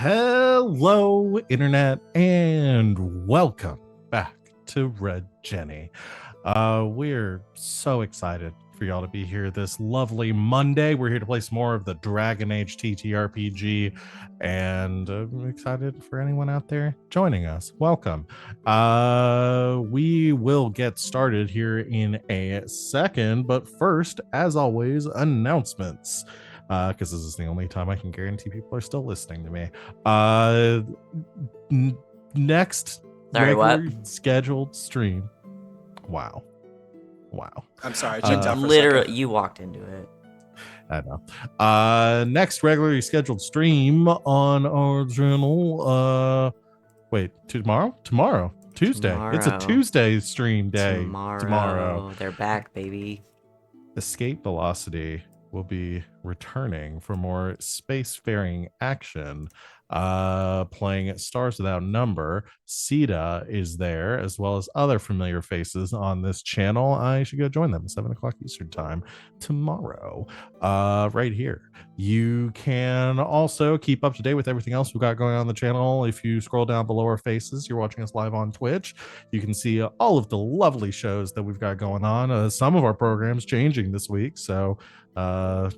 Hello, Internet, and welcome back to Red Jenny. We're so excited for y'all to be here this lovely Monday. We're here to play some more of the Dragon Age TTRPG, and I'm excited for anyone out there joining us. Welcome. We will get started here in a second, but first, as always, announcements. Because this is the only time I can guarantee people are still listening to me. Next regular scheduled stream. Wow. I'm sorry, I checked out for a second. You walked into it. I know. Next regularly scheduled stream on our channel. Wait, tomorrow? Tuesday. It's a Tuesday stream day. Tomorrow. They're back, baby. Escape Velocity will be returning for more spacefaring action, playing Stars Without Number. Sita is there, as well as other familiar faces on this channel. I should go join them at 7 o'clock Eastern time tomorrow, right here. You can also keep up to date with everything else we've got going on the channel. If you scroll down below our faces, you're watching us live on Twitch. You can see all of the lovely shows that we've got going on. Some of our programs changing this week, so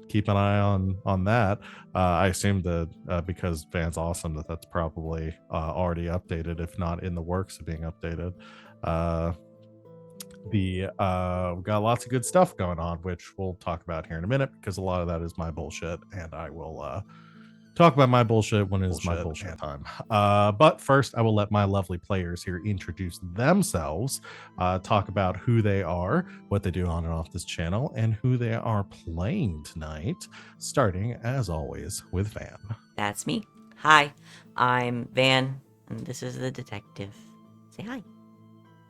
keep an eye on that. I assume that because Van's awesome, that's probably already updated, if not in the works of being updated. We've got lots of good stuff going on, which we'll talk about here in a minute, because a lot of that is my bullshit, and I will talk about my bullshit when it's my bullshit time. But first, I will let my lovely players here introduce themselves, talk about who they are, what they do on and off this channel, and who they are playing tonight, starting, as always, with Van. That's me. Hi, I'm Van, and this is the detective. Say hi.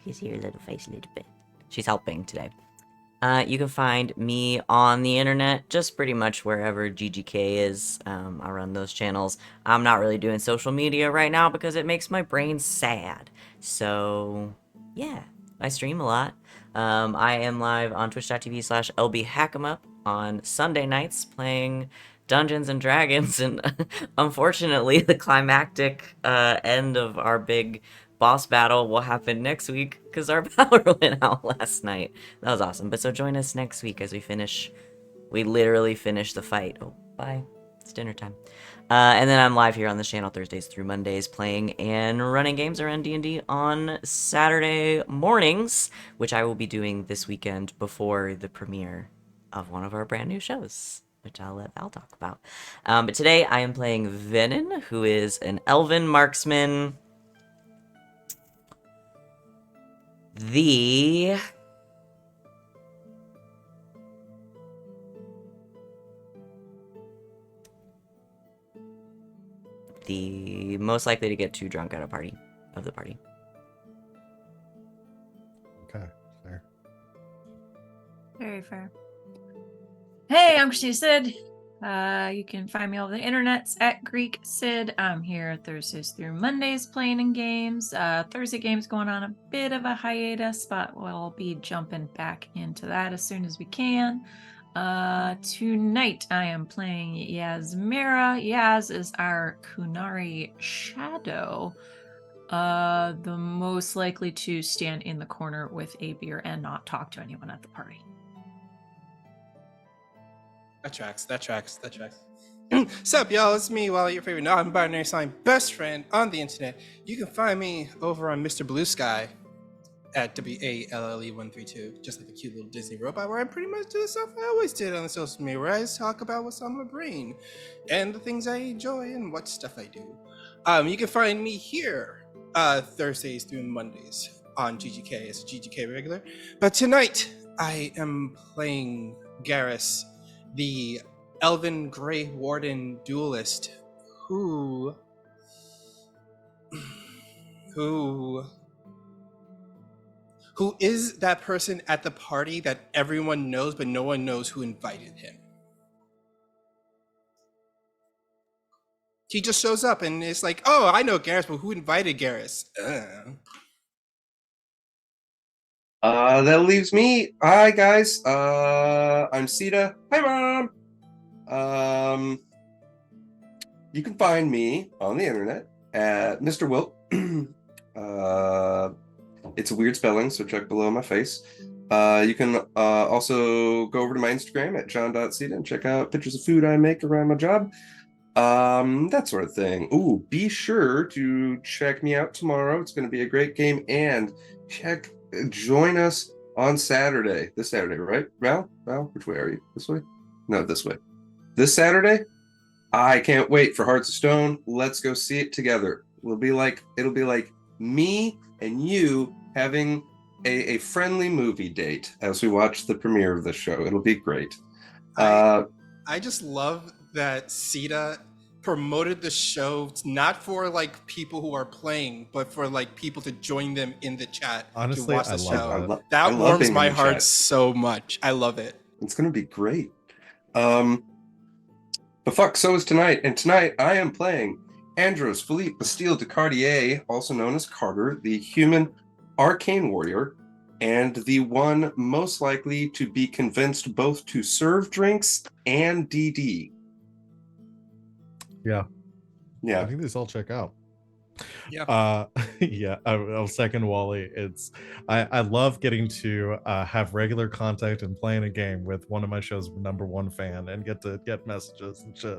You see her little face a little bit. She's helping today. You can find me on the internet, just pretty much wherever GGK is. I run those channels. I'm not really doing social media right now because it makes my brain sad. So, yeah, I stream a lot. I am live on twitch.tv/lbhackemup on Sunday nights playing Dungeons and Dragons, and unfortunately, the climactic end of our big boss battle will happen next week because our power went out last night. That was awesome. But so join us next week as we literally finish the fight. Oh, bye. It's dinner time. And then I'm live here on this channel Thursdays through Mondays playing and running games around D&D on Saturday mornings, which I will be doing this weekend before the premiere of one of our brand new shows, which I'll let Val talk about. But today I am playing Venehn, who is an elven marksman. The most likely to get too drunk at a party of the party. Okay, fair. Very fair. Hey, I'm Christina Sid. You can find me all over the internets at Greek Sid. I'm here Thursdays through Mondays playing in games. Thursday games going on a bit of a hiatus, but we'll be jumping back into that as soon as we can. Tonight I am playing Yasmera. Yaz is our Kunari shadow. The most likely to stand in the corner with a beer and not talk to anyone at the party. That tracks. Sup, y'all? It's me, Wally, your favorite non-binary sign best friend on the internet. You can find me over on Mr. Blue Sky at WALLE132, just like a cute little Disney robot, where I pretty much do the stuff I always did on the social media, where I just talk about what's on my brain and the things I enjoy and what stuff I do. You can find me here Thursdays through Mondays on GGK as a GGK regular. But tonight, I am playing Garas, the Elven Grey Warden duelist, who is that person at the party that everyone knows, but no one knows who invited him. He just shows up and it's like, oh, I know Garas, but who invited Garas? That leaves me. Hi, guys. I'm Sita. Hi, Mom. you can find me on the internet at Mr. Wilt. It's a weird spelling, so check below my face. You can also go over to my Instagram at john.ceta and check out pictures of food I make around my job. That sort of thing. Ooh, be sure to check me out tomorrow. It's going to be a great game. And join us on Saturday. This Saturday, right? Val, which way are you? This way? No, this way. This Saturday? I can't wait for Hearts of Stone. Let's go see it together. It'll be like me and you having a friendly movie date as we watch the premiere of the show. It'll be great. I just love that Sita promoted the show not for like people who are playing, but for like people to join them in the chat. Honestly, to watch the I show. love That love warms being in my the heart chat. so much. I love it. It's going to be great. But fuck, so is tonight. And tonight I am playing Andros Philippe Bastille de Cartier, also known as Carter, the human arcane warrior, and the one most likely to be convinced both to serve drinks and DD. Yeah. I Yeah. think these all check out. Yeah. Yeah, I'll second Wally. I love getting to have regular contact and playing a game with one of my show's #1 fan and get to get messages and shit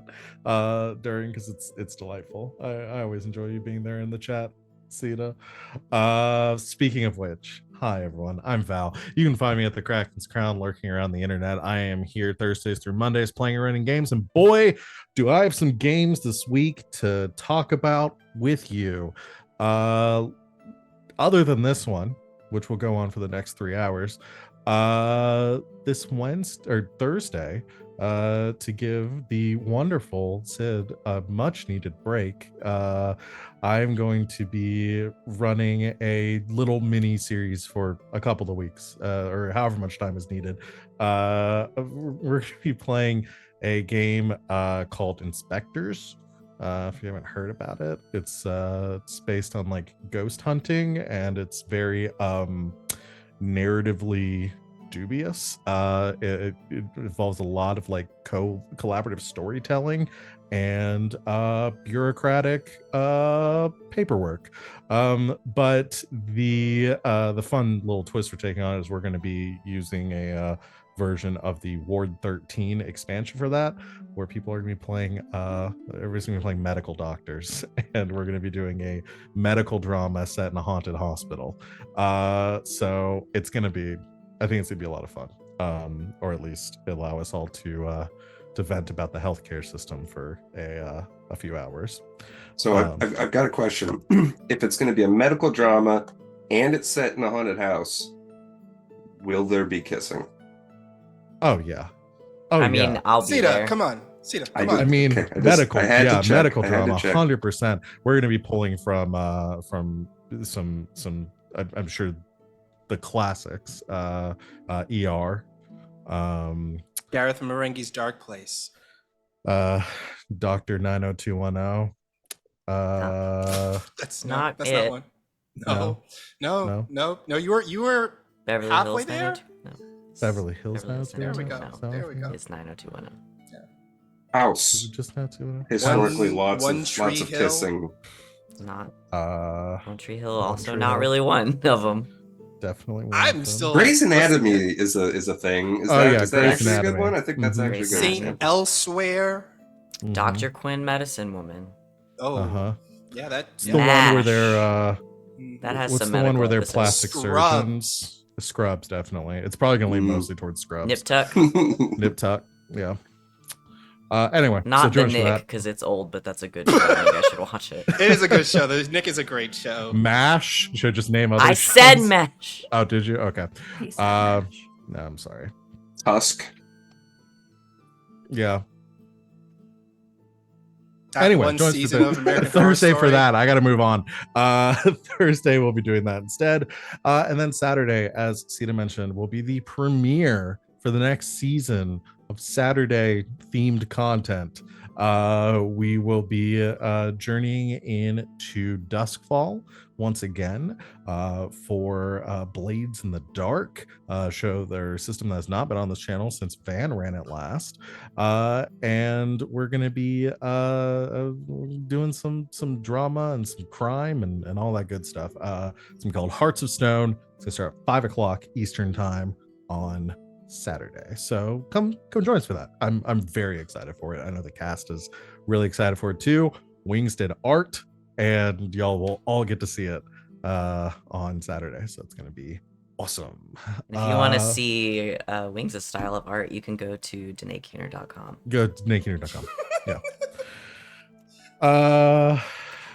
during, because it's delightful. I always enjoy you being there in the chat, Sita. Speaking of which, hi everyone, I'm Val. You can find me at the Kraken's Crown, lurking around the internet. I am here Thursdays through Mondays playing and running games, and boy, do I have some games this week to talk about with you. Other than this one, which will go on for the next 3 hours, this Wednesday or Thursday, to give the wonderful Sid a much needed break, I'm going to be running a little mini series for a couple of weeks, or however much time is needed. We're going to be playing a game called Inspectors. If you haven't heard about it, it's based on like ghost hunting, and it's very narratively dubious. It involves a lot of like collaborative storytelling and bureaucratic paperwork. But the fun little twist we're taking on is we're going to be using a version of the Ward 13 expansion for that, where people are going to be playing everybody's going to be playing medical doctors, and we're going to be doing a medical drama set in a haunted hospital. So it's going to be, I think it's going to be a lot of fun, or at least allow us all to vent about the healthcare system for a few hours. So I've got a question. If it's going to be a medical drama and it's set in a haunted house, will there be kissing? Oh yeah. Oh, I mean, yeah. I'll be Sita, there. come on. Sita, I come do. on. I mean, Okay, medical, I had to yeah, check. medical I had to drama, check. 100%. We're going to be pulling from some. I'm sure the classics, ER, Gareth Marenghi's Dark Place. Doctor 90210. That's Not that's it. not one. No. You were Beverly halfway Hills there? 902? No. Beverly Hills Beverly Hills 90210. There we go. 90210. There we go. It's 90210. Is House. it just 90210? Historically, One lots Tree of Hill? kissing. Not One Tree Hill. One Also, Tree not Hill. really one of them. Definitely. one I'm of them. still- Grey's Anatomy Listen is a thing. Is Oh, that, yeah, is that Grey's actually a good Anatomy. one? I think that's Mhm. actually a good Grey's Saint example. Elsewhere. Mhm. Dr. Quinn, Medicine Woman. Oh, Uh-huh. yeah, that. It's Yeah. the one where Mash. they're That has what's some the one where medical they're episodes. plastic surgeons? Scrubs. Scrubs, definitely. It's probably gonna lean Mm. mostly towards Scrubs. Nip Tuck. Nip Tuck. Yeah. Anyway, so Not the join us for Nick, that. because it's old, but that's a good show. You guys should watch it. It is a good show. Nick is a great show. MASH. Should I just name other I shows? said Mesh. Oh, did you? Okay. He said Uh, match. No, I'm sorry. Tusk. Yeah. That Anyway, one join us season for of American Horror Thursday for Story. that. I got to move on. Thursday we'll be doing that instead, and then Saturday, as Sita mentioned, will be the premiere for the next season of Saturday themed content. We will be journeying into Duskfall, once again for Blades in the Dark, show their system that has not been on this channel since Van ran it last. And we're going to be doing some drama and some crime and all that good stuff. Something called Hearts of Stone. It's going to start at 5 o'clock Eastern time on Saturday. So come join us for that. I'm very excited for it. I know the cast is really excited for it too. Wings did art, and y'all will all get to see it on Saturday. So it's going to be awesome. And if you want to see Wings' style of art, you can go to DanaeKeener.com. Go to DanaeKeener.com. Yeah.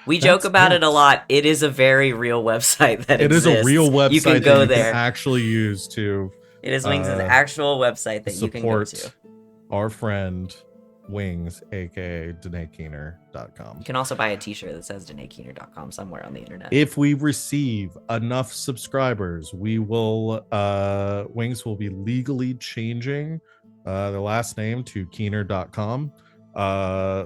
We joke about it a lot. It is a very real website that exists. It is a real website you can go that there. Can actually use to. It is Wings' actual website that you can go to. Our friend Wings, aka DanaeKeener.com. You can also buy a t-shirt that says DanaeKeener.com somewhere on the internet. If we receive enough subscribers, we will Wings will be legally changing the last name to Keener.com,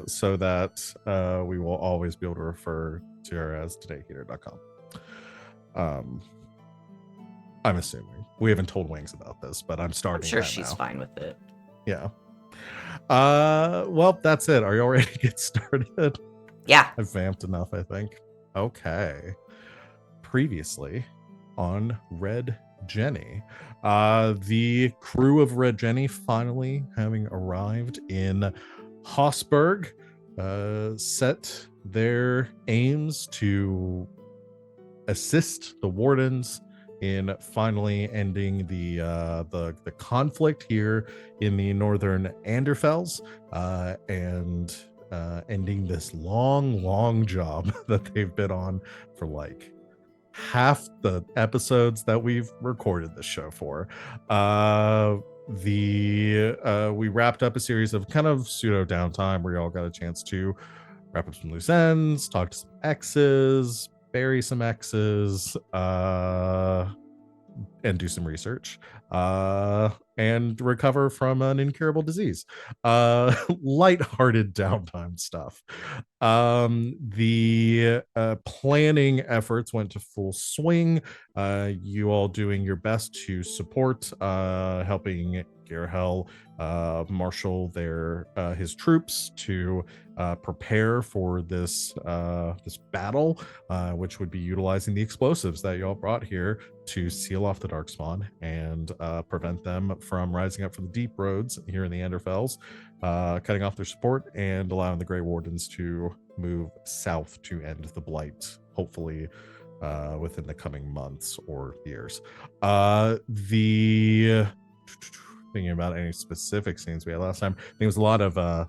so that we will always be able to refer to her as DanaeKeener.com. I'm assuming. We haven't told Wings about this, but I'm starting. I'm sure that she's now. fine with it. Yeah. Well, that's it. Are you all ready to get started? Yeah. I've vamped enough, I think. Okay. Previously on Red Jenny, the crew of Red Jenny finally having arrived in Hossberg, set their aims to assist the wardens in finally ending the conflict here in the northern Anderfels, and ending this long job that they've been on for like half the episodes that we've recorded this show for. We wrapped up a series of kind of pseudo downtime where y'all got a chance to wrap up some loose ends, talk to some exes, bury some exes, and do some research, and recover from an incurable disease. Lighthearted downtime stuff. The planning efforts went to full swing. You all doing your best to support, helping Garahel marshal his troops to prepare for this battle, which would be utilizing the explosives that y'all brought here to seal off the Darkspawn and prevent them from rising up from the deep roads here in the Anderfels, cutting off their support and allowing the Grey Wardens to move south to end the blight, hopefully within the coming months or years. Thinking about any specific scenes we had last time, I think it was a lot of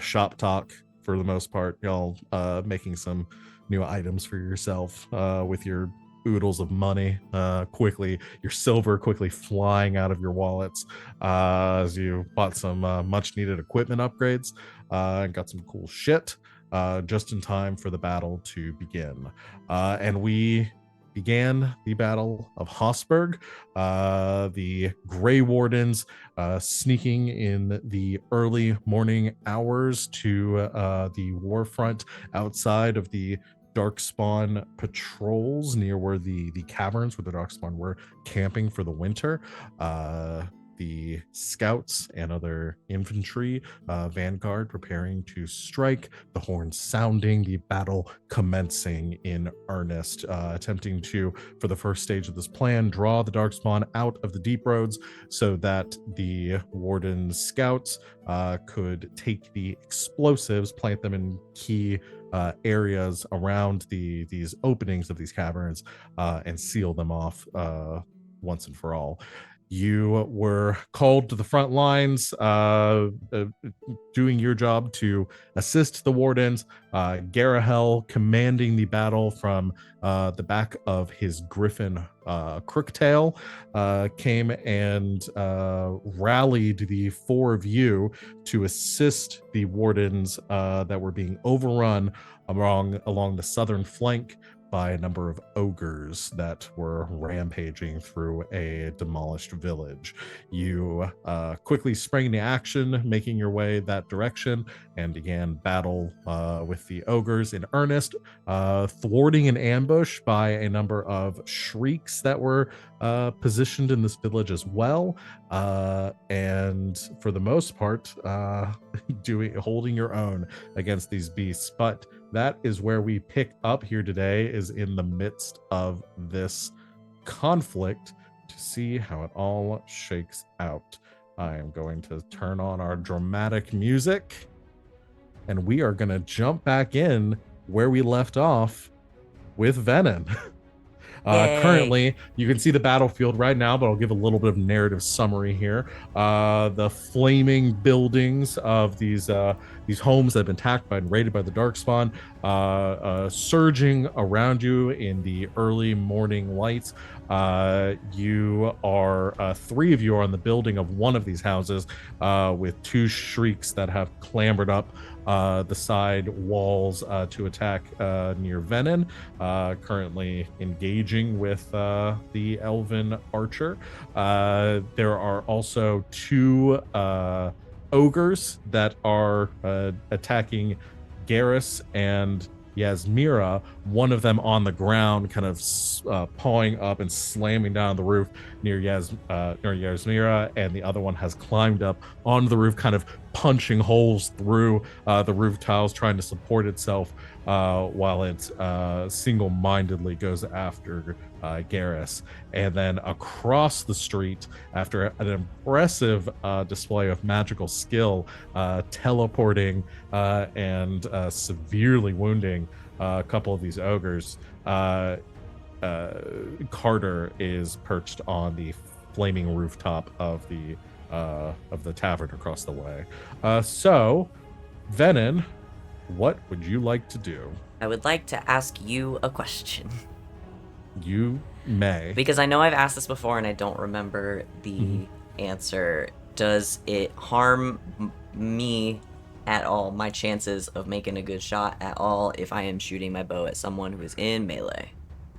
shop talk for the most part. Y'all making some new items for yourself with your oodles of money, your silver quickly flying out of your wallets as you bought some much needed equipment upgrades and got some cool shit just in time for the battle to begin. And we began the Battle of Hossberg. The Grey Wardens sneaking in the early morning hours to the war front outside of the Darkspawn patrols near where the caverns where the Darkspawn were camping for the winter. The scouts and other infantry vanguard preparing to strike, the horns sounding, the battle commencing in earnest, attempting to, for the first stage of this plan, draw the Darkspawn out of the deep roads so that the Warden scouts could take the explosives, plant them in key areas around these openings of these caverns, and seal them off once and for all. You were called to the front lines, doing your job to assist the wardens. Garahel commanding the battle from the back of his griffin Crooktail, came and rallied the four of you to assist the wardens that were being overrun along the southern flank by a number of ogres that were rampaging through a demolished village. You quickly sprang into action, making your way that direction, and began battle with the ogres in earnest, thwarting an ambush by a number of shrieks that were positioned in this village as well, and for the most part, holding your own against these beasts. But that is where we pick up here today, is in the midst of this conflict, to see how it all shakes out. I am going to turn on our dramatic music, and we are going to jump back in where we left off with Venehn. Yay. Currently, you can see the battlefield right now, but I'll give a little bit of narrative summary here. The flaming buildings of these homes that have been attacked by and raided by the Darkspawn, surging around you in the early morning lights. You are three of you are on the building of one of these houses, with two shrieks that have clambered up the side walls to attack near Venehn, currently engaging with the elven archer. There are also two ogres that are attacking Garas and Yasmera, one of them on the ground, kind of pawing up and slamming down the roof near Yasmera, and the other one has climbed up onto the roof, kind of punching holes through the roof tiles, trying to support itself, while it single-mindedly goes after Garas. And then across the street, after an impressive display of magical skill, teleporting and severely wounding a couple of these ogres, Carter is perched on the flaming rooftop of the tavern across the way. So, Venehn, what would you like to do? I would like to ask you a question. You may. Because I know I've asked this before and I don't remember the answer. Does it harm me at all, my chances of making a good shot at all, if I am shooting my bow at someone who is in melee?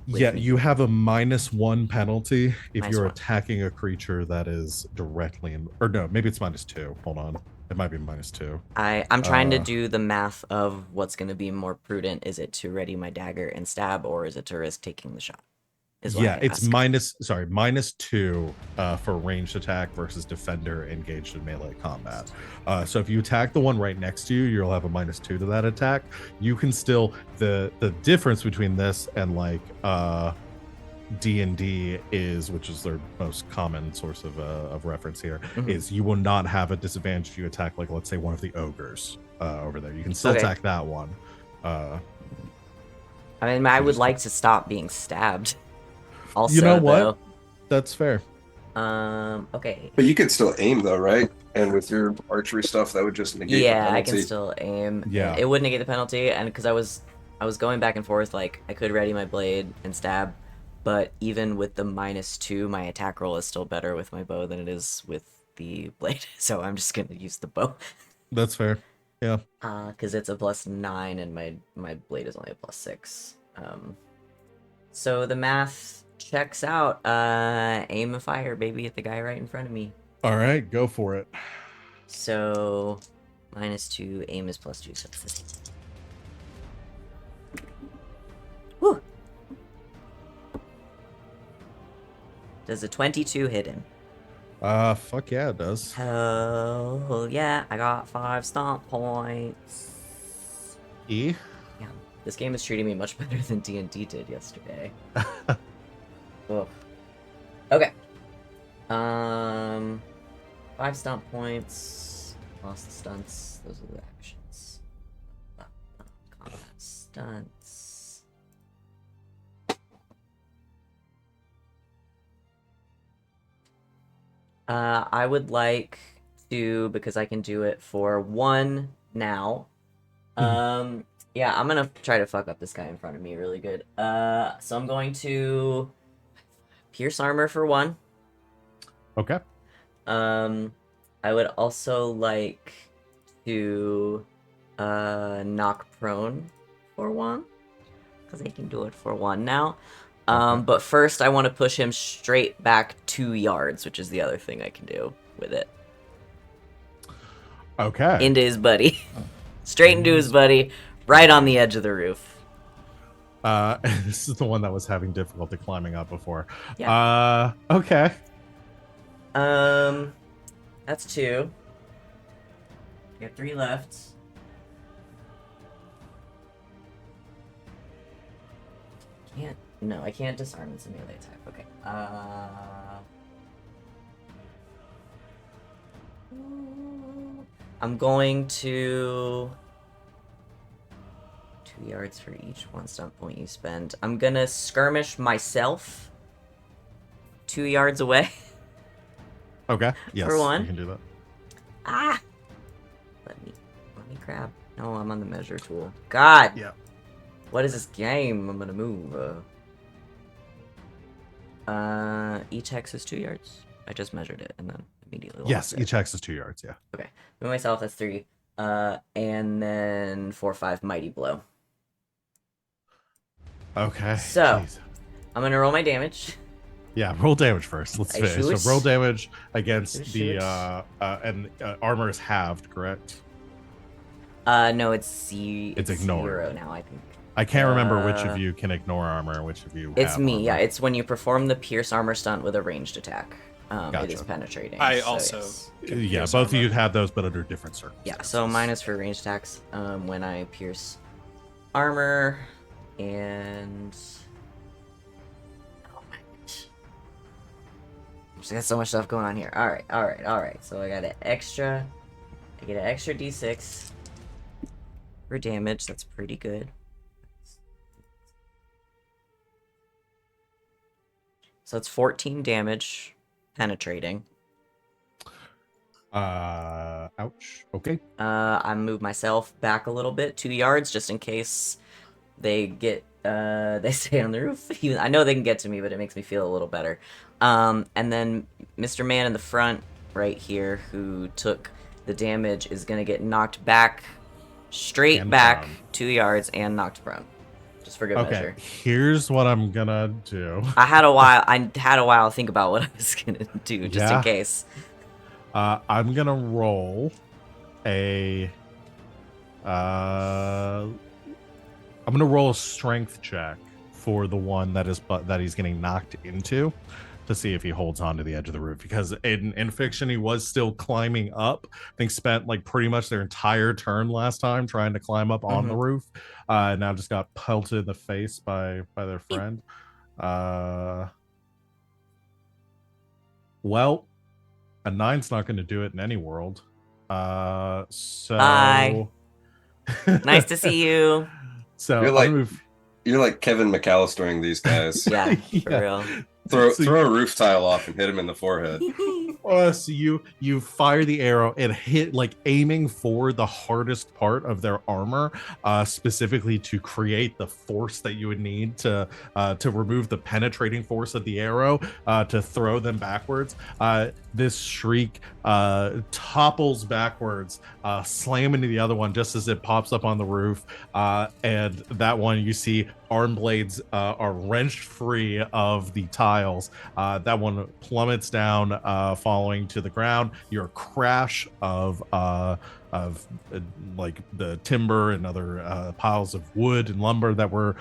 Yeah, you have a -1 penalty if Minus you're one. attacking a creature that is directly in, or no, maybe it's -2. Hold on. It might be -2. I'm trying to do the math of what's going to be more prudent. Is it to ready my dagger and stab, or is it to risk taking the shot? Yeah, it's -2 for ranged attack versus defender engaged in melee combat. So if you attack the one right next to you, you'll have a -2 to that attack. You can still, the difference between this and like D&D is, which is their most common source of reference here, is you will not have a disadvantage if you attack, like, let's say one of the ogres over there. You can still attack that one. I mean, I would like to stop being stabbed. Also, you know what? though, that's fair. Okay. But you could still aim though, right? And with your archery stuff, that would just negate the Yeah, penalty. I can still aim. Yeah. It would negate the penalty, and because I was going back and forth, like, I could ready my blade and stab, but even with the -2, my attack roll is still better with my bow than it is with the blade, so I'm just gonna use the bow. That's fair. Yeah. Because it's a +9 and my blade is only a +6. So the math checks out. Aim and fire, baby, at the guy right in front of me. All right, go for it. So -2, aim is +2, so it's the same. Whew. Does a 22 hit him? Fuck yeah, it does. Oh yeah, I got 5 stomp points. E. Yeah, this game is treating me much better than D&D did yesterday. Ugh. Okay. 5 stomp points. Lost the stunts. Those are the actions. Combat stunts. I would like to, because I can do it for 1 now. Yeah, I'm gonna try to fuck up this guy in front of me really good. So I'm going to pierce armor for 1. Okay. I would also like to knock prone for 1. because I can do it for 1 now. But first, I want to push him straight back 2 yards, which is the other thing I can do with it. Okay. Into his buddy. Straight into his buddy, right on the edge of the roof. This is the one that was having difficulty climbing up before. Yeah. Okay. That's 2. You have 3 left. No, I can't disarm. It's a melee attack. Okay. I'm going to 2 yards for each 1 stunt point you spend. I'm gonna skirmish myself 2 yards away. Okay. Yes. For 1. You can do that. Ah! Let me grab. No, I'm on the measure tool. God! Yeah. What is this game? I'm gonna move. Each hex is 2 yards. I just measured it and then immediately lost Yes, it. each hex is 2 yards, yeah. Okay. Move myself, that's 3. And then 4, 5, mighty blow. Okay. So, Jeez. I'm gonna roll my damage. Yeah, roll damage first. Let's I finish. shoot. So roll damage against Shoot. the armor is halved, correct? No, it's ignored. 0 now, I think. I can't remember which of you can ignore armor and which of you It's have me, armor. yeah. It's when you perform the pierce armor stunt with a ranged attack. It is Gotcha. penetrating. I so also yes. can Yeah, pierce both of armor. you had those, but under different circumstances. Yeah, so mine is for ranged attacks when I pierce armor, and... Oh my gosh. Just got so much stuff going on here. Alright. So I got an extra... I get an extra d6 for damage. That's pretty good. So it's 14 damage penetrating. Ouch. Okay. I move myself back a little bit, 2 yards, just in case they get they stay on the roof. I know they can get to me, but it makes me feel a little better. And then Mr. Man in the front, right here, who took the damage, is gonna get knocked back, straight And back prone. 2 yards, and knocked prone, just for good Okay. measure. Here's what I'm gonna do. I had a while to think about what I was gonna do, just Yeah. in case. I'm gonna roll a. I'm gonna roll a strength check for the one that he's getting knocked into, to see if he holds on to the edge of the roof. Because in fiction, he was still climbing up. I think spent like pretty much their entire turn last time trying to climb up on the roof. Now just got pelted in the face by their friend. Well, a 9's not going to do it in any world. So Bye. Nice to see you. So You're I'm like- gonna move. You're like Kevin McAllistering these guys. Yeah, for Yeah. real. throw So throw a roof tile off and hit him in the forehead. So you fire the arrow and hit, like, aiming for the hardest part of their armor, specifically to create the force that you would need to remove the penetrating force of the arrow, to throw them backwards. This shriek topples backwards, slam into the other one just as it pops up on the roof, and that one, you see arm blades are wrenched free of the tiles. That one plummets down, falling to the ground. Your crash of like the timber and other piles of wood and lumber that were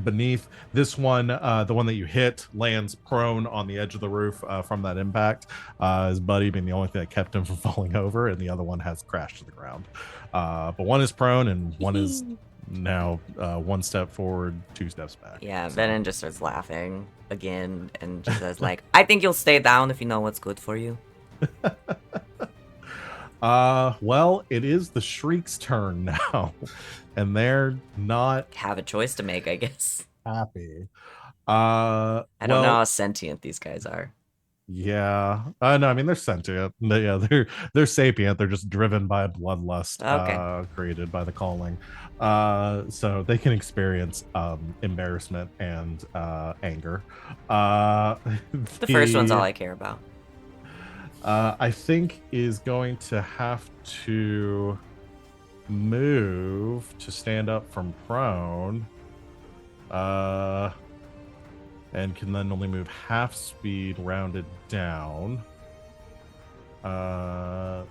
beneath. This one, the one that you hit, lands prone on the edge of the roof from that impact. His buddy being the only thing that kept him from falling over, and the other one has crashed to the ground. But one is prone and one is now 1 step forward, 2 steps back. Yeah, Venehn just starts laughing again and just says, like, I think you'll stay down if you know what's good for you. Well, it is the Shriek's turn now, and they're not Have a choice to make, I guess. happy. I don't know how sentient these guys are. Yeah. No, I mean, they're sentient. They're sapient. They're just driven by bloodlust, Okay. created by the calling. So they can experience embarrassment and anger. The first one's all I care about. I think is going to have to move to stand up from prone. And can then only move half speed rounded down.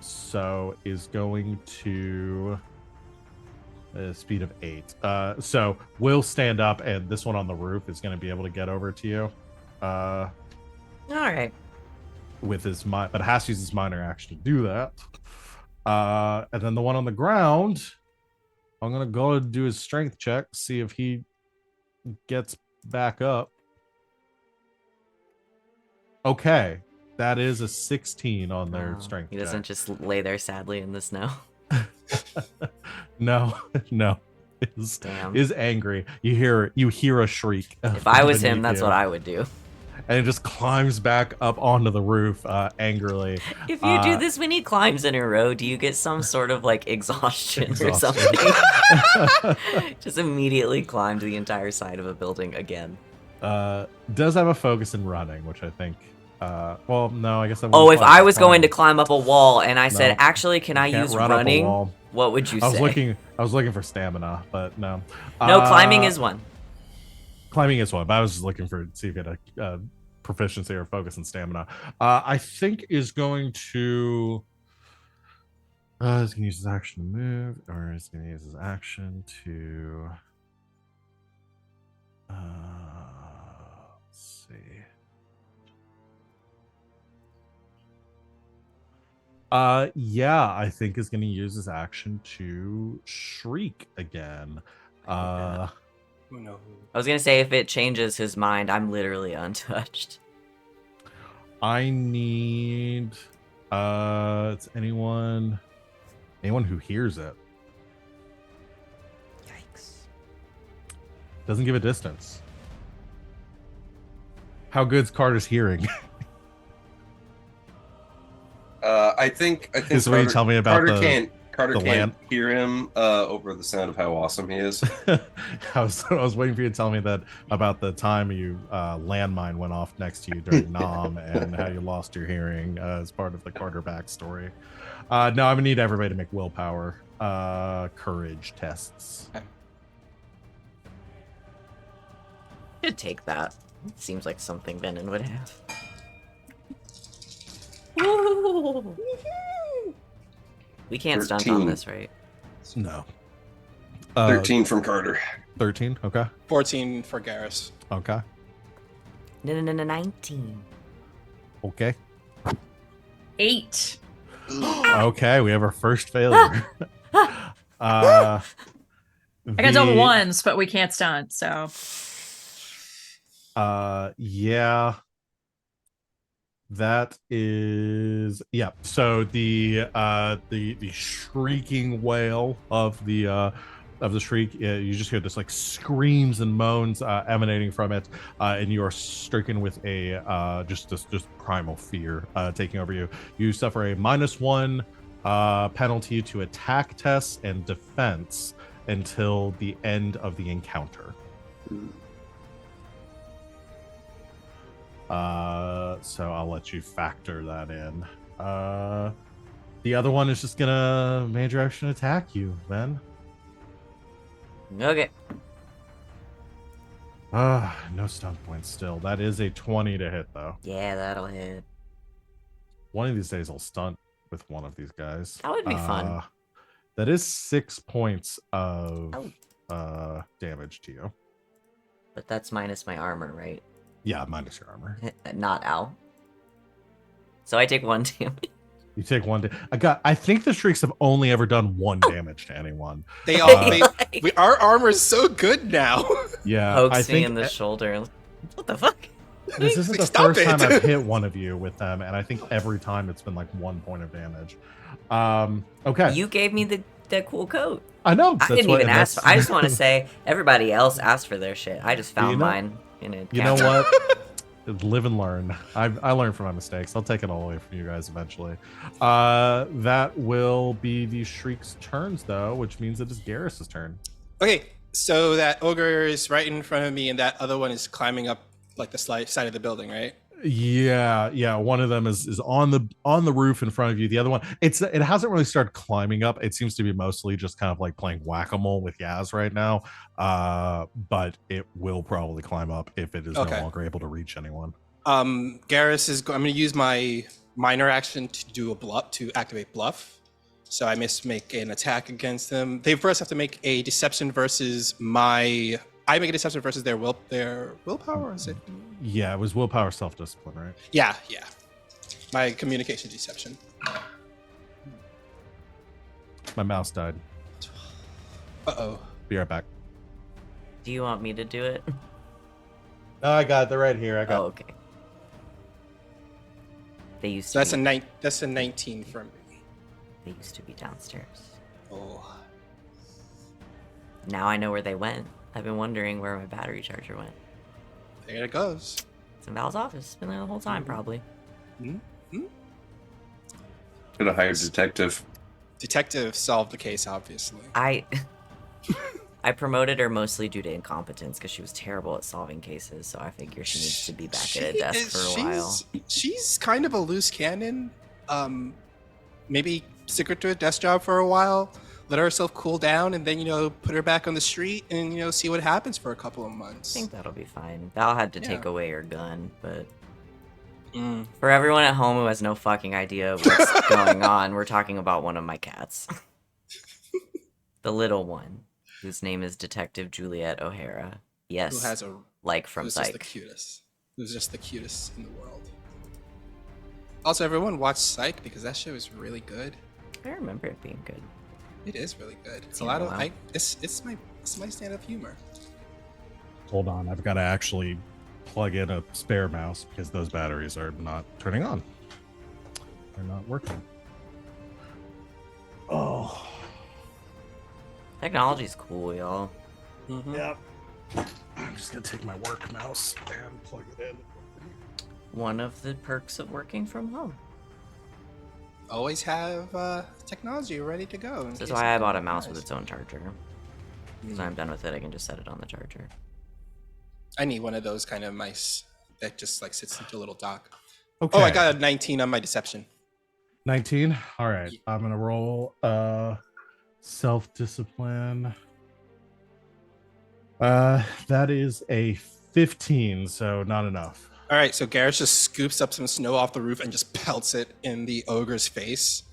So is going to speed of 8. So will stand up, and this one on the roof is going to be able to get over to you. All right. With his but has to use his minor action to do that. And then the one on the ground, I'm gonna go and do his strength check, see if he gets back up. Okay, that is a 16 on their strength. He doesn't check. just lay there sadly in the snow. No. Damn. Is angry. You hear a shriek. If I was him, beneath that's you. what I would do. And it just climbs back up onto the roof angrily. If you do this when he climbs in a row, do you get some sort of like exhaustion or something? Just immediately climbed the entire side of a building again. Does have a focus in running, which I think. Well, no, I guess. If I was going to climb up a wall and I said, No, actually, can I use running? What would you say? I was looking for stamina, but no. No, climbing is one. Climbing is one, but I was just looking for see if you had a proficiency or focus in stamina. I think is going to. He's gonna use his action to move, or he's gonna use his action to. Let's see. Yeah, I think is gonna use his action to shriek again. No. I was gonna say if it changes his mind, I'm literally untouched. I need it's anyone who hears it. Yikes. Doesn't give a distance. How good's Carter's hearing? I think This is where you tell me about Carter the can't land. hear him over the sound of how awesome he is. I was waiting for you to tell me that about the time you landmine went off next to you during Nom and how you lost your hearing as part of the Carter backstory. No, I'm gonna need everybody to make willpower courage tests. Should take that. Seems like something Venehn would have. Woo! We can't stunt 13. on this, right? No. 13 from Carter. 13. Okay. 14 for Garas. Okay. No, 19. Okay. 8. Okay. We have our first failure. I got double ones, but we can't stunt, so. Yeah. That is so the shrieking wail of the shriek, you just hear this like screams and moans emanating from it, and you are stricken with a just primal fear taking over you. You suffer a -1 penalty to attack tests and defense until the end of the encounter. So I'll let you factor that in. The other one is just gonna major action attack you, then. Okay. No stun points still. That is a 20 to hit, though. Yeah, that'll hit. One of these days I'll stunt with one of these guys. That would be fun. That is 6 points of damage to you. But that's minus my armor, right? Yeah, minus your armor. Not Al. So I take 1 damage. You take 1 I think the shrieks have only ever done 1 damage to anyone. They all our armor is so good now. Yeah, Pokes I me think in the shoulder. What the fuck? this isn't the Stop first time it. I've hit one of you with them, and I think every time it's been like 1 point of damage. Okay. You gave me that cool coat. I know. I didn't even ask. I just want to say everybody else asked for their shit. I just found mine in a. You know what? Live and learn. I learned from my mistakes. I'll take it all away from you guys eventually. That will be the Shriek's turns, though, which means it is Garrus's turn. Okay, so that ogre is right in front of me, and that other one is climbing up like the side of the building, right? Yeah. One of them is on the roof in front of you. The other one, it hasn't really started climbing up. It seems to be mostly just kind of like playing whack-a-mole with Yaz right now. But it will probably climb up if it is no Okay. longer able to reach anyone. Garas is. I'm going to use my minor action to do a bluff to activate bluff. So I must make an attack against them. They first have to make a deception versus my. I make a deception versus their willpower. Or is it? Yeah, it was willpower, self-discipline, right? Yeah. My communication deception. My mouse died. Uh-oh. Be right back. Do you want me to do it? No, I got it. They're right here. I got Oh, okay. They used So to be, that's a 19 for me. they used to be downstairs. Oh. Now I know where they went. I've been wondering where my battery charger went. There it goes. It's in Val's office. It's been there the whole time, probably. Could have hired detective. Detective solved the case, obviously. I promoted her mostly due to incompetence because she was terrible at solving cases. So I figure she needs to be back at a desk for a while. She's kind of a loose cannon. Maybe stick her to a desk job for a while, let herself cool down, and then put her back on the street and see what happens for a couple of months. I think that'll be fine. Val had to take Yeah. away her gun, but for everyone at home who has no fucking idea what's going on, we're talking about one of my cats. The little one, whose name is Detective Juliet O'Hara. Yes, Who has a like from who's just the Psych. cutest. Who's just the cutest in the world. Also, everyone watch Psych because that show is really good. I remember it being good. It is really good. It's a Yeah, lot of wow. it's my stand-up humor. Hold on, I've got to actually plug in a spare mouse because those batteries are not turning on. They're not working. Oh. Technology's cool, y'all. Yep. I'm just gonna take my work mouse and plug it in. One of the perks of working from home. Always have technology ready to go. This is why I bought a mouse with its own charger. Because I'm done with it, I can just set it on the charger. I need one of those kind of mice that just like sits into a little dock. Okay. Oh, I got a 19 on my deception. 19. All right. I'm gonna roll self-discipline. That is a 15, so not enough. All right, so Garrett just scoops up some snow off the roof and just pelts it in the ogre's face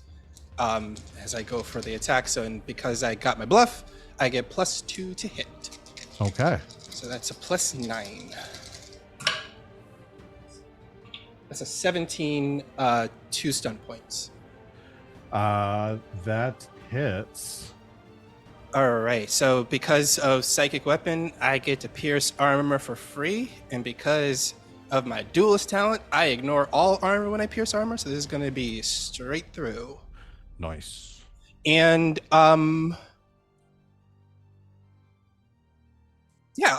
as I go for the attack. So, and because I got my bluff, I get +2 to hit. Okay. So that's a +9. That's a 17, 2 stun points. That hits. All right, so because of Psychic Weapon, I get to pierce armor for free. And because of my duelist talent, I ignore all armor when I pierce armor. So this is going to be straight through. Nice. And, yeah,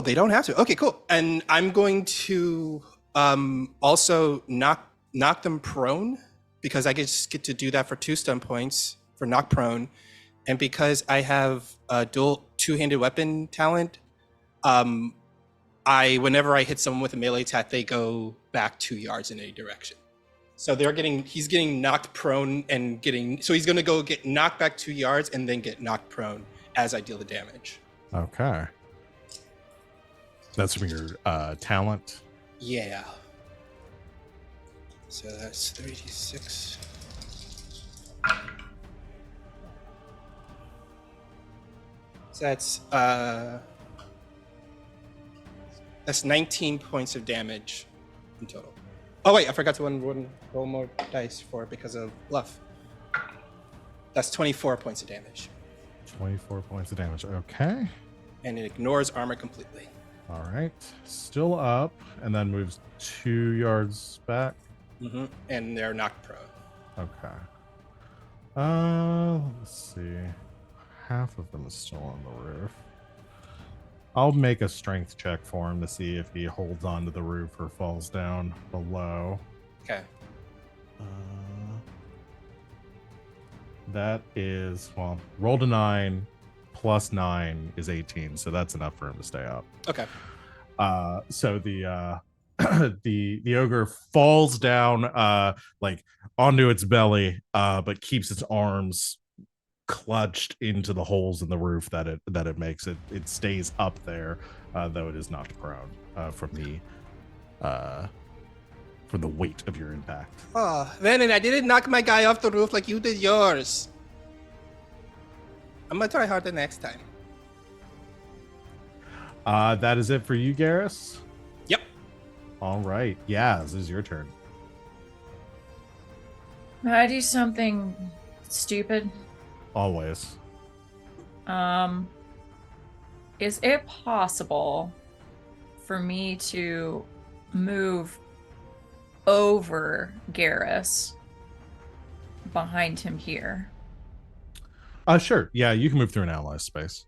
they don't have to. Okay, cool. And I'm going to also knock them prone because I just get to do that for 2 stun points for knock prone. And because I have a dual two-handed weapon talent, whenever I hit someone with a melee attack, they go back 2 yards in any direction. So he's getting knocked prone and so he's gonna go get knocked back 2 yards and then get knocked prone as I deal the damage. Okay. That's from your talent. Yeah. So that's 36. So that's 19 points of damage in total. Oh wait, I forgot to roll more dice for it because of bluff. That's 24 points of damage. 24 points of damage. Okay. And it ignores armor completely. All right. Still up, and then moves 2 yards back. Mm-hmm. And they're knocked prone. Okay. Let's see. Half of them is still on the roof. I'll make a strength check for him to see if he holds onto the roof or falls down below. Okay. That is, well, rolled a 9 plus 9 is 18, so that's enough for him to stay up. Okay. So the the ogre falls down like onto its belly, but keeps its arms clutched into the holes in the roof that it makes. It stays up there, though it is knocked prone from the weight of your impact. Oh, Venehn, I didn't knock my guy off the roof like you did yours. I'm gonna try harder next time. That is it for you, Garas. Yep. All right, Yaz, is your turn. May I do something stupid? Always. Is it possible for me to move over Garas behind him here? Sure. Yeah, you can move through an ally space.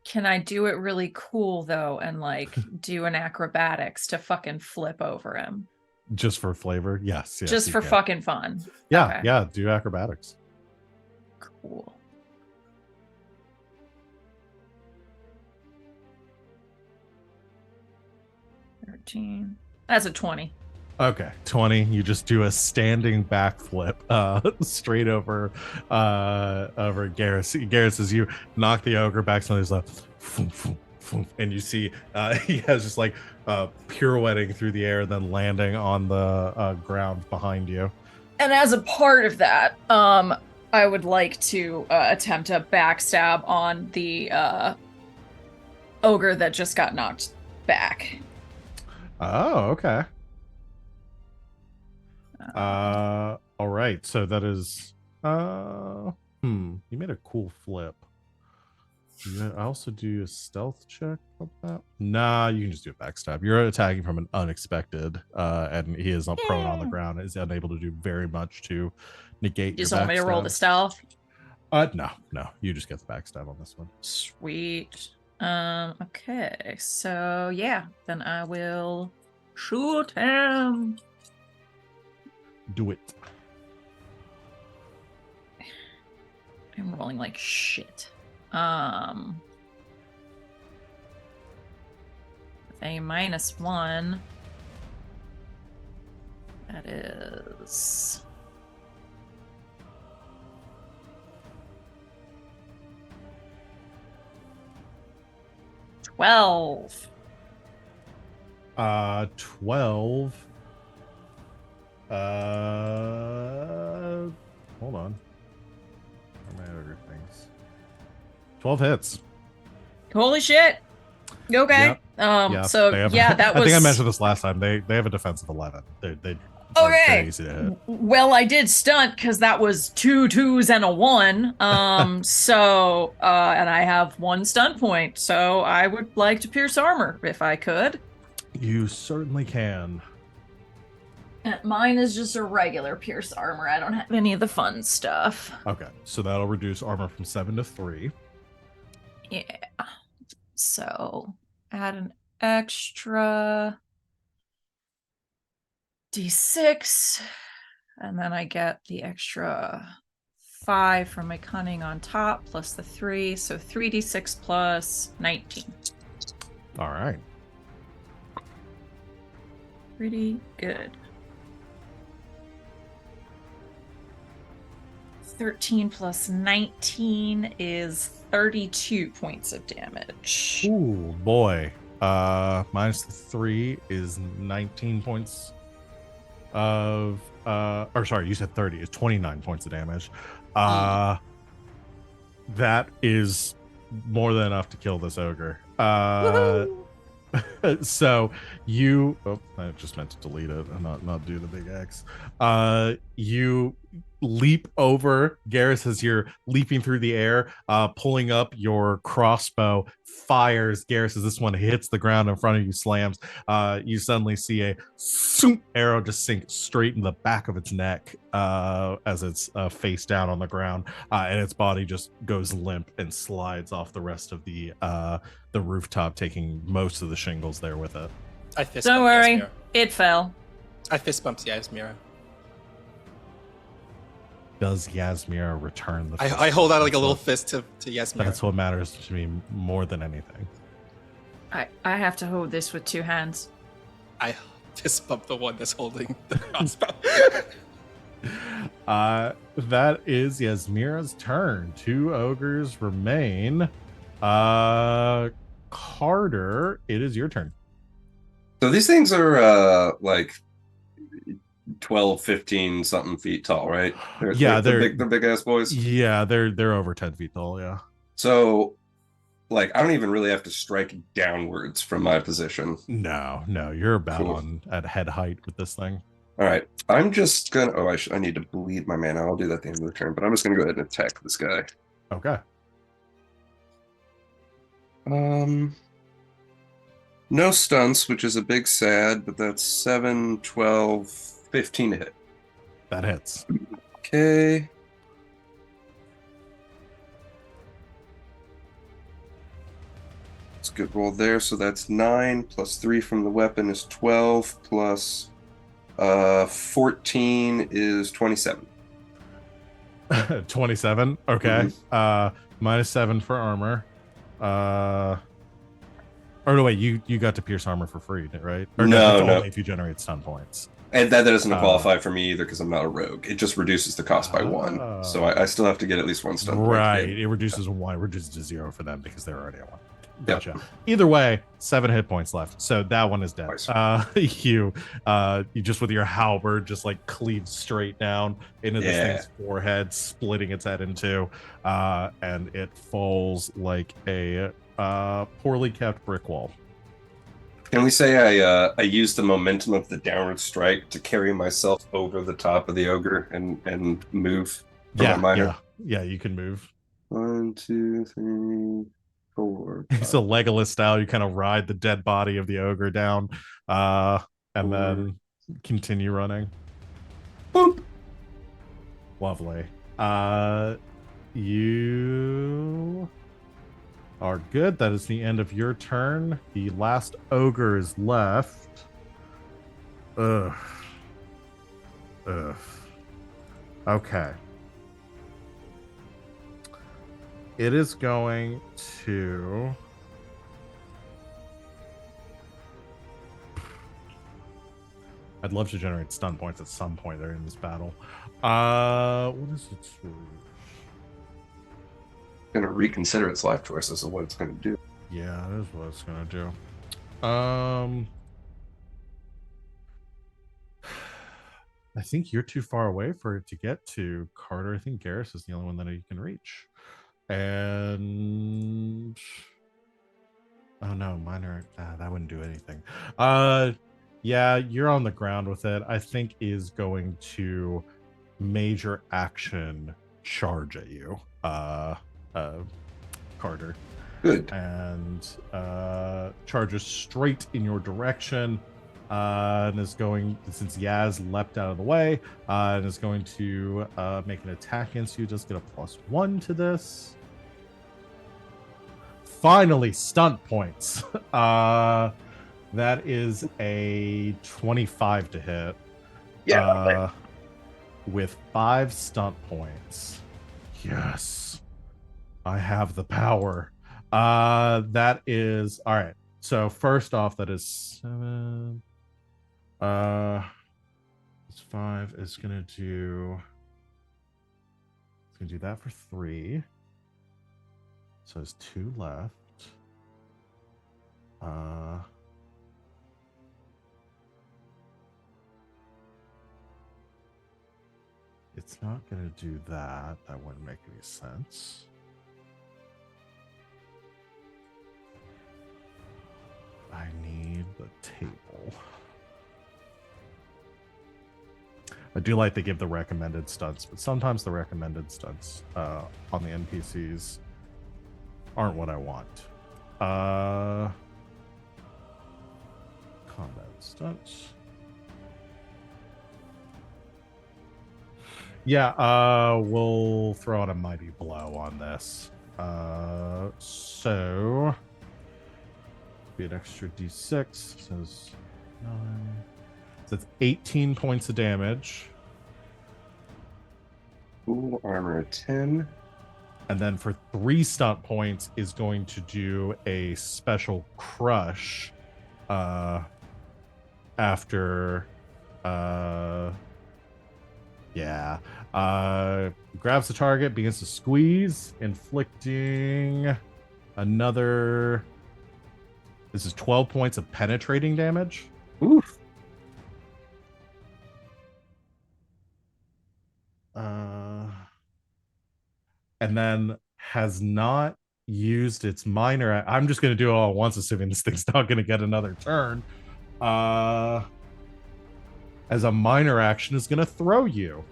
Can I do it really cool though and like do an acrobatics to fucking flip over him? Just for flavor? Yes. Just you for can. fucking fun. Yeah, Okay. yeah, do acrobatics. Cool. That's a 20. Okay, 20. You just do a standing backflip straight over Garrus. Garrus, as you knock the ogre back, somebody's like, and you see he has just like pirouetting through the air, then landing on the ground behind you. And as a part of that, I would like to attempt a backstab on the ogre that just got knocked back. Oh, okay. All right. So that is you made a cool flip. I also do a stealth check on that. Nah, you can just do a backstab. You're attacking from an unexpected, and he is not prone on the ground. Is unable to do very much to negate. You just your want me to roll the stealth? No. You just get the backstab on this one. Sweet. Okay. So yeah, then I will shoot him. Do it. I'm rolling like shit. With a -1. That is 12. 12. Hold on. Where are my other things? 12 hits. Holy shit. Okay. Yep. Yeah, So they have, yeah, that was. I think I mentioned this last time. They have a defense of 11. They Okay. very easy to hit. Well, I did stunt because that was 2 2s and a 1. So and I have 1 stunt point. So I would like to pierce armor if I could. You certainly can. And mine is just a regular pierce armor. I don't have any of the fun stuff. Okay, so that'll reduce armor from 7 to 3. Yeah. So add an extra D6, and then I get the extra 5 from my cunning on top, plus the 3, so 3d6 plus 19. All right. Pretty good. 13 plus 19 is 32 points of damage. Ooh, boy. Minus the 3 is 19 points of or sorry, you said 30. It's 29 points of damage. That is more than enough to kill this ogre. So you I just meant to delete it and not do the big X. You leap over Garrus as you're leaping through the air, pulling up your crossbow, fires Garrus as this one hits the ground in front of you, slams. You suddenly see a arrow just sink straight in the back of its neck as it's face down on the ground, and its body just goes limp and slides off the rest of the rooftop, taking most of the shingles there with it. I fist Don't bump worry, Yasmera. it fell. I fist bumps Yasmera. Does Yasmera return the fist? I hold out like a That's little what- fist to Yasmera. That's what matters to me more than anything. I have to hold this with 2 hands. I fist bump the one that's holding the crossbow. That is Yasmera's turn. 2 ogres remain. Carter, it is your turn. So these things are like 12, 15 something feet tall, right? They're big ass boys. Yeah, they're over 10 feet tall. Yeah. So, like, I don't even really have to strike downwards from my position. No, you're about Cool. on at head height with this thing. All right, I'm just gonna. Oh, I need to bleed my mana. I'll do that at the end of the turn. But I'm just gonna go ahead and attack this guy. Okay. No stunts, which is a big sad, but that's 7, 12, 15 to hit. That hits. Okay. It's a good roll there. So that's 9 plus 3 from the weapon is 12 plus 14 is 27. 27. Okay. Minus 7 for armor. Or no, wait, you got to pierce armor for free, right? Or No, only if you generate stun points. And that doesn't qualify for me either because I'm not a rogue. It just reduces the cost by 1. So I still have to get at least 1 stun point. Right. It reduces 1. It reduces to 0 for them because they're already at 1. Gotcha. Yep. Either way, 7 hit points left. So that one is dead. Nice. You just with your halberd just like cleave straight down into this thing's forehead, splitting its head in 2, and it falls like a poorly kept brick wall. Can we say I used the momentum of the downward strike to carry myself over the top of the ogre and move? Yeah, you can move. 1, 2, 3, 4. So Legolas style, you kind of ride the dead body of the ogre down, and then continue running. Boop. Lovely. You are good. That is the end of your turn. The last ogre is left. Ugh. Okay. It is going to... I'd love to generate stun points at some point there in this battle. What is its... Going to reconsider its life choices of what it's going to do. Yeah, that is what it's going to do. I think you're too far away for it to get to, Carter. I think Garas is the only one that you can reach. And... Oh no, mine are... that wouldn't do anything. Yeah, you're on the ground with it. I think is going to major action charge at you, Carter. Good. And charges straight in your direction, and is going, since Yaz leapt out of the way, and is going to make an attack against you. Just get a +1 to this. Finally, stunt points. That is a 25 to hit. Yeah. With 5 stunt points. Yes. I have the power. That is all right. So first off, that is 7. It's 5 is gonna do. It's gonna do that for 3. So there's 2 left. It's not gonna do that. That wouldn't make any sense. I need the table. I do like to give the recommended stunts, but sometimes the recommended stunts on the NPCs aren't what I want. Combat stunts. Yeah, we'll throw out a mighty blow on this. So be an extra d6. Says 9. So that's 18 points of damage. Full armor 10. And then for 3 stunt points is going to do a special crush after grabs the target, begins to squeeze, inflicting another, this is 12 points of penetrating damage. Oof. And then has not used its minor. I'm just going to do it all at once, assuming this thing's not going to get another turn. As a minor action, is going to throw you.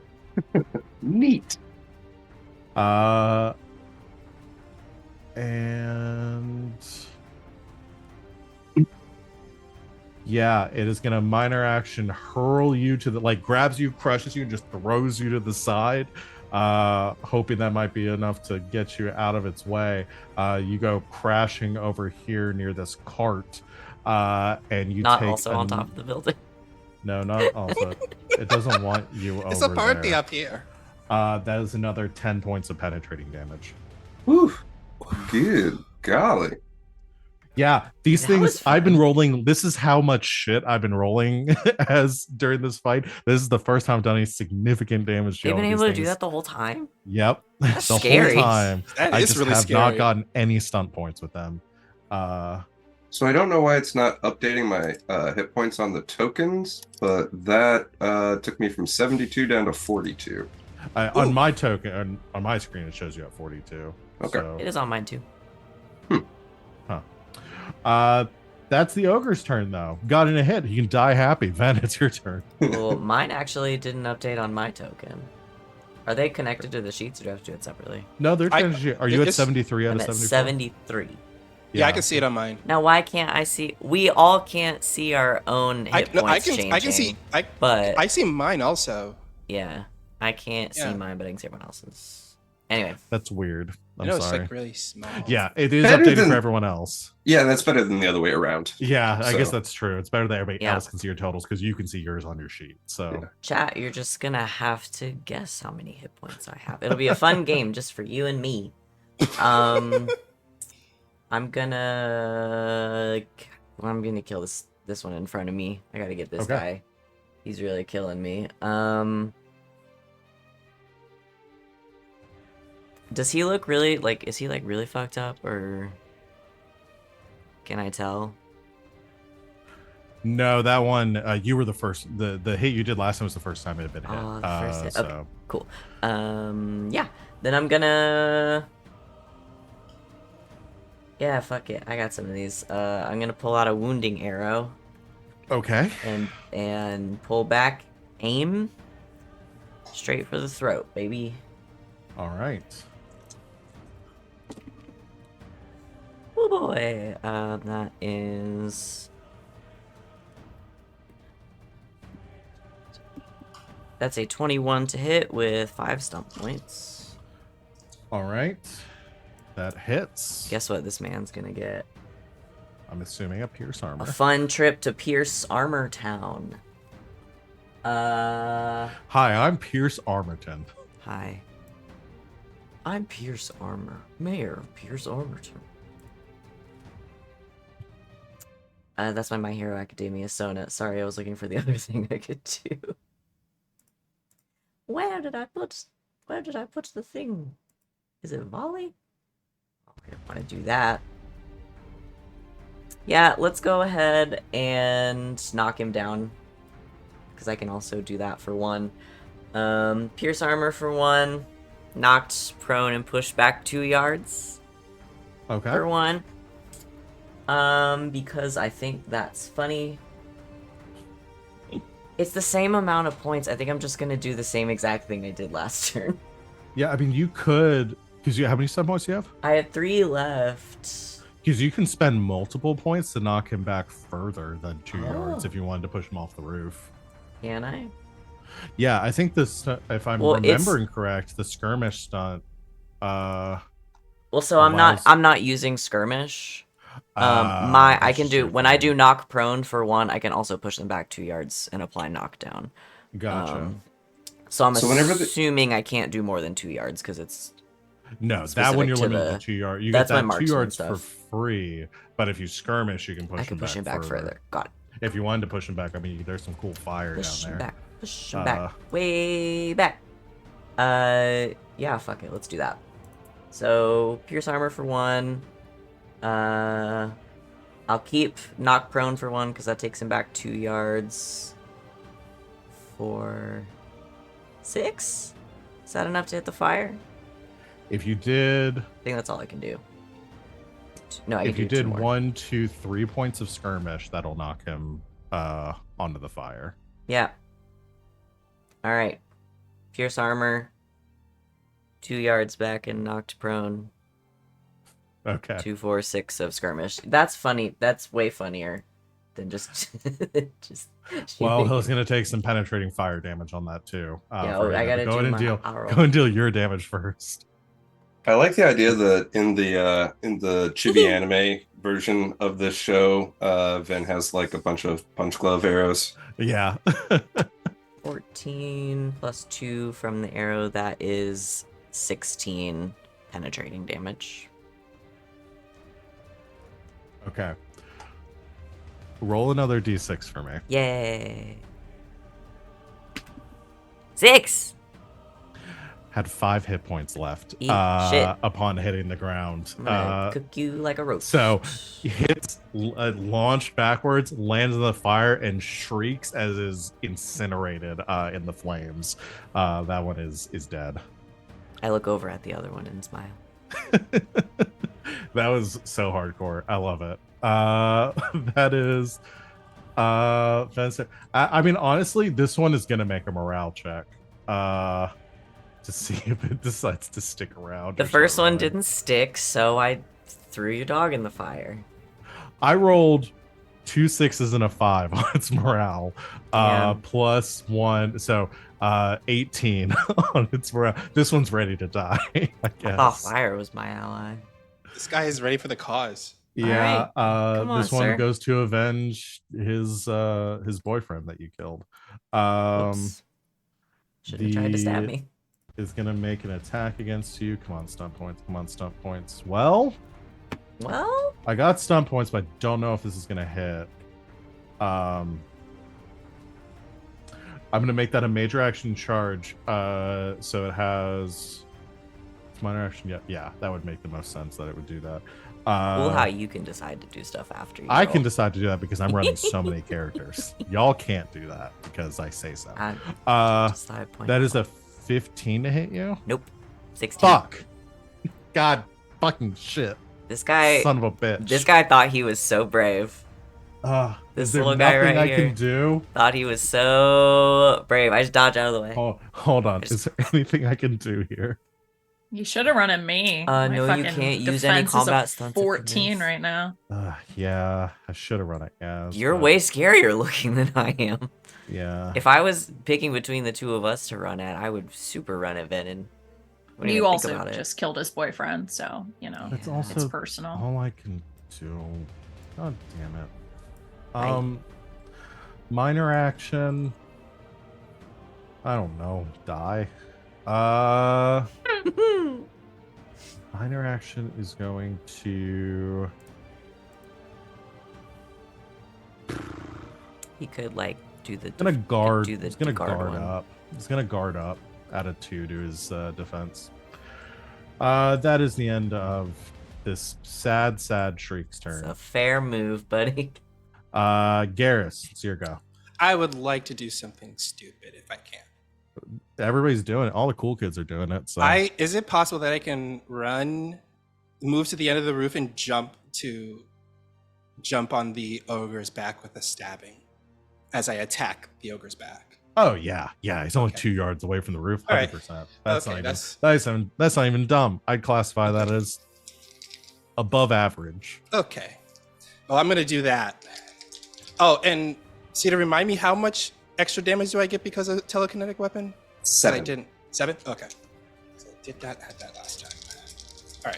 Neat. And yeah, it is going to minor action hurl you to the, like, grabs you, crushes you, and just throws you to the side, hoping that might be enough to get you out of its way. You go crashing over here near this cart, and you Not take also on top of the building. No, not also. It doesn't want you over It's a party there. up here. That is another 10 points of penetrating damage. Oof. Good golly. Yeah, these That things was I've been fun. rolling. This is how much shit I've been rolling as during this fight. This is the first time I've done any significant damage. They've all been these able to do things. that the whole time? Yep, That's the scary. whole time. That I is just really have not scary. gotten any stunt points with them. So I don't know why it's not updating my hit points on the tokens, but that took me from 72 down to 42. On my token, on my screen, it shows you at 42. Okay. So, It is on mine too. that's the ogre's turn, though. Got in a hit. You can die happy. Ven, it's your turn. Well, mine actually didn't update on my token. Are they connected to the sheets, or do I have to do it separately? No, they're I- changing. Are you at it's- 73 out I'm of at 74? 73. Yeah, I can see it on mine. Now, why can't I see? We all can't see our own hit points changing. I can see. but I see mine also. yeah, I can't see Yeah. mine, but I can see everyone else's. Anyway, That's weird. I I'm know sorry. it's like really small. Yeah, it is Better updated than- for everyone else. Yeah, that's better than the other way around. Yeah, I guess So- that's true. It's better that everybody Yeah. else can see your totals because you can see yours on your sheet. So Yeah. chat, you're just gonna have to guess how many hit points I have. It'll be a fun game just for you and me. I'm gonna kill this one in front of me. I gotta get this Okay. guy. He's really killing me. Does he look really is he like really fucked up, or can I tell? no, that one you were the first. The hit you did last time was the first time it had been hit. Oh, the first hit. So Okay. Cool. Yeah. Then I'm gonna. Yeah, fuck it. I got some of these. I'm gonna pull out a wounding arrow okay. and pull back, aim, straight for the throat, baby. All right. Oh boy. That is. That's a 21 to hit with 5 stump points. All right. That hits. Guess what this man's gonna get? I'm assuming a pierce armor. A fun trip to Pierce Armor Town. Hi, I'm Pierce Armerton. Hi. I'm Pierce Armor, Mayor of Pierce Armorton. That's my My Hero Academia sonnet. Sorry, I was looking for the other thing I could do. Where did I put the thing? Is it volley? Oh, I don't want to do that. Yeah, let's go ahead and knock him down, because I can also do that for one. Pierce armor for one. Knocked prone and pushed back 2 yards Okay. for one. Because I think that's funny. It's the same amount of points. I think I'm just gonna do the same exact thing I did last turn. Yeah, I mean you could, because how many stun points do you have? I have 3 left. Because you can spend multiple points to knock him back further than 2 yards Oh. if you wanted to push him off the roof. Can I? Yeah, I think this, if I'm Well, it's- remembering correct, the skirmish stunt. Well, so I'm Allows- not using skirmish. I can do when I do knock prone for one, I can also push them back 2 yards and apply knockdown. Gotcha. So I'm So whenever assuming I can't do more than 2 yards because it's No, that specific one you're to limited the- to 2 yards. You that's get my that marks 2 and yards for stuff. free, but if you skirmish, you can push I can push him back further. Got it. If you wanted to push him back, I mean, there's some cool fire Push down him there. back. Push him back. Way back. Yeah, fuck it. Let's do that. So, Pierce Armor for 1. I'll keep Knock Prone for 1, because that takes him back 2 yards. For 6? Is that enough to hit the fire? If you did, I think that's all I can do. No, I can if you do 2 did more. 1, 2, 3 points of skirmish, that'll knock him onto the fire. Yeah. Alright. Pierce Armor. 2 yards back and knocked prone. Okay. 2, 4, 6 of skirmish. That's funny. That's way funnier than just just. Well, shooting. he's gonna take some penetrating fire damage on that too. Yeah, for I him. gotta Go do ahead and my deal. roll. Go and deal your damage first. I like the idea that in the chibi anime version of this show, Vin has like a bunch of punch glove arrows. Yeah. 14 plus 2 from the arrow. That is 16 penetrating damage. Okay. Roll another d6 for me. Yay! 6. Had 5 hit points left. Eat shit. Upon hitting the ground. I'm gonna cook you like a roast. So he hits, launched backwards, lands in the fire, and shrieks as is incinerated in the flames. That one is dead. I look over at the other one and smile. That was so hardcore. I love it. That is I mean, honestly, this one is gonna make a morale check. To see if it decides to stick around. The or first start one running. didn't stick, so I threw your dog in the fire. I rolled 2 6s and a 5 on its morale. Damn. Plus 1, so 18 on its morale. This one's ready to die, I I guess. thought fire was my ally. This guy is ready for the cause. Yeah, Come on, this one sir. goes to avenge his boyfriend that you killed. Whoops. Should have tried to stab the- me. Is gonna make an attack against you. Come on, stunt points. Come on, stunt points. Well, Well, I got stunt points, but I don't know if this is gonna hit. I'm gonna make that a major action charge. So it has it's minor action. Yeah, that would make the most sense that it would do that. cool how you can decide to do stuff after you I roll. can decide to do that because I'm running so many characters. Y'all can't do that because I say so. Decide point. That is a 15 to hit you. Nope. 16. Fuck. God fucking shit. This guy. Son of a bitch. This guy thought he was so brave. Is This there little guy nothing right I here. can do? Thought he was so brave. I just dodge out of the way. Hold on. Is there anything I can do here? You should have run at me. My No, you fucking can't use any defense is a combat stunts if it 14 is. right now. Yeah, I should have run it. Yeah, You're but- way scarier looking than I am. Yeah. If I was picking between the two of us to run at, I would super run at Venehn. Wouldn't You even also think about just killed his boyfriend, so you know It's Yeah. also it's personal. all I can do. God damn it. Right. Minor action. I don't know. Die. Minor action is going to. He could like do the. Gonna guard. do the He's gonna guard guard one. up. He's gonna guard up. Add a 2 to his defense. That is the end of this sad Shriek's It's turn. a fair move, buddy. Garas, it's your go. I would like to do something stupid if I can. Everybody's doing it. All the cool kids are doing it. So Is it possible that I can move to the end of the roof and jump on the ogre's back with a stabbing as I attack the ogre's back? Oh yeah. He's only Okay. 2 yards away from the roof. All right. 100%. That's Okay, not that's not even dumb. I'd classify that as above average. Okay. Well, I'm gonna do that. Oh, and see, to remind me, how much extra damage do I get because of telekinetic weapon? That 7. I didn't. 7? Okay. So I did not have that last time.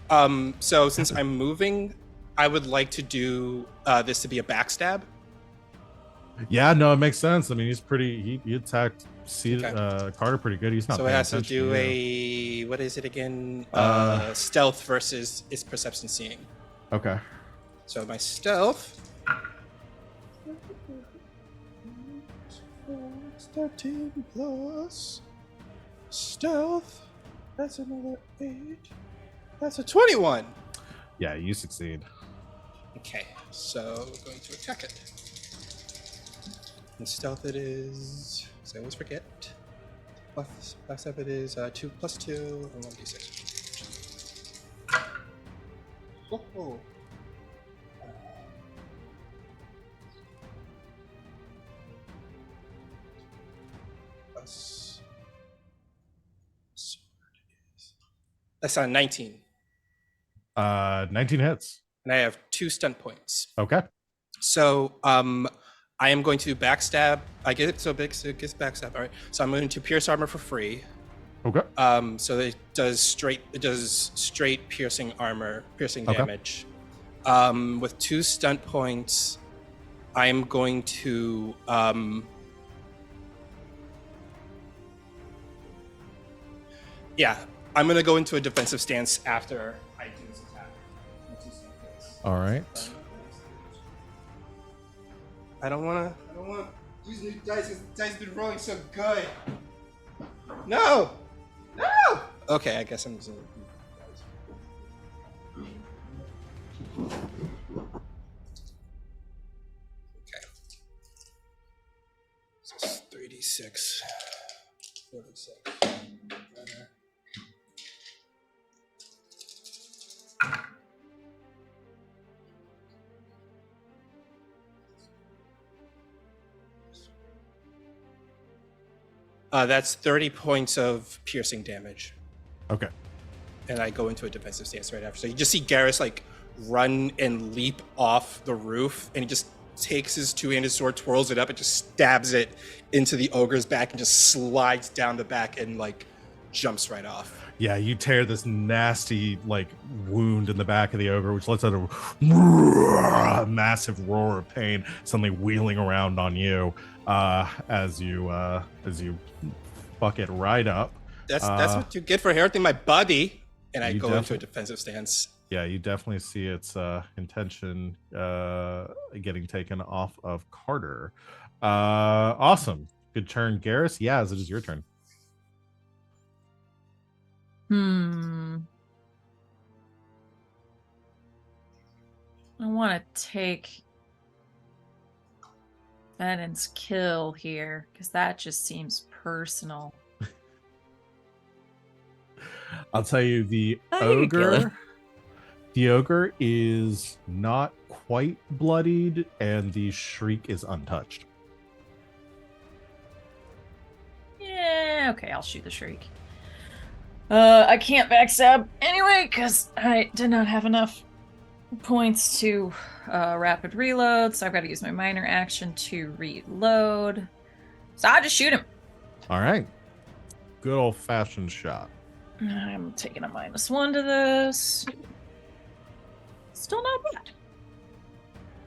All right. So since I'm moving, I would like to do this to be a backstab. Yeah, no, it makes sense. I mean, he's pretty. He attacked Okay. Carter pretty good. He's not. So it paying has to attention do you. a what is it again? Stealth versus its perception seeing. Okay. So my stealth 13 plus stealth. That's another 8. That's a 21. Yeah, you succeed. Okay, so we're going to attack it. And stealth it is, so I always forget. Plus up it is 2 plus 2 and 1d6. Oh. Plus. That's on 19. 19 hits. And I have 2 stunt points. Okay. So I am going to backstab. I get it so big, so it gets backstab. All right. So I'm going to pierce armor for free. Okay. So it does straight piercing damage. With 2 stunt points, I'm going to I'm gonna go into a defensive stance after I do this attack. All right. I don't wanna use new dice because the dice have been rolling so good. No! Okay, I guess I'm using Okay. So it's 3d6. 46. That's 30 points of piercing damage. Okay. And I go into a defensive stance right after. So you just see Garas like run and leap off the roof, and he just takes his 2-handed sword, twirls it up, and just stabs it into the ogre's back and just slides down the back and like jumps right off. Yeah, you tear this nasty like wound in the back of the ogre, which lets out a massive roar of pain, suddenly wheeling around on you as you fuck it right up. That's what you get for hurting my buddy. And I go into a defensive stance. Yeah, you definitely see its intention getting taken off of Carter. Awesome. Good turn, Garas. Yaz, it is your turn. I want to take Venen's kill here because that just seems personal. I'll tell you, the you kill him. ogre is not quite bloodied, and the shriek is untouched. Yeah, okay, I'll shoot the shriek. I can't backstab anyway because I did not have enough points to rapid reload, so I've got to use my minor action to reload. So I'll just shoot him. All right. Good old-fashioned shot. I'm taking a -1 to this. Still not bad.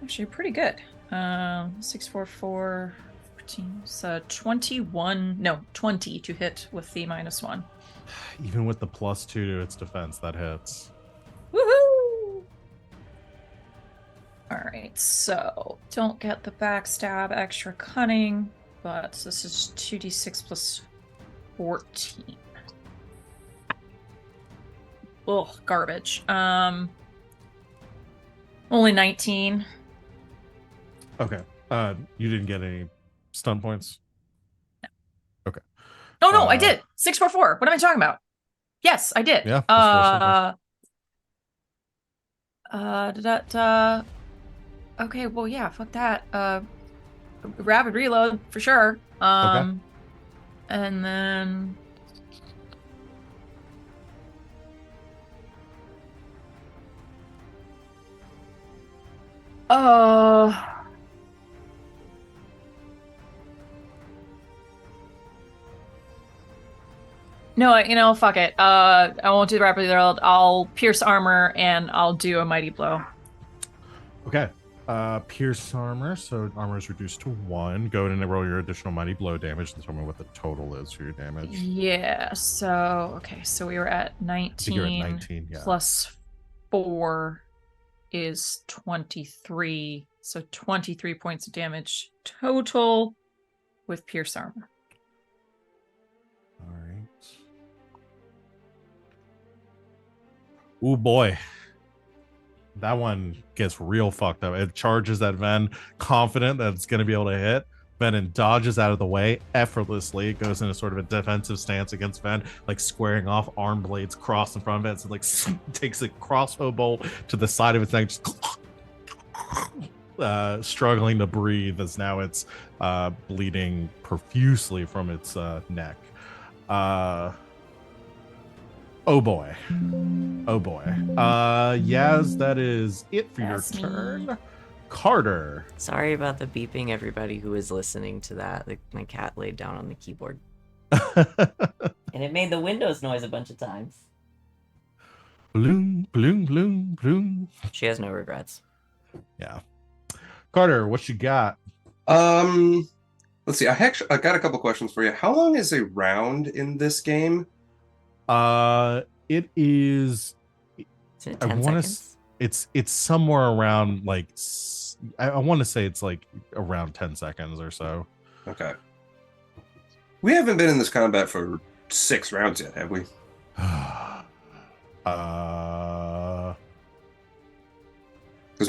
Actually, pretty good. 6, 4, 4, 14. So 20 to hit with the -1. Even with the +2 to its defense, that hits. Woohoo! Alright, so don't get the backstab extra cunning, but this is 2d6 plus 14. Ugh, garbage. Only 19. Okay. You didn't get any stun points? No. Okay. Oh no, I did. 6, 4, 4. What am I talking about? Yes, I did. Yeah. Okay, well yeah, fuck that. Rapid reload for sure. Okay. And then no, fuck it. I won't do the rapid reload. I'll pierce armor and I'll do a mighty blow. Okay. Pierce armor, so armor is reduced to 1. Go ahead and roll your additional mighty blow damage and tell me what the total is for your damage. Yeah, so we were at 19. I think you're at 19, yeah. Plus 4 is 23. So 23 points of damage total with pierce armor. Ooh boy. That one gets real fucked up. It charges at Ven, confident that it's going to be able to hit. Venehn dodges out of the way effortlessly. It goes into sort of a defensive stance against Ven, like squaring off, arm blades crossed in front of it. So like takes a crossbow bolt to the side of its neck, just struggling to breathe as now it's bleeding profusely from its neck. Oh boy. Oh boy. Yaz, that is it for That's your me. turn. Carter. Sorry about the beeping, everybody who is listening to that. My cat laid down on the keyboard. And it made the Windows noise a bunch of times. Bloom, bloom, bloom, bloom. She has no regrets. Yeah. Carter, what you got? Let's see. I got a couple questions for you. How long is a round in this game? It is. Isn't it I 10 want seconds? to. It's somewhere around like. I want to say it's like around 10 seconds or so. Okay. We haven't been in this combat for 6 rounds yet, have we? Because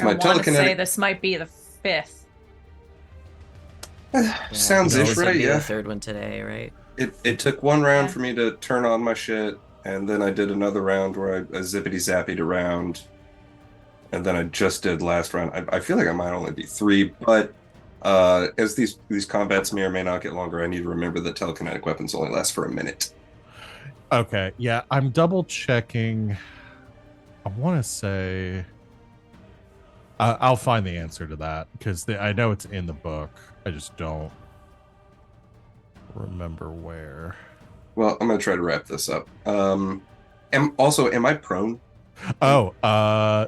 I my want to say telekinetic this might be the 5th. sounds this ish, would right? be Yeah. the third one today, right? It took 1 round Yeah. for me to turn on my shit, and then I did another round where I zippity zappied around, and then I just did last round. I feel like I might only be 3, but as these combats may or may not get longer, I need to remember that telekinetic weapons only last for a minute. Okay. Yeah, I'm double checking. I want to say. I'll find the answer to that because I know it's in the book. I just don't remember where. Well, I'm gonna try to wrap this up. Am I prone? Oh,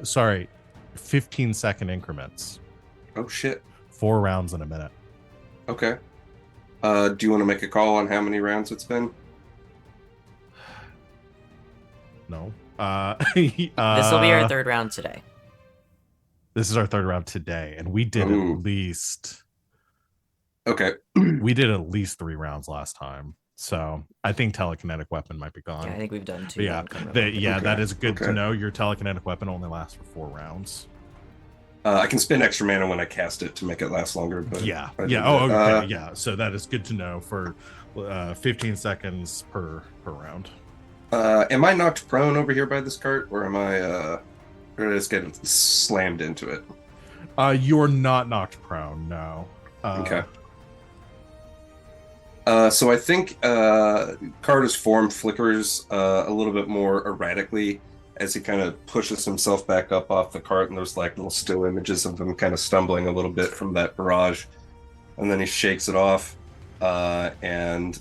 sorry. 15-second increments. Oh shit. 4 rounds in a minute. Okay. Do you want to make a call on how many rounds it's been? No. This will be our third round today. This is our third round today, and we did Ooh. at least. Okay. We did at least 3 rounds last time. So I think telekinetic weapon might be gone. Yeah, I think we've done 2. But yeah, Okay, that is good okay. to know. Your telekinetic weapon only lasts for 4 rounds. I can spend extra mana when I cast it to make it last longer. But Yeah. I Yeah. did Oh, that. okay. Yeah. So that is good to know for 15 seconds per round. Am I knocked prone over here by this cart, or am I or did I just get slammed into it? You're not knocked prone, no. Okay. So I think Carter's form flickers a little bit more erratically as he kind of pushes himself back up off the cart, and there's like little still images of him kind of stumbling a little bit from that barrage, and then he shakes it off, and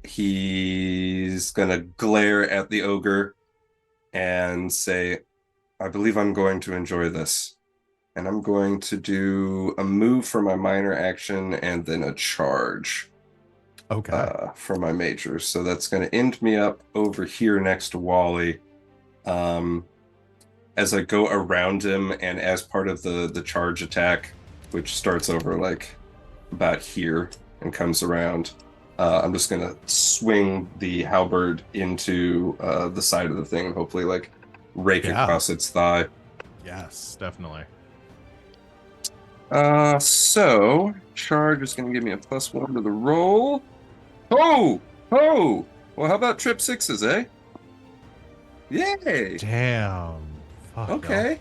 he's gonna glare at the ogre and say, "I believe I'm going to enjoy this." And I'm going to do a move for my minor action and then a charge Okay. for my major. So that's going to end me up over here next to Wally. As I go around him and as part of the charge attack, which starts over like about here and comes around, I'm just going to swing the halberd into the side of the thing and hopefully like rake across its thigh. Yes, definitely. So charge is going to give me a +1 to the roll. Oh! Well, how about trip 6s, eh? Yay! Damn. Fuck, Okay.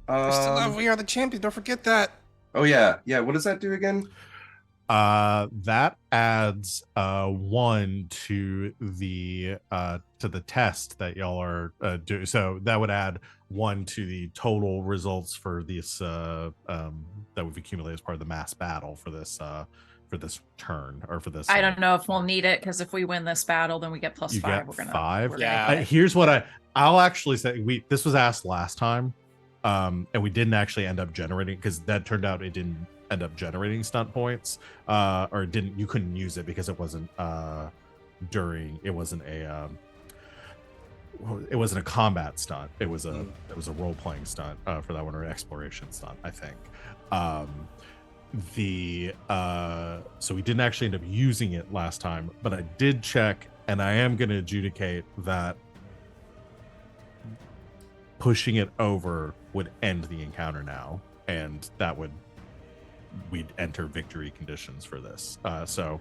We are the champions. Don't forget that. Oh yeah. What does that do again? That adds 1 to the test that y'all are doing. So that would add 1 to the total results for this that we've accumulated as part of the mass battle for this turn or for this. I don't know if we'll need it because if we win this battle, then we get +5. You get We're gonna 5. we're Yeah. gonna get it. Here's what I'll actually say. This was asked last time, and we didn't actually end up generating because that turned out it didn't end up generating stunt points, or you couldn't use it because it wasn't it wasn't a combat stunt. It was a role playing stunt for that one, or an exploration stunt, I think. So we didn't actually end up using it last time, but I did check, and I am going to adjudicate that pushing it over would end the encounter now, and we'd enter victory conditions for this. That's the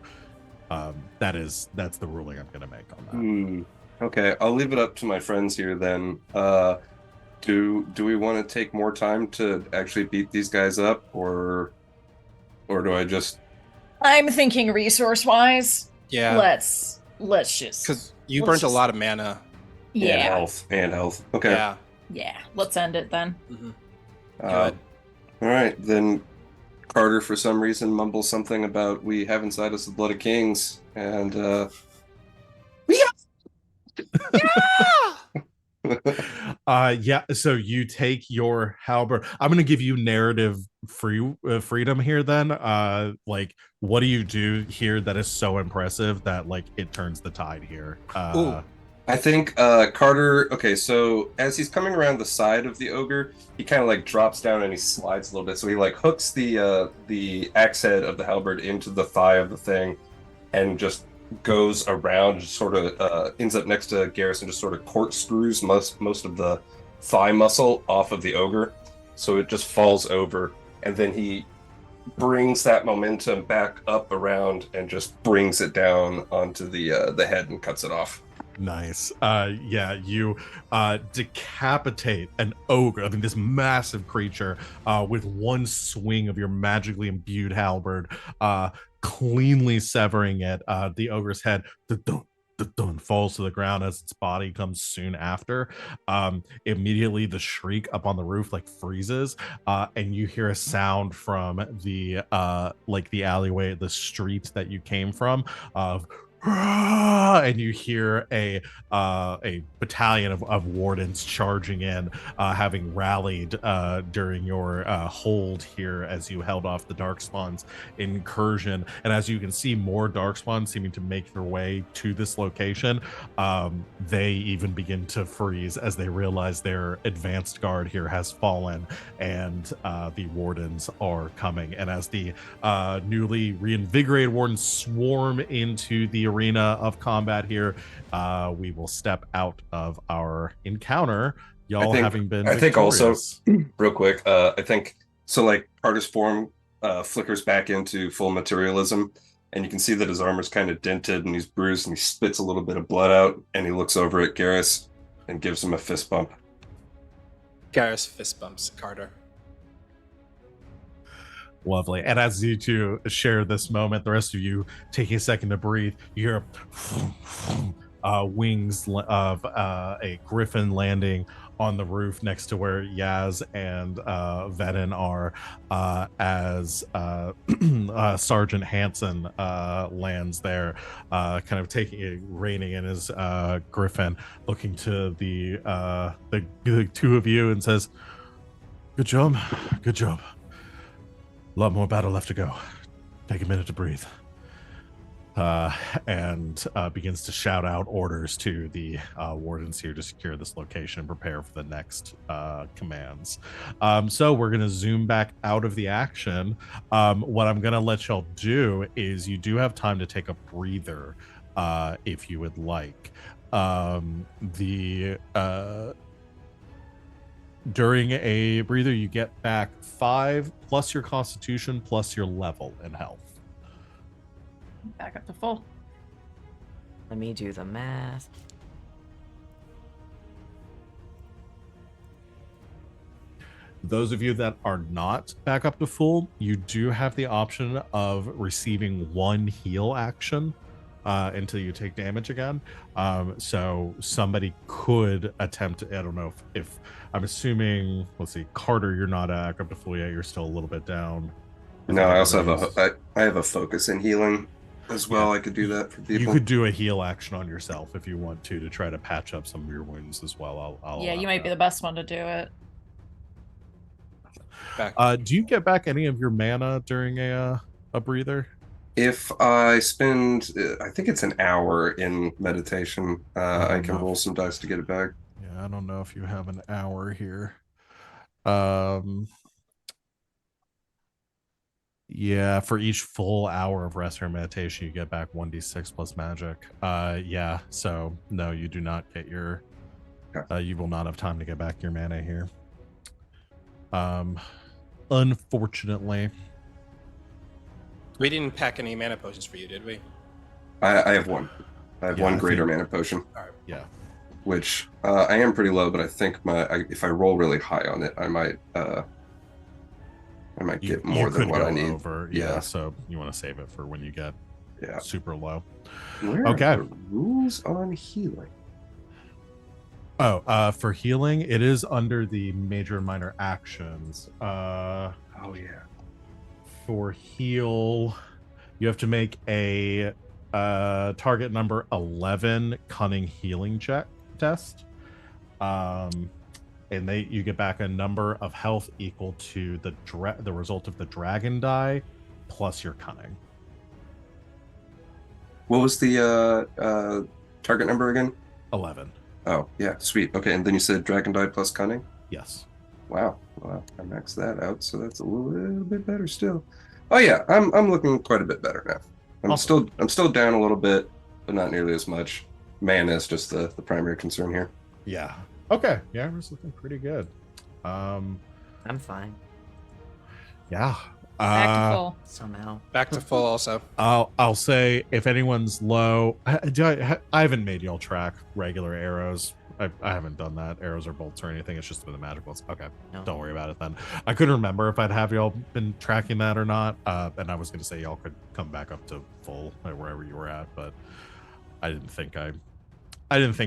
ruling I'm going to make on that. Okay, I'll leave it up to my friends here then. Do we want to take more time to actually beat these guys up, or do I just? I'm thinking resource-wise. Yeah. Let's just Because you let's burnt just- a lot of mana. Yeah. And health. Okay. Yeah. Yeah. Let's end it then. Mhm. All right, then Carter, for some reason, mumbles something about we have inside us the blood of kings, and Yeah, so you take your halberd. I'm going to give you narrative freedom here then. Like, what do you do here that is so impressive that like it turns the tide here? Ooh. I think Carter. Okay, so as he's coming around the side of the ogre, he kind of like drops down and he slides a little bit. So he like hooks the axe head of the halberd into the thigh of the thing, and just goes around, sort of ends up next to Garas and just sort of corkscrews most of the thigh muscle off of the ogre, so it just falls over, and then he brings that momentum back up around and just brings it down onto the head and cuts it off. Nice. Yeah, you decapitate an ogre, I mean this massive creature, with one swing of your magically imbued halberd, cleanly severing it. The ogre's head falls to the ground as its body comes soon after. Immediately the shriek up on the roof like freezes, and you hear a sound from the like the alleyway, the street that you came from, of and you hear a battalion of wardens charging in, having rallied during your hold here as you held off the darkspawn's incursion. And as you can see, more darkspawn seeming to make their way to this location. They even begin to freeze as they realize their advanced guard here has fallen, and the wardens are coming. And as the newly reinvigorated wardens swarm into the arena of combat here, we will step out of our encounter, y'all having been I think also victorious. real quick, I think so like Carter's form flickers back into full materialism, and you can see that his armor's kind of dented and he's bruised, and he spits a little bit of blood out, and he looks over at Garas and gives him a fist bump. Garas fist bumps Carter. Lovely. And as you two share this moment, the rest of you taking a second to breathe, you hear wings of a griffin landing on the roof next to where Yaz and Venehn are, as Sergeant Hansen lands there, kind of reining in his griffin, looking to the two of you and says, good job. A lot more battle left to go. Take a minute to breathe. And begins to shout out orders to the wardens here to secure this location and prepare for the next commands. So we're going to zoom back out of the action. What I'm going to let y'all do is you do have time to take a breather if you would like. During a breather, you get back 5 plus your constitution plus your level in health. Back up to full. Let me do the math. Those of you that are not back up to full, you do have the option of receiving 1 heal action until you take damage again. So somebody could attempt, I don't know if I'm assuming, let's see, Carter, you're not back up to full yet, you're still a little bit down. No, I also have I have a focus in healing as well. Yeah. I could do that for people. You could do a heal action on yourself if you want to try to patch up some of your wounds as well. Yeah, you might be the best one to do it. Do you get back any of your mana during a breather? If I spend, I think it's an hour in meditation, I can roll some dice to get it back. Yeah, I don't know if you have an hour here. Yeah, for each full hour of rest or meditation, you get back 1d6 plus magic. Yeah, so no, you do not get your Okay. You will not have time to get back your mana here. Unfortunately. We didn't pack any mana potions for you, did we? I have one. I have Yeah, one I greater think- mana potion, All right. Yeah. which I am pretty low, but I think if I roll really high on it, I might get more than could what go I need. over. Yeah, so you want to save it for when you get super low. Where Okay. are the rules on healing? For healing, it is under the major and minor actions. Oh yeah. For heal, you have to make a target number 11 cunning healing check test. And you get back a number of health equal to the result of the dragon die plus your cunning. What was the target number again? 11. Oh yeah, sweet. Okay, and then you said dragon die plus cunning. Yes. Wow. Well, I maxed that out, so that's a little bit better still. Oh yeah, I'm looking quite a bit better now. Awesome. I'm still down a little bit, but not nearly as much. Mana is just the primary concern here. Yeah. Okay. Yeah, it's looking pretty good. I'm fine Yeah. Back to full. somehow. Back to full also. I'll say if anyone's low, I haven't made y'all track regular arrows. I haven't done that, arrows or bolts or anything. It's just been the magicals. Okay, No. don't worry about it then. I couldn't remember if I'd have y'all been tracking that or not. And I was going to say y'all could come back up to full wherever you were at, but I didn't think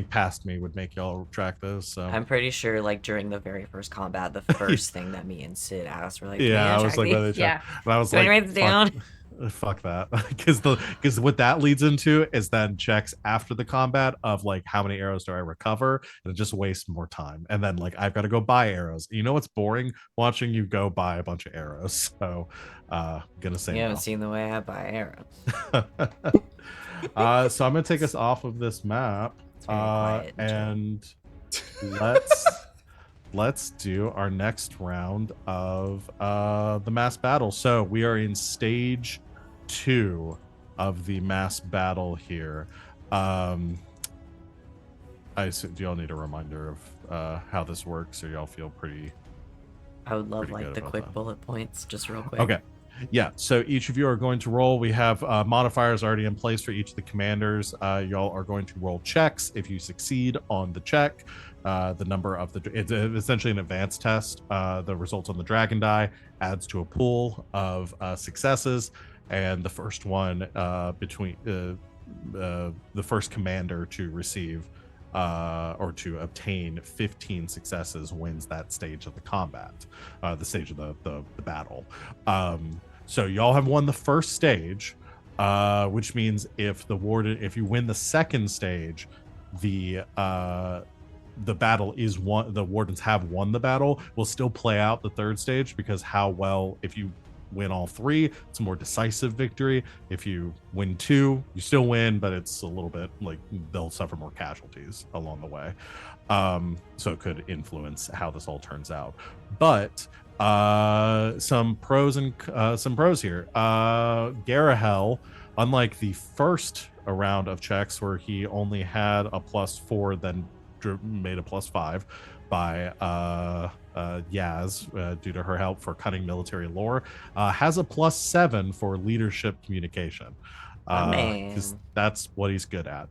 past me would make y'all track this. So I'm pretty sure, like, during the very first combat, the first thing that me and Sid asked were like, yeah, I was track like, these?" whether they Yeah. track, and I was Do you like, want to write this down? fuck that, because what that leads into is then checks after the combat of like how many arrows do I recover, and it just wastes more time. And then like I've got to go buy arrows. You know what's boring? Watching you go buy a bunch of arrows. So, gonna say You haven't no. seen the way I buy arrows. So I'm gonna take us off of this map, It's very quiet and and let's do our next round of the mass battle. So we are in stage 2 of the mass battle here. Do y'all need a reminder of how this works, or y'all feel pretty? I would love Pretty like good the about quick that. bullet points, just real quick. Okay. Yeah, so each of you are going to roll. We have modifiers already in place for each of the commanders. Y'all are going to roll checks. If you succeed on the check, the number of it's essentially an advanced test. The results on the dragon die adds to a pool of successes, and the first one between the first commander to receive or to obtain 15 successes wins that stage of the combat, the stage of the battle. So y'all have won the first stage, which means if you win the second stage, the battle is won. The wardens have won the battle. Will still play out the third stage, because if you win all 3, it's a more decisive victory. If you win 2, you still win, but it's a little bit like they'll suffer more casualties along the way. So it could influence how this all turns out. But some pros here. Garahel, unlike the first round of checks where he only had a +4, then made a +5 by Yaz due to her help for cutting military lore, has a +7 for leadership communication. Man. That's what he's good at.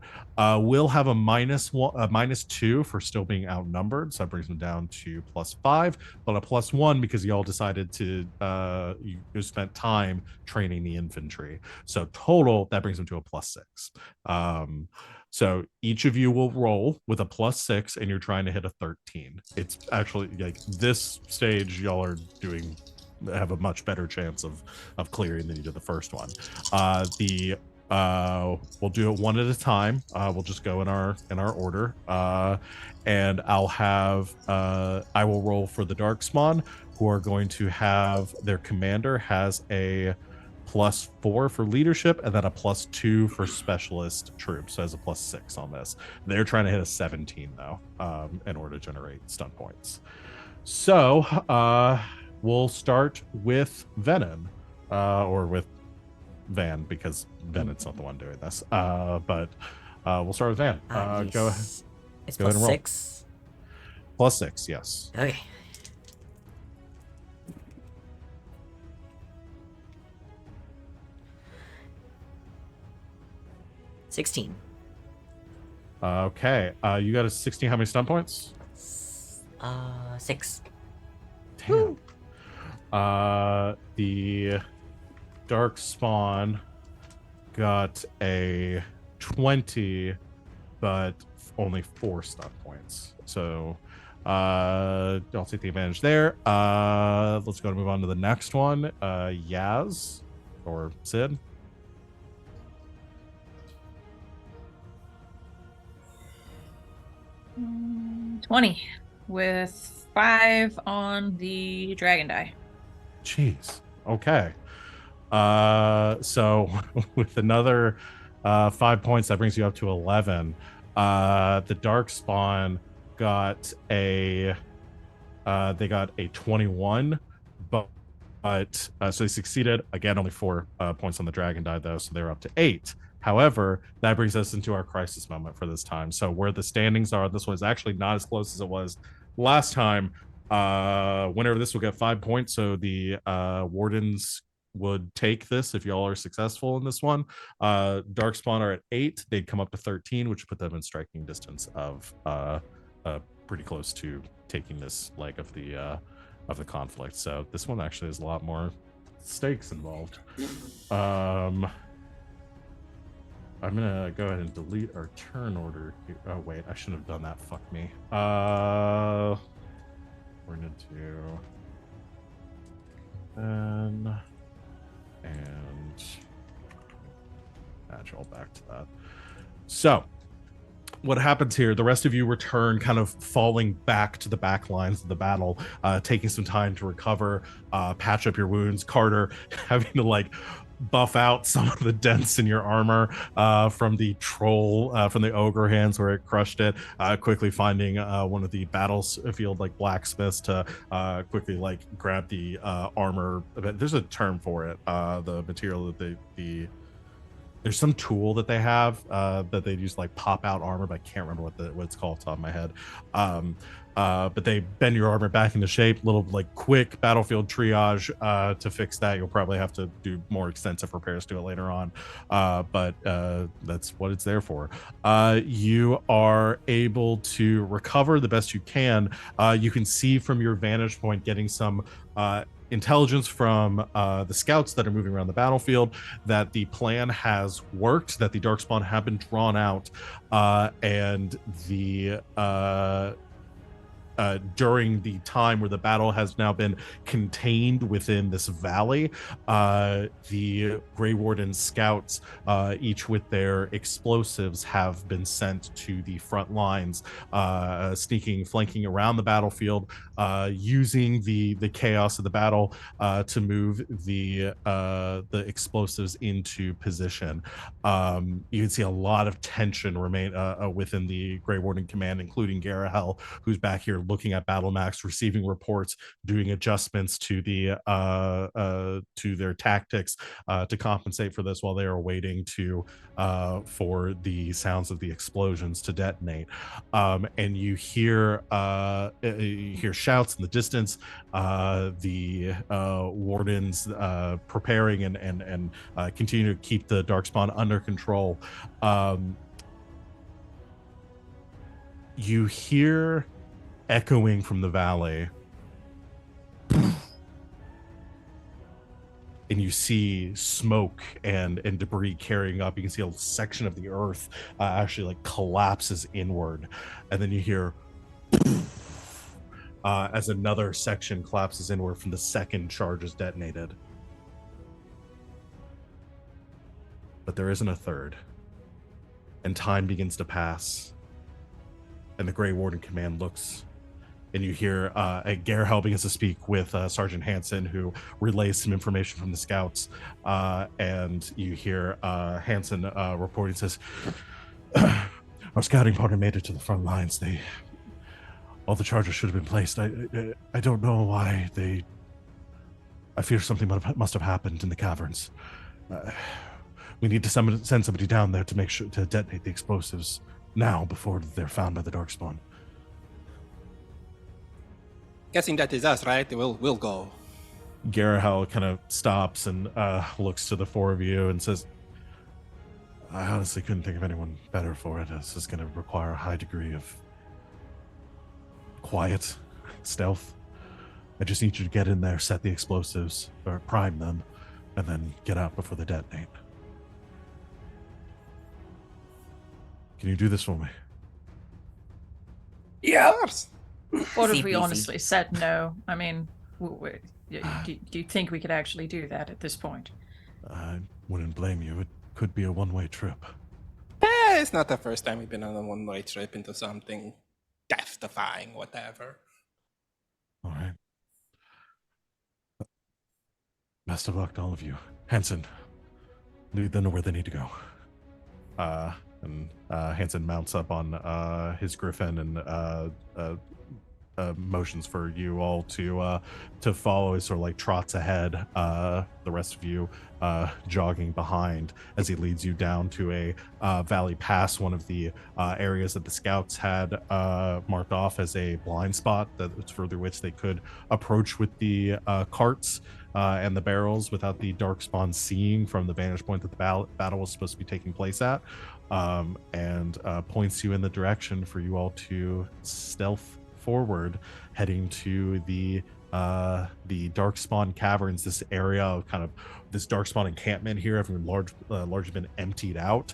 Will have a -2 for still being outnumbered, so that brings him down to +5, but a +1 because y'all decided to you spent time training the infantry. So total that brings him to a +6. So each of you will roll with a +6, and you're trying to hit a 13. It's actually like this stage, y'all are have a much better chance of clearing than you did the first one. We'll do it one at a time. We'll just go in our order. And I will roll for the Darkspawn, who are going to have their commander has a +4 for leadership, and then a +2 for specialist troops. So has a +6 on this. They're trying to hit a 17 though, in order to generate stun points. So we'll start with Venehn, or with Van, because Venon's not the one doing this. But we'll start with Van. Go ahead. It's Go ahead and roll. +6. +6, yes. Okay. $16. Okay. You got a 16. How many stun points? 6. Damn. The dark spawn got a 20, but only 4 stun points. So I'll take the advantage there. Let's go and move on to the next one. Yaz or Sid. Mm, 20 with 5 on the dragon die. Jeez. Okay. So with another 5 points, that brings you up to 11. The dark spawn got a they got a 21, but so they succeeded again. Only 4 points on the dragon die though, so they're up to 8. However, that brings us into our crisis moment for this time. So where the standings are, this one is actually not as close as it was last time. Winner of this will get 5 points. So the wardens would take this if y'all are successful in this one. Darkspawn are at 8. They'd come up to 13, which would put them in striking distance of pretty close to taking this leg of the conflict. So this one actually has a lot more stakes involved. I'm gonna go ahead and delete our turn order here. Oh wait, I shouldn't have done that. Fuck me. We're gonna do and add y'all back to that. So what happens here, the rest of you return kind of falling back to the back lines of the battle, taking some time to recover, patch up your wounds. Carter having to like buff out some of the dents in your armor from the troll, from the ogre hands where it crushed it, quickly finding one of the battlefield like blacksmiths to quickly like grab the armor. There's a term for it, the material that there's some tool that they have that they use like pop out armor, but I can't remember what it's called off the top of my head. But they bend your armor back into shape. Little like quick battlefield triage to fix that. You'll probably have to do more extensive repairs to it later on, but that's what it's there for. You are able to recover the best you can. You can see from your vantage point, getting some intelligence from the scouts that are moving around the battlefield, that the plan has worked, that the darkspawn have been drawn out, and the during the time where the battle has now been contained within this valley, the Grey Warden scouts, each with their explosives, have been sent to the front lines, flanking around the battlefield, using the chaos of the battle to move the explosives into position. You can see a lot of tension remain within the Grey Warden command, including Garahel, who's back here looking at battle maps, receiving reports, doing adjustments to their tactics to compensate for this, while they are waiting for the sounds of the explosions to detonate. And you hear shouts in the distance, the wardens preparing and continue to keep the darkspawn under control. You hear echoing from the valley, and you see smoke and debris carrying up. You can see a section of the earth actually like collapses inward, and then you hear as another section collapses inward from the second charge is detonated. But there isn't a third, and time begins to pass, and the Grey Warden command looks, and you hear Garahel begins to speak with Sergeant Hansen, who relays some information from the scouts, and you hear Hansen reporting, says, our scouting partner made it to the front lines. All the charges should have been placed. I don't know why I fear something must have happened in the caverns. We need to send somebody down there to make sure to detonate the explosives now before they're found by the darkspawn. Guessing that is us, right? We'll go. Garahel kind of stops and looks to the four of you and says, I honestly couldn't think of anyone better for it. This is going to require a high degree of quiet, stealth. I just need you to get in there, set the explosives, or prime them, and then get out before they detonate. Can you do this for me? Yeah. Of course. What if Easy we peasy. honestly said no? I mean, do you think we could actually do that at this point? I wouldn't blame you. It could be a one-way trip. It's not the first time we've been on a one-way trip into something death-defying, whatever. All right. Best of luck to all of you. Hanson, lead them to where they need to go. And Hanson mounts up on his griffin and motions for you all to follow. He sort of like trots ahead, the rest of you jogging behind as he leads you down to a valley pass, one of the areas that the scouts had marked off as a blind spot that's further which they could approach with the carts and the barrels without the darkspawn seeing from the vantage point that the battle was supposed to be taking place at, and points you in the direction for you all to stealth forward, heading to the darkspawn caverns. This area of kind of this darkspawn encampment here, having largely been emptied out,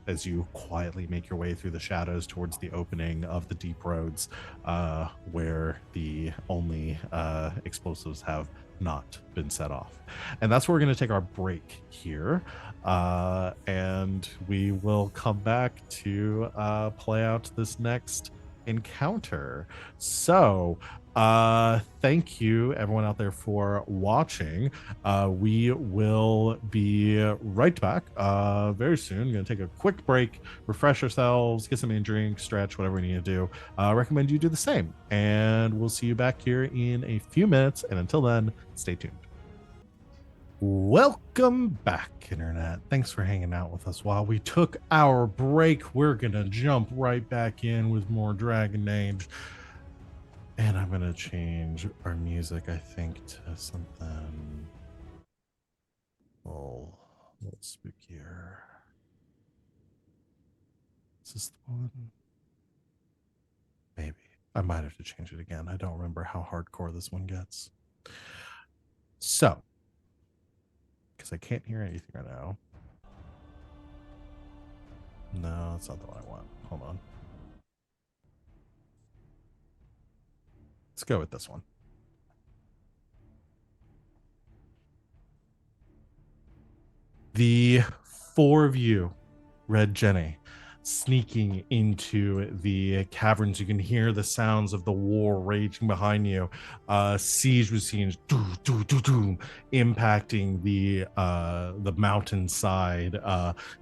as you quietly make your way through the shadows towards the opening of the deep roads, where the only explosives have not been set off. And that's where we're going to take our break here, and we will come back to play out this next encounter. So thank you everyone out there for watching. We will be right back very soon. Gonna take a quick break, refresh ourselves, get something to drink, stretch, whatever we need to do. Recommend you do the same, and we'll see you back here in a few minutes, and until then, stay tuned. Welcome back, internet. Thanks for hanging out with us while we took our break. We're gonna jump right back in with more Dragon Age, and I'm gonna change our music, I think, to something a little spookier. Is this the one? Maybe I might have to change it again. I don't remember how hardcore this one gets. So, because I can't hear anything right now. No, that's not the one I want. Hold on. Let's go with this one. The four of you, Red Jenny, sneaking into the caverns. You can hear the sounds of the war raging behind you. Siege machines impacting the mountainside,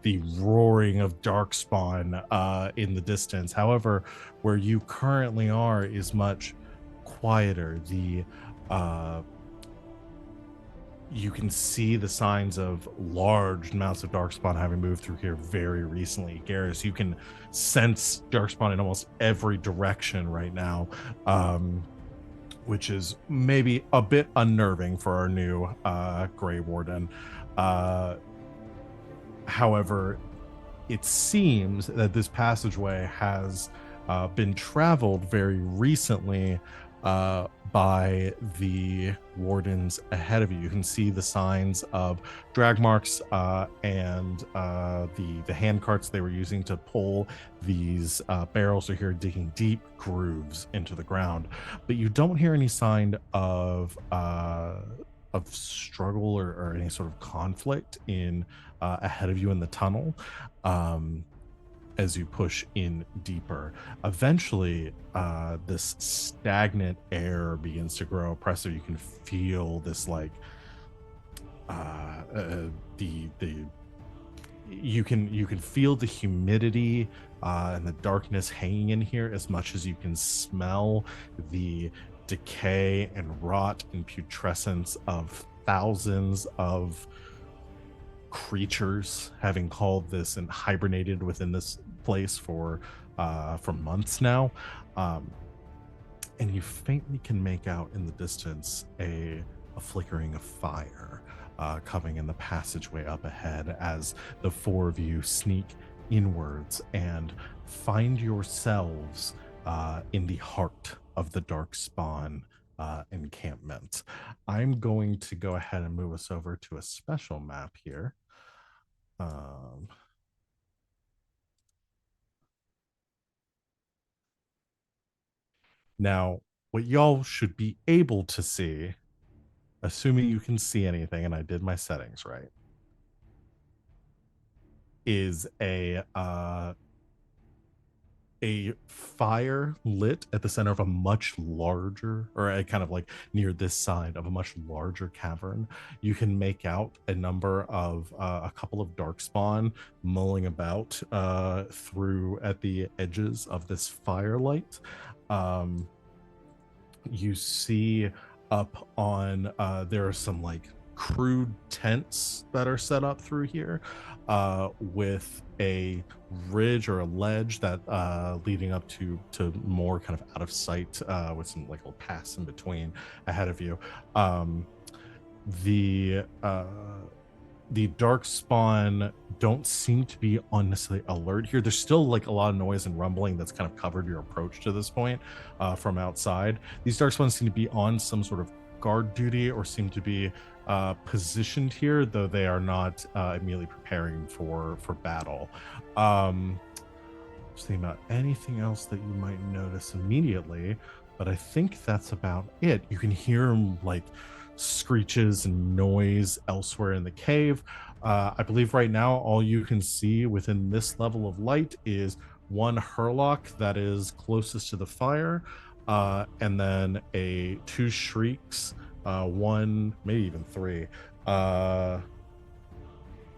the roaring of darkspawn in the distance. However, where you currently are is much quieter. You can see the signs of large amounts of darkspawn having moved through here very recently. Garas, you can sense darkspawn in almost every direction right now, which is maybe a bit unnerving for our new Grey Warden. However, it seems that this passageway has been traveled very recently by the wardens ahead of you. You can see the signs of drag marks and the hand carts they were using to pull these barrels are here, digging deep grooves into the ground. But you don't hear any sign of struggle or any sort of conflict in ahead of you in the tunnel. As you push in deeper, eventually this stagnant air begins to grow oppressive. You can feel this like you can feel the humidity and the darkness hanging in here, as much as you can smell the decay and rot and putrescence of thousands of creatures having called this and hibernated within this place for months now, and you faintly can make out in the distance a flickering of fire coming in the passageway up ahead as the four of you sneak inwards and find yourselves in the heart of the dark spawn encampment. I'm going to go ahead and move us over to a special map here. Now, what y'all should be able to see, assuming you can see anything, and I did my settings right, is a fire lit at the center of a much larger, or a kind of like near this side of a much larger cavern. You can make out a number of a couple of darkspawn mulling about through at the edges of this firelight. You see up on there are some like crude tents that are set up through here with a ridge or a ledge that leading up to more kind of out of sight with some like little pass in between ahead of you. The dark spawn don't seem to be on necessarily alert here. There's still like a lot of noise and rumbling that's kind of covered your approach to this point from outside. These dark spawns seem to be on some sort of guard duty or seem to be positioned here, though they are not immediately preparing for battle. Just thinking about anything else that you might notice immediately, but I think that's about it. You can hear like screeches and noise elsewhere in the cave. I believe right now all you can see within this level of light is one Hurlock that is closest to the fire, and then two shrieks, one, maybe even three.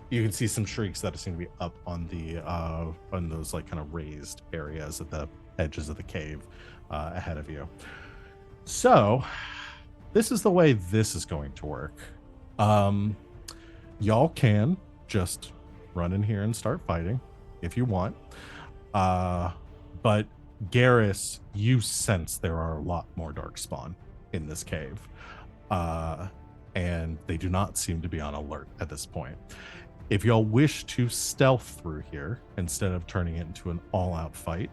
You can see some shrieks that seem to be up on the on those like kind of raised areas at the edges of the cave ahead of you. So this is the way this is going to work. Y'all can just run in here and start fighting if you want. But Garas, you sense there are a lot more darkspawn in this cave. And they do not seem to be on alert at this point. If y'all wish to stealth through here instead of turning it into an all-out fight,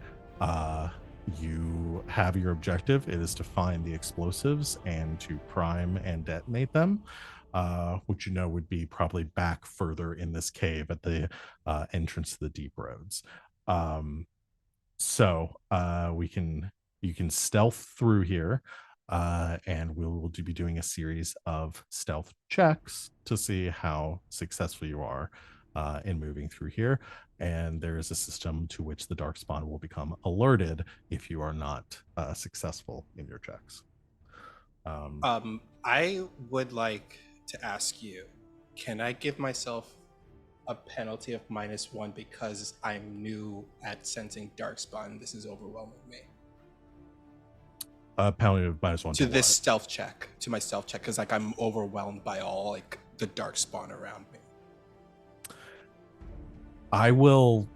you have your objective. It is to find the explosives and to prime and detonate them, which you know would be probably back further in this cave at the entrance to the deep roads. So you can stealth through here, and we will be doing a series of stealth checks to see how successful you are in moving through here. And there is a system to which the darkspawn will become alerted if you are not successful in your checks. I would like to ask you, can I give myself a penalty of -1 because I'm new at sensing darkspawn? This is overwhelming me. Penalty of -1 to this what? stealth check, to my stealth check, because like I'm overwhelmed by all like the darkspawn around me. I will,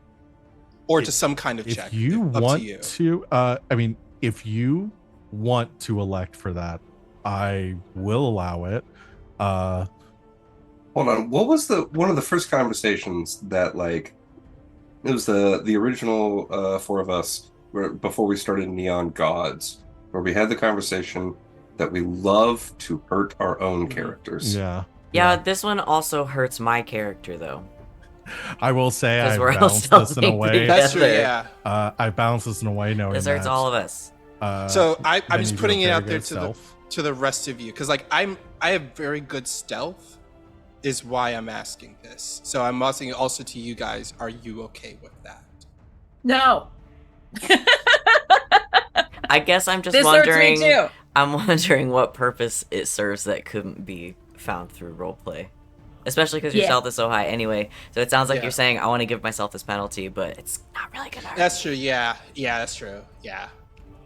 or to some kind of if check. you up want to you. to. I mean, if you want to elect for that, I will allow it. Hold on. What was one of the first conversations that like it was the original four of us before we started Neon Gods, where we had the conversation that we love to hurt our own characters. Yeah, this one also hurts my character though. I will say I we're balanced this in a way. That's true, yeah. I balanced this in a way knowing this hurts that, all of us. So I'm just putting it out there stealth. to the rest of you, because like I have very good stealth, is why I'm asking this. So I'm asking also to you guys, are you okay with that? No. I guess I'm just this wondering. Hurts me too. I'm wondering what purpose it serves that couldn't be found through roleplay. Especially because your stealth is so high anyway. So it sounds like you're saying, I want to give myself this penalty, but it's not really gonna hurt. That's true, yeah. Yeah, that's true. Yeah.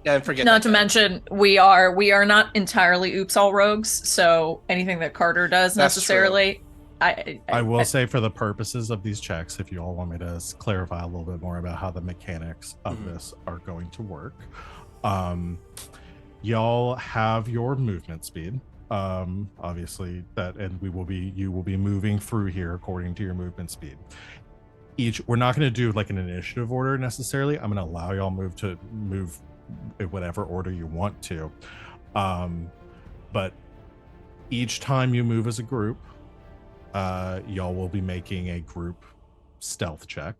Yeah, and forget Not to mention, we are not entirely oops all rogues, so anything that Carter does That's necessarily... I will say for the purposes of these checks, if you all want me to clarify a little bit more about how the mechanics of this are going to work, y'all have your movement speed. Obviously that, and you will be moving through here according to your movement speed. We're not going to do like an initiative order necessarily. I'm going to allow y'all move in whatever order you want to. But each time you move as a group, y'all will be making a group stealth check.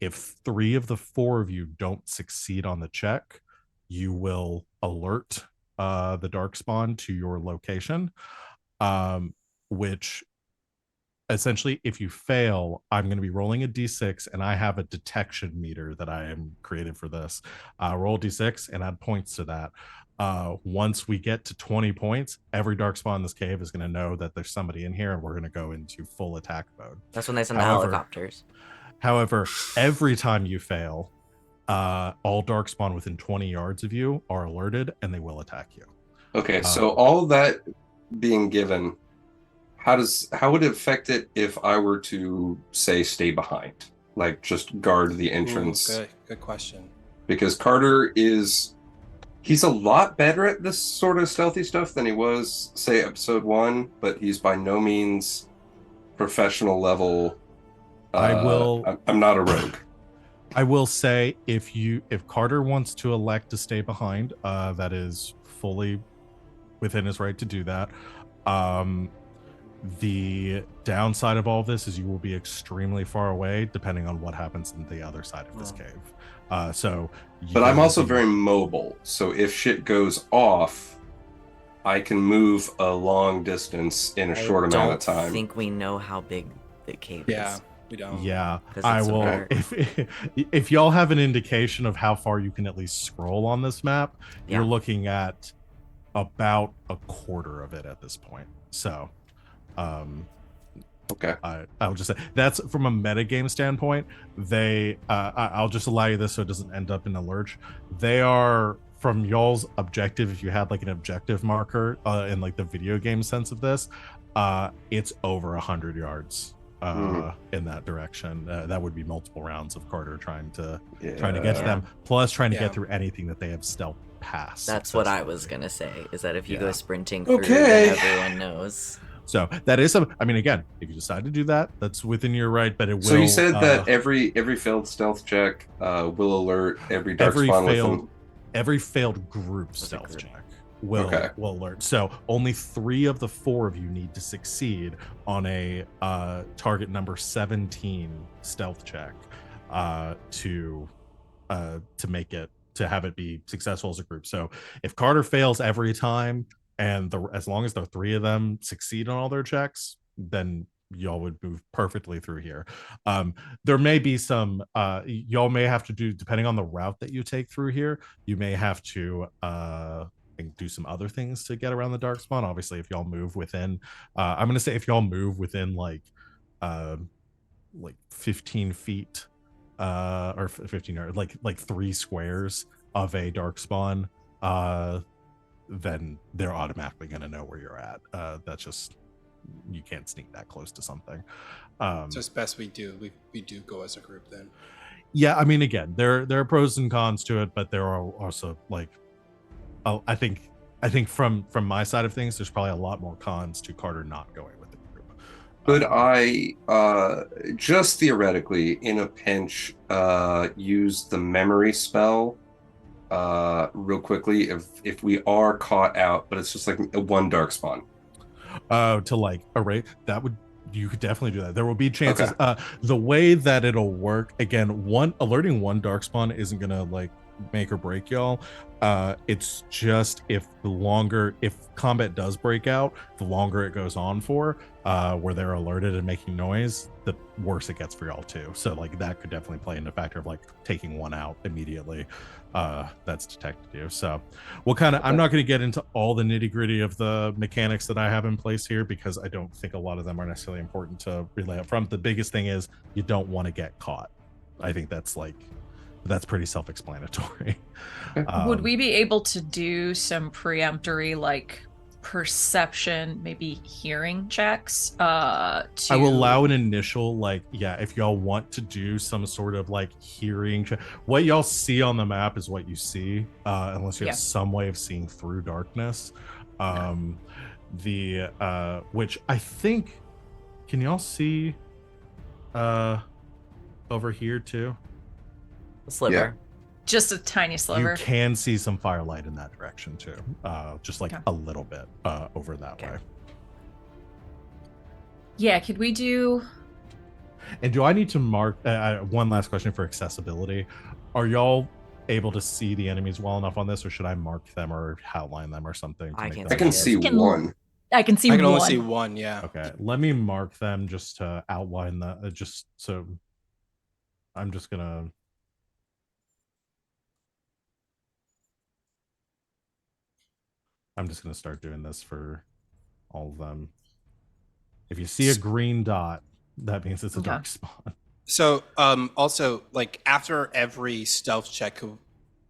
If 3 of the 4 of you don't succeed on the check, you will alert the darkspawn to your location, which essentially, if you fail, I'm going to be rolling a d6, and I have a detection meter that I am created for this. Roll d6 and add points to that. Once we get to 20 points, every darkspawn in this cave is going to know that there's somebody in here, and we're going to go into full attack mode. That's when they send the helicopters. However, every time you fail, all darkspawn within 20 yards of you are alerted, and they will attack you. Okay, so all that being given, how would it affect it if I were to say stay behind, like just guard the entrance? Ooh, good question. Because he's a lot better at this sort of stealthy stuff than he was, say, episode 1, but he's by no means professional level. I'm not a rogue. I will say, if Carter wants to elect to stay behind, that is fully within his right to do that. The downside of all this is you will be extremely far away, depending on what happens in the other side of this cave. But I'm also very mobile, so if shit goes off, I can move a long distance in a short amount of time. I think we know how big the cave is. We don't. Yeah, I will. If y'all have an indication of how far you can at least scroll on this map, you're looking at about a quarter of it at this point. So, okay. I'll just say that's from a metagame standpoint. I'll just allow you this so it doesn't end up in a lurch. They are, from y'all's objective, if you had like an objective marker in like the video game sense of this, it's over 100 yards in that direction. That would be multiple rounds of Carter trying to get to them, plus trying to get through anything that they have stealth past. That's what I was gonna say, is that if you go sprinting through, then everyone knows. So that is I mean, again, if you decide to do that, that's within your right, but it will. So you said that every failed stealth check will alert every darkspawn every failed group stealth check will alert. So only 3 of the 4 of you need to succeed on a target number 17 stealth check to make it, to have it be successful as a group. So if Carter fails every time, and as long as the 3 of them succeed on all their checks, then y'all would move perfectly through here. There may be some y'all may have to do, depending on the route that you take through here, you may have to do some other things to get around the darkspawn. Obviously, if y'all move within I'm gonna say if y'all move within like 15 feet or 15 yards, like 3 squares of a darkspawn, then they're automatically going to know where you're at. That's just, you can't sneak that close to something. So it's best we do go as a group then. Yeah, I mean, again, there are pros and cons to it, but there are also like, I think from my side of things, there's probably a lot more cons to Carter not going with the group. Could I just theoretically, in a pinch, use the memory spell real quickly if we are caught out, but it's just like one darkspawn? To like array that would, you could definitely do that. There will be chances. The way that it'll work, again, alerting one darkspawn isn't gonna like make or break y'all. It's just if combat does break out, the longer it goes on for, where they're alerted and making noise, the worse it gets for y'all too. So like that could definitely play into factor of like taking one out immediately. That's detected you. So I'm not going to get into all the nitty gritty of the mechanics that I have in place here, because I don't think a lot of them are necessarily important to relay up front. The biggest thing is you don't want to get caught. I think that's pretty self-explanatory. Would we be able to do some preemptory perception, maybe hearing checks. To I will allow an initial, like, yeah, if y'all want to do some sort of like hearing check. What y'all see on the map is what you see, unless you have some way of seeing through darkness. Which I think, can y'all see over here too? A sliver. Yeah. Just a tiny sliver. You can see some firelight in that direction too, just like a little bit over that way. Yeah, could we do? And do I need to mark? One last question for accessibility: are y'all able to see the enemies well enough on this, or should I mark them or outline them or something? I them can see visible? one. I can see. I can one. only see one. Yeah. Okay, let me mark them just to outline the. Just so I'm just gonna. Start doing this for all of them. If you see a green dot, that means it's a dark spot. So, also, like after every stealth check,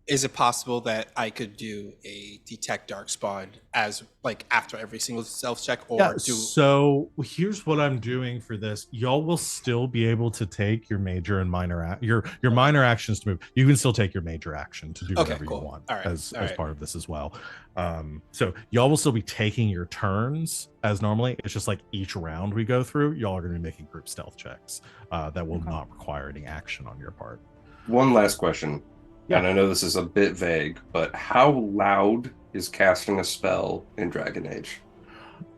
is it possible that I could do a detect dark spawn as like after every single stealth check, or Yeah, so here's what I'm doing for this. Y'all will still be able to take your major and minor your minor actions to move. You can still take your major action to do whatever you want as part of this as well. So y'all will still be taking your turns as normally. It's just like each round we go through, y'all are going to be making group stealth checks that will not require any action on your part. One last question. Yeah. And I know this is a bit vague, but how loud is casting a spell in Dragon Age?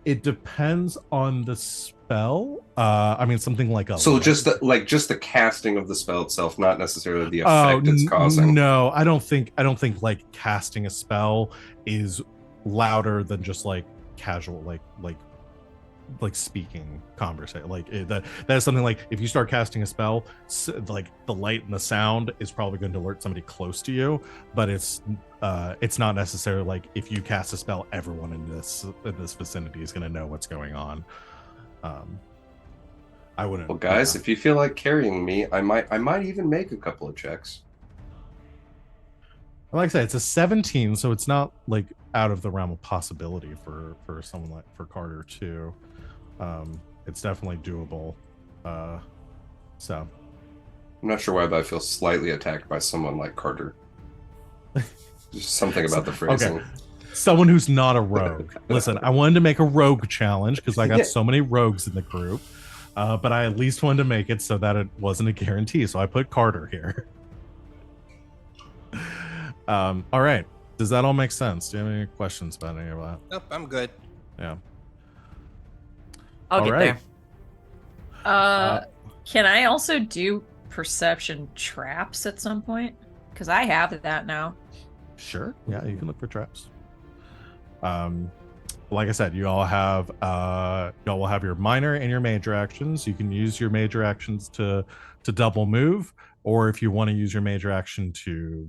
It depends on the spell. I mean, something like a just the casting of the spell itself, not necessarily the effect it's causing. No, I don't think like casting a spell is louder than just like casual, like speaking conversation. Like that is something like if you start casting a spell, like the light and the sound is probably going to alert somebody close to you, but it's not necessarily like if you cast a spell, everyone in this vicinity is going to know what's going on. I wouldn't. Well, guys, if you feel like carrying me, I might even make a couple of checks. Like I said, it's a 17, so it's not like out of the realm of possibility for someone like for Carter too. It's definitely doable. So I'm not sure why, but I feel slightly attacked by someone like Carter. Just something about the phrasing. Okay. Someone who's not a rogue. Listen, I wanted to make a rogue challenge because I got so many rogues in the group, but I at least wanted to make it so that it wasn't a guarantee. So I put Carter here. All right. Does that all make sense? Do you have any questions about any of that? Nope, I'm good. Yeah. I'll get there. Can I also do perception traps at some point? Because I have that now. Sure. Yeah, you can look for traps. Like I said, you all y'all will have your minor and your major actions. You can use your major actions to double move, or if you want to use your major action to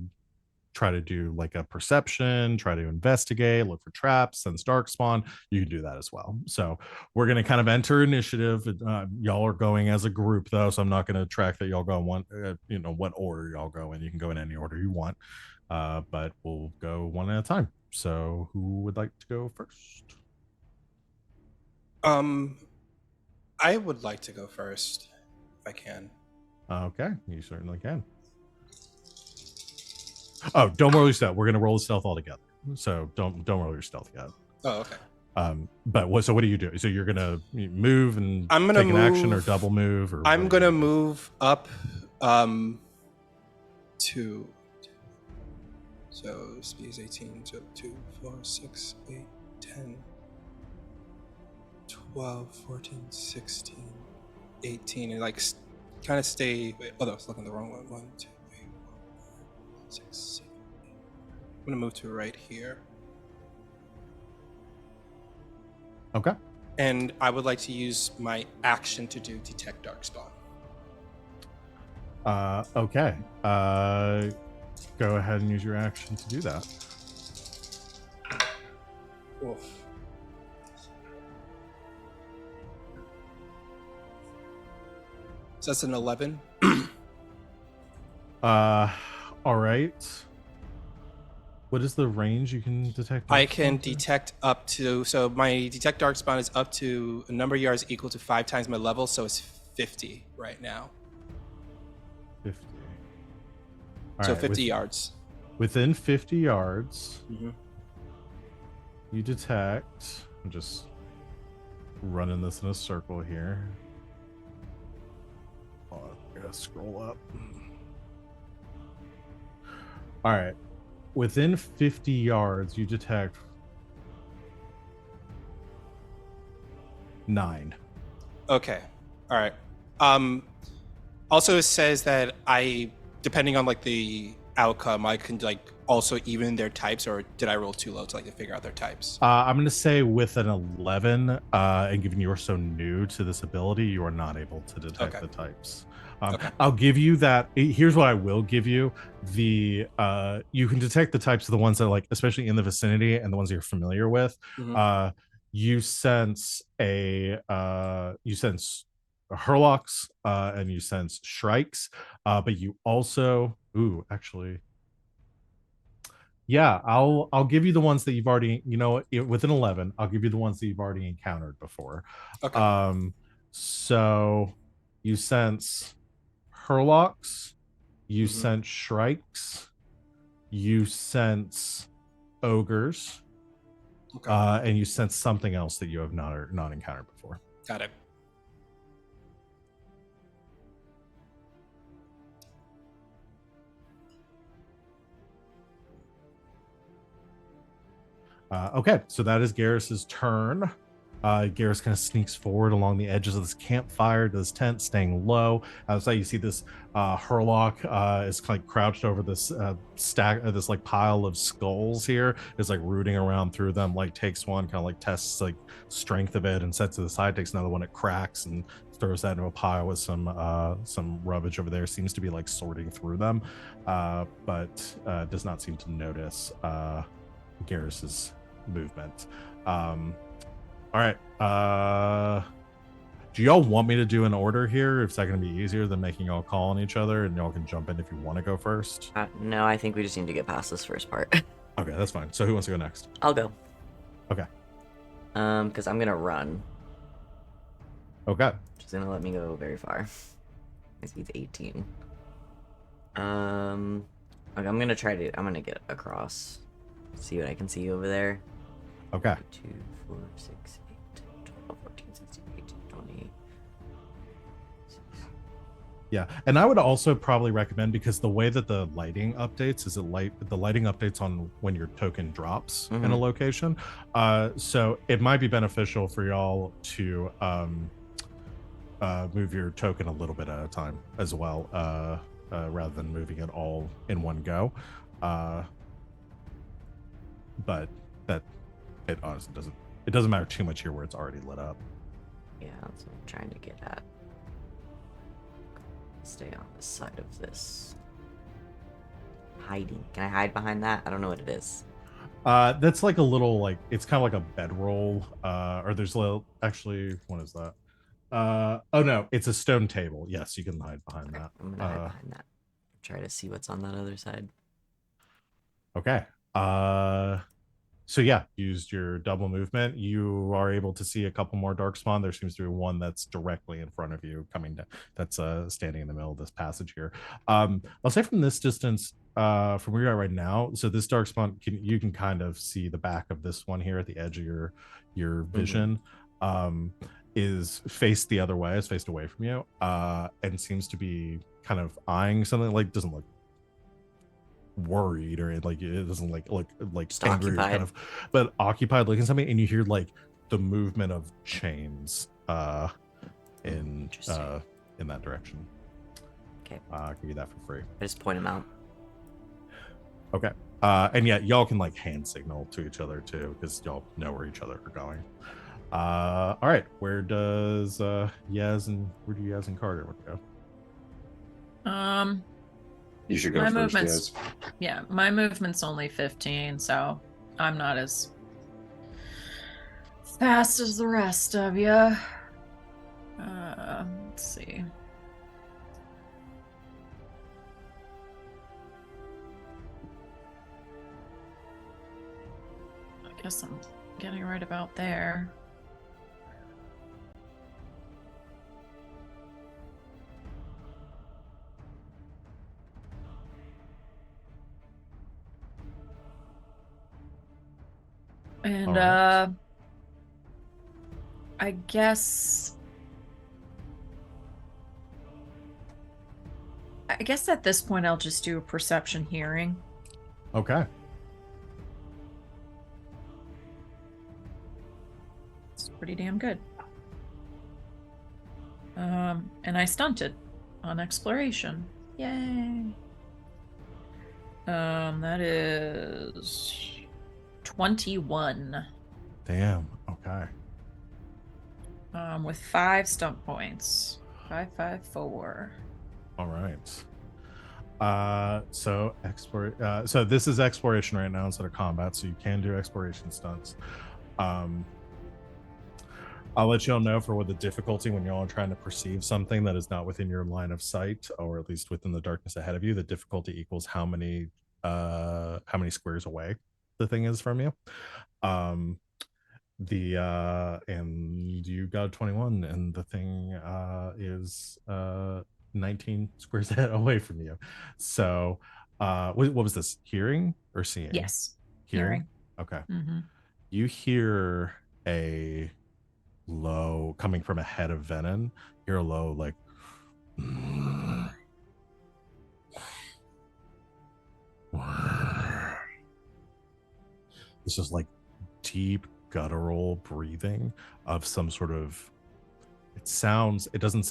try to do like a perception, try to investigate, look for traps, sense dark spawn, you can do that as well. So we're going to kind of enter initiative. Y'all are going as a group though, so I'm not going to track that y'all go in one, what order y'all go in. You can go in any order you want, but we'll go one at a time. So who would like to go first? I would like to go first if I can. Okay, you certainly can. Oh, don't roll your stealth. We're gonna roll the stealth all together. So don't roll your stealth yet. Oh, okay. But what do you do? So you're gonna move and I'm gonna take an action or double move, or I'm gonna move up to so speed is 18, so 2, 4, 6, 8, 10, 12, 14, 16, 18, and like kind of stay. Wait, I was looking at the wrong one. 1, 2, 3, 4, 5, 6, 7, 8. I'm gonna move to right here. Okay. And I would like to use my action to do detect dark spawn. Okay. Go ahead and use your action to do that. Oof. So that's an 11. All right. What is the range you can detect? I dark can spawn to? detect up to, so my detect dark spawn is up to a number of yards equal to 5 times my level, so it's 50 right now. 50. All So right, 50 yards. within 50 yards, Mm-hmm. you detect. I'm just running this in a circle here. Oh, I gotta scroll up. All right, within 50 yards, you detect 9. Okay. All right. Also, it says that depending on like the outcome, I can like also even their types, or did I roll too low to like to figure out their types? I'm going to say with an 11, and given you are so new to this ability, you are not able to detect Okay. the types. Okay. I'll give you that. Here's what I will give you: you can detect the types of the ones that like, especially in the vicinity, and the ones you're familiar with. Mhm. You sense Hurlocks, and you sense Shrikes, but you also, actually, yeah, I'll give you the ones that you've already, within 11, I'll give you the ones that you've already encountered before. Okay. So you sense Hurlocks, you Mhm. sense Shrikes, you sense Ogres, Okay. and you sense something else that you have not encountered before. Got it. Okay, so that is Garrus's turn. Garrus kind of sneaks forward along the edges of this campfire to this tent, staying low. Outside, you see this Hurlock is like crouched over this stack, this like pile of skulls here. Is like rooting around through them. Like takes one, kind of like tests like strength of it, and sets to the side. Takes another one, it cracks and throws that into a pile with some rubbish over there. Seems to be like sorting through them, but does not seem to notice Garrus's movement. All right. Do y'all want me to do an order here? If that going to be easier than making y'all call on each other, and y'all can jump in if you want to go first? No, I think we just need to get past this first part. Okay, that's fine. So who wants to go next? I'll go. Okay. Because I'm gonna run. Okay. Which is gonna let me go very far. My speed's 18. Okay, I'm gonna get across. See what I can see over there. Okay. 2, 4, 6, 8, 12, 14, 16, 18, 20. Yeah, and I would also probably recommend, because the way that the lighting updates is the lighting updates on when your token drops in a location. So it might be beneficial for y'all to move your token a little bit at a time as well, rather than moving it all in one go. But that it honestly doesn't matter too much here where it's already lit up. Yeah, that's what I'm trying to get at. Stay on the side of this. Hiding. Can I hide behind that? I don't know what it is. That's like a little, like, it's kind of like a bedroll, or there's a little, actually, what is that? Oh no, it's a stone table. Yes, you can hide behind Okay, that. I'm gonna hide behind that. Try to see what's on that other side. Okay. So yeah, used your double movement. You are able to see a couple more dark spawn. There seems to be one that's directly in front of you, coming down. That's standing in the middle of this passage here. I'll say from this distance, from where you're at right now. So this dark spawn, you can kind of see the back of this one here at the edge of your vision. Is faced the other way, is faced away from you, and seems to be kind of eyeing something. Like, doesn't look worried, or like it doesn't look Just angry, or occupied. kind of, but occupied looking something. And you hear like the movement of chains in that direction. Okay. I'll give you that for free. I just point him out. Okay. And yeah, y'all can like hand signal to each other too, because y'all know where each other are going. All right, where do Yaz and Carter want to go? You should go My first, movement's yes. yeah, my movement's only 15, so I'm not as fast as the rest of you. Let's see. Guess I'm getting right about there. And All right. I guess at this point I'll just do a perception hearing. Okay. It's pretty damn good. And I stunted on exploration. Yay. That is 21. Damn. Okay. With 5 stump points. 5, 5, 4. All right. So so this is exploration right now instead of combat, so you can do exploration stunts. I'll let y'all know for what the difficulty when y'all are trying to perceive something that is not within your line of sight, or at least within the darkness ahead of you. The difficulty equals how many squares away the thing is from you. And you got 21, and the thing is 19 squares away from you. So what was this, hearing or seeing? Yes. Hearing. Okay. Mm-hmm. You hear a low coming from ahead of Venehn. You're a low like it's just like deep guttural breathing of some sort of, it sounds different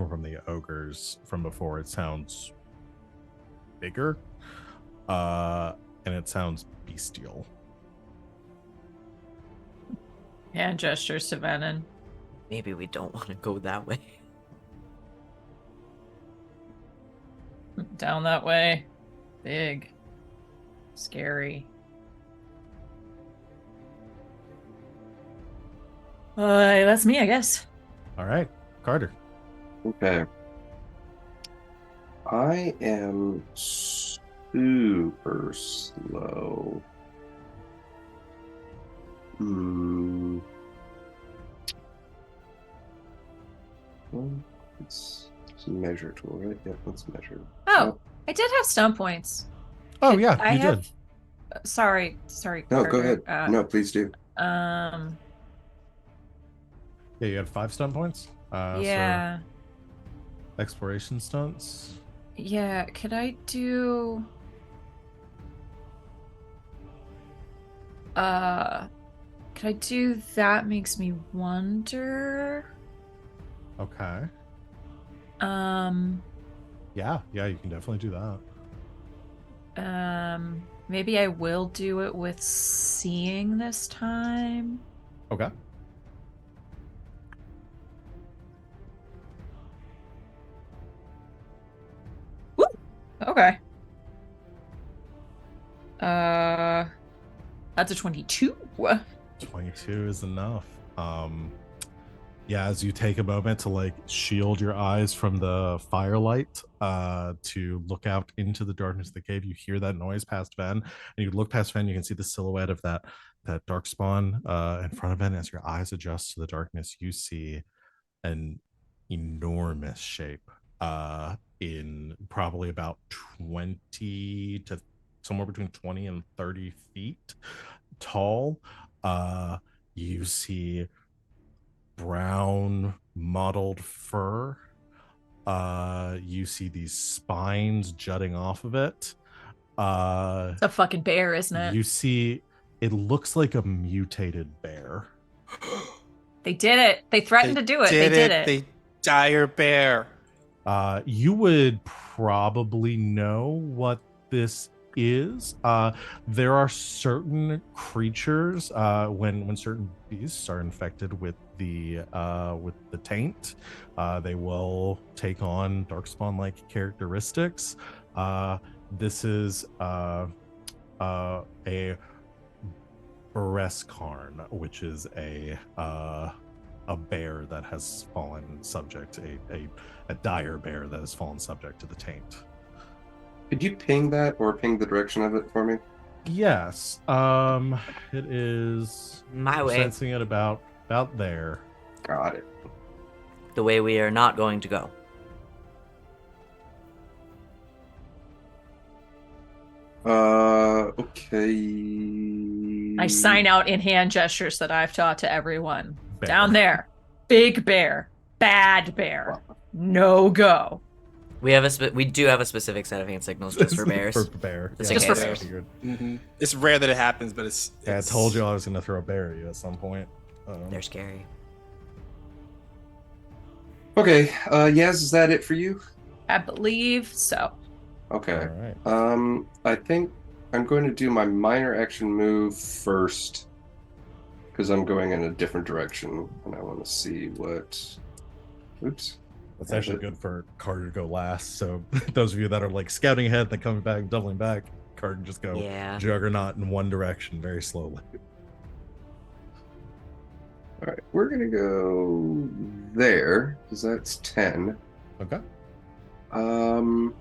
from the ogres from before. It sounds bigger and it sounds bestial. Hand gestures to Venehn. Maybe we don't want to go that way. Down that way. Big. Scary. That's me, I guess. All right, Carter. Okay. I am super slow. Well, it's a measure tool, right? Yeah, let's measure. Oh, I did have stump points. Oh yeah, I you have... did. Sorry. No, Carter. go ahead. No, please do. Yeah, you had 5 stunt points. Yeah. So exploration stunts. Yeah, could I do... could I do That Makes Me Wonder? Okay. Yeah, you can definitely do that. Maybe I will do it with Seeing this time. Okay. Woo! Okay. That's a 22. 22 is enough. Yeah, as you take a moment to like shield your eyes from the firelight to look out into the darkness of the cave, you hear that noise past Venn, and you look past Venn, you can see the silhouette of that dark spawn in front of Venn. As your eyes adjust to the darkness, you see an enormous shape in probably about 20 to somewhere between 20 and 30 feet tall. You see brown mottled fur. You see these spines jutting off of it. It's a fucking bear, isn't it? You see, it looks like a mutated bear. They did it. They threatened to do it. They did it. They dire bear. You would probably know what this is. There are certain creatures when certain beasts are infected with the taint, they will take on darkspawn like characteristics. This is a Bereskarn, which is a bear that has fallen subject, a dire bear that has fallen subject to the taint. Could you ping that or ping the direction of it for me? Yes. It is. My We're way. sensing it about there. Got it. The way we are not going to go. Okay. I sign out in hand gestures that I've taught to everyone. Bear. Down there. Big bear. Bad bear. No go. We do have a specific set of hand signals just for bears. For bear. Just Yeah, in Just case. for I bears. figured. Mm-hmm. It's rare that it happens, but it's. Yeah, I told you I was gonna throw a bear at you at some point. They're scary. Okay. Yaz, is that it for you? I believe so. Okay. All right. I think I'm going to do my minor action move first because I'm going in a different direction and I want to see what. Oops. That's actually good for Carter to go last. So those of you that are like scouting ahead, then coming back, doubling back, Carter can just go Yeah. juggernaut in one direction very slowly. All right, we're gonna go there because that's 10. Okay. Um,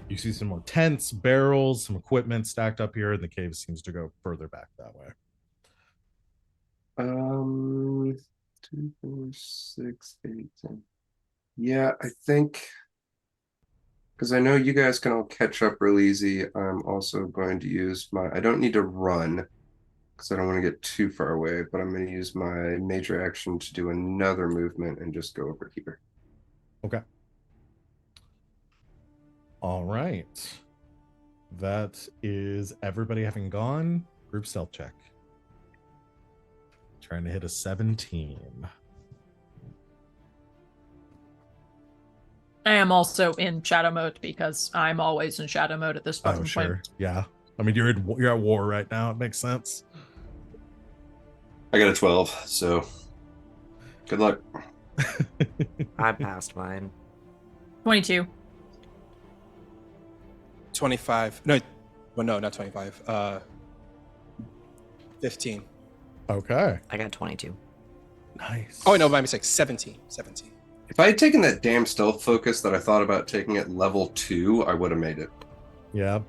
You see some more tents, barrels, some equipment stacked up here, and the cave seems to go further back that way. 2, 4, 6, 8, 10. Yeah, I think because I know you guys can all catch up real easy. I'm also going to use my. I don't need to run because I don't want to get too far away, but I'm going to use my major action to do another movement and just go over here. Okay. All right. That is everybody having gone. Group stealth check. Trying to hit a 17. I am also in shadow mode because I'm always in shadow mode at this Oh, fucking sure. point. Yeah. I mean, you're at war right now. It makes sense. I got a 12, so good luck. I passed mine. 22. 25. No, well, no, not 25. 15. Okay. I got 22. Nice. Oh, no, my mistake. 17. 17. If I had taken that damn stealth focus that I thought about taking at level 2, I would have made it. Yeah.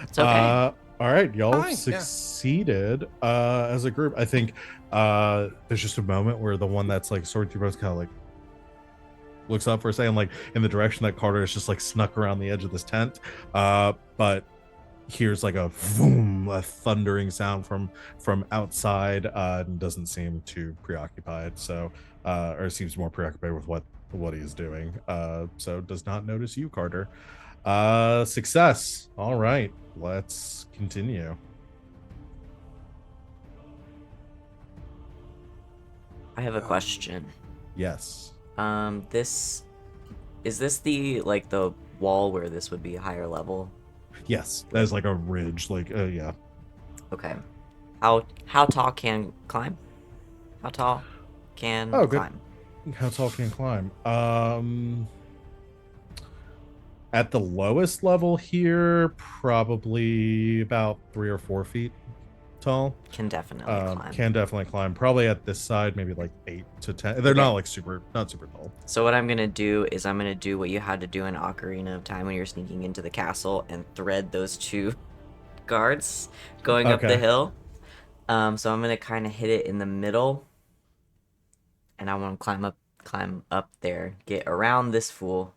It's okay. All right, y'all Fine, yeah. succeeded as a group. I think there's just a moment where the one that's like sorting through both kind of like looks up for a second, like in the direction that Carter is just like snuck around the edge of this tent. But hears like a boom, a thundering sound from outside, and doesn't seem too preoccupied. So, or seems more preoccupied with what he's doing. So does not notice you, Carter. Success. All right, let's continue. I have a question. Yes. This is this the like the wall where this would be a higher level? Yes, that is like a ridge. Like, yeah. Okay. How tall can climb? How tall can Oh, good. climb? How tall can you climb? At the lowest level here, probably about 3 or 4 feet tall. Can definitely climb. Can definitely climb. Probably at this side, maybe like 8 to 10. They're not like not super tall. So what I'm gonna do is I'm gonna do what you had to do in Ocarina of Time when you're sneaking into the castle and thread those 2 guards going up the Okay. hill. So I'm gonna kind of hit it in the middle, and I want to climb up there, get around this fool,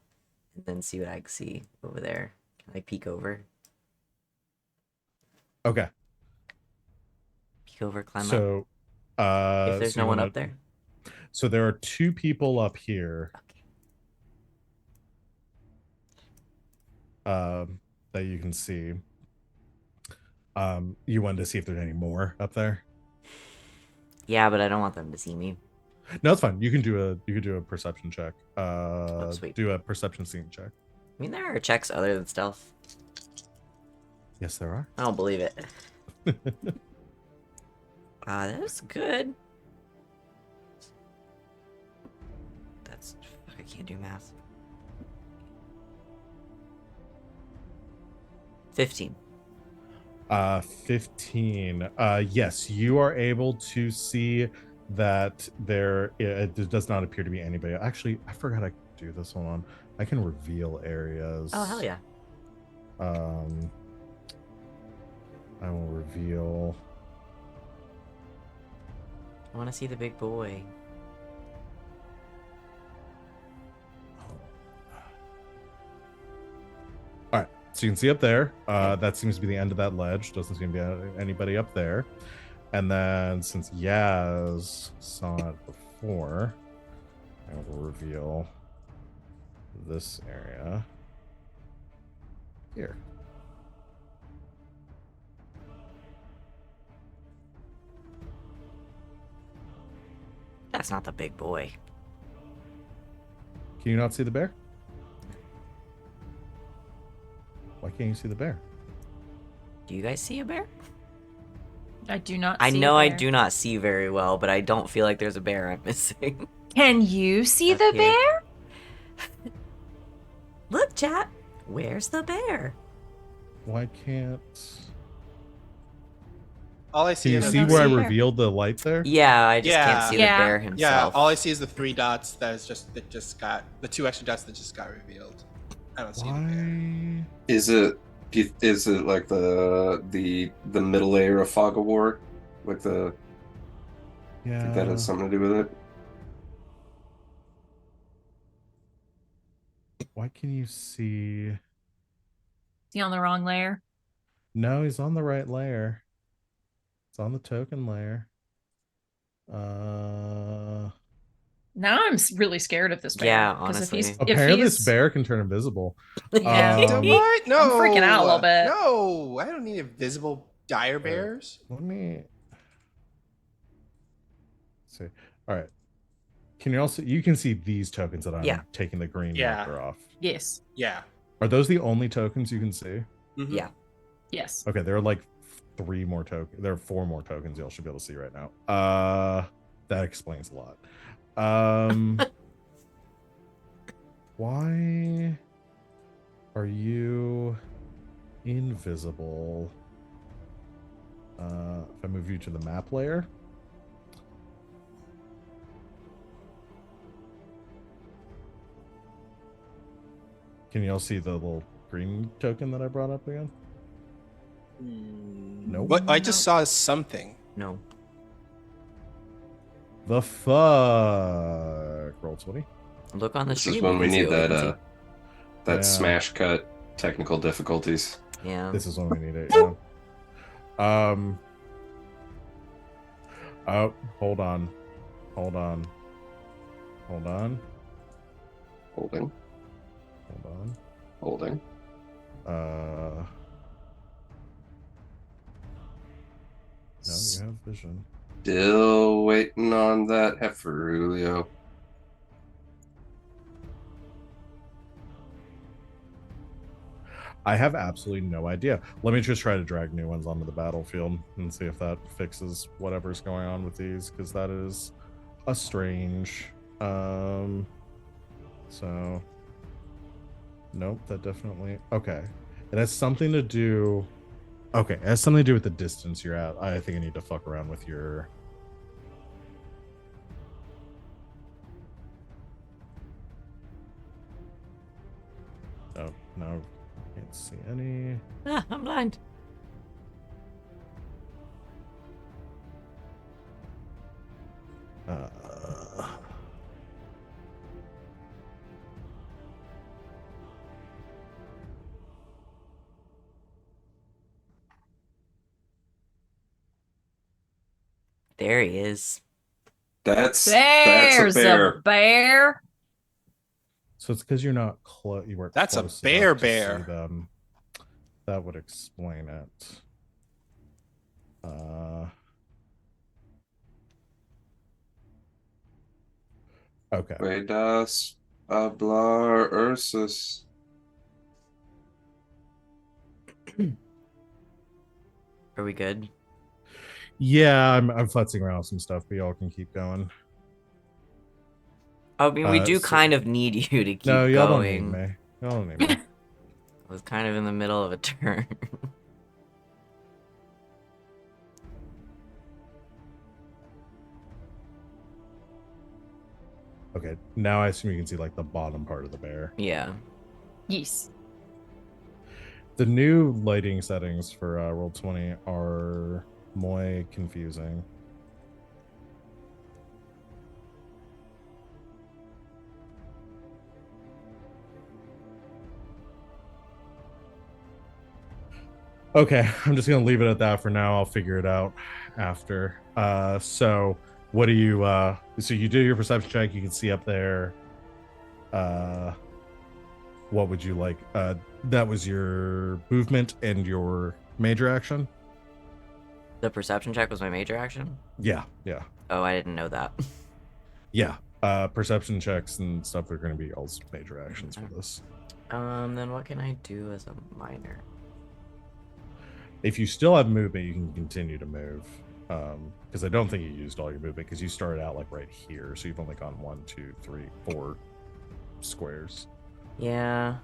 and then see what I can see over there. Can I peek over? Okay. Peek over, climb up. So, If there's so no you one wanna- up there. So there are 2 people up here. Okay. That you can see. You wanted to see if there's any more up there? Yeah, but I don't want them to see me. No, it's fine. You can do a perception check. Sweet. Do a perception scene check. I mean, there are checks other than stealth. Yes, there are. I don't believe it. That's good. I can't do math. 15. 15. Yes, you are able to see that it does not appear to be anybody. Actually, I forgot I could do this one on. I can reveal areas. Oh, hell yeah. I will reveal. I want to see the big boy. All right, so you can see up there. That seems to be the end of that ledge. Doesn't seem to be anybody up there. And then since Yaz saw it before, I will reveal this area here. That's not the big boy. Can you not see the bear? Why can't you see the bear? Do you guys see a bear? I do not I see know a I bear. do not see very well, but I don't feel like there's a bear I'm missing. Can you see Up the here. bear? Look, chat. Where's the bear? Why can't? All I Can see you are the see don't where I see a bear. revealed the light there? Yeah, I just can't Yeah. see Yeah. the bear Yeah, himself. all I see is the 3 dots that just got the 2 extra dots that just got revealed. I don't see the bear. Why? Is it like the middle layer of fog of war? Like I think that Yeah. has something to do with it. Why can you see? Is he on the wrong layer? No, he's on the right layer. It's on the token layer. Now I'm really scared of this bear. Yeah, Because if honestly. Apparently this bear can turn invisible. Yeah. The Um, what? No. I'm freaking out a little bit. No, I don't need invisible dire bears. Let me see. All right. Can you also you can see these tokens that I'm Yeah. taking the green Yeah. marker off? Yes. Yeah. Are those the only tokens you can see? Mhm. Yeah. Yes. Okay, there are like 3 more tokens. There are 4 more tokens y'all should be able to see right now. That explains a lot. Why are you invisible? If I move you to the map layer. Can you all see the little green token that I brought up again? Nope. What? I just saw something. No. The fuck? Roll 20. Look on the This stream. is when you we can see need what we can that that Yeah. smash cut technical difficulties. see. Yeah. This is when we need it. Yeah. Oh, hold on. Hold on. Hold on. Holding, Hold on. holding. No, you have vision. Still waiting on that heifer, Julio. I have absolutely no idea. Let me just try to drag new ones onto the battlefield and see if that fixes whatever's going on with these, because that is a strange. So nope, that definitely okay. It has something to do. Okay, it has something to do with the distance you're at. I think I need to fuck around with your. Oh, no, can't see any. Ah, I'm blind. Uh, There he is. That's There's a bear. a bear. so it's because you're not close. You weren't. That's a close bear enough to bear. see them. That would explain it. Okay. Vedas hablar Ursus. Are we good? Yeah, I'm futzing around with some stuff, but y'all can keep going. I mean, we do So- kind of need you to keep No, y'all going. don't need me. Y'all don't need me. I was kind of in the middle of a turn. Okay, now I assume you can see like the bottom part of the bear. Yeah. Yes. The new lighting settings for Roll20 are more confusing. Okay, I'm just gonna leave it at that for now. I'll figure it out after. So what do you so you do your perception check, you can see up there. What would you like? That was your movement and your major action? The perception check was my major action? Yeah, yeah. Oh, I didn't know that. Yeah. Perception checks and stuff are gonna be all major actions for this. Then what can I do as a minor? If you still have movement, you can continue to move. Because I don't think you used all your movement because you started out like right here, so you've only gone 1, 2, 3, 4 squares. Yeah,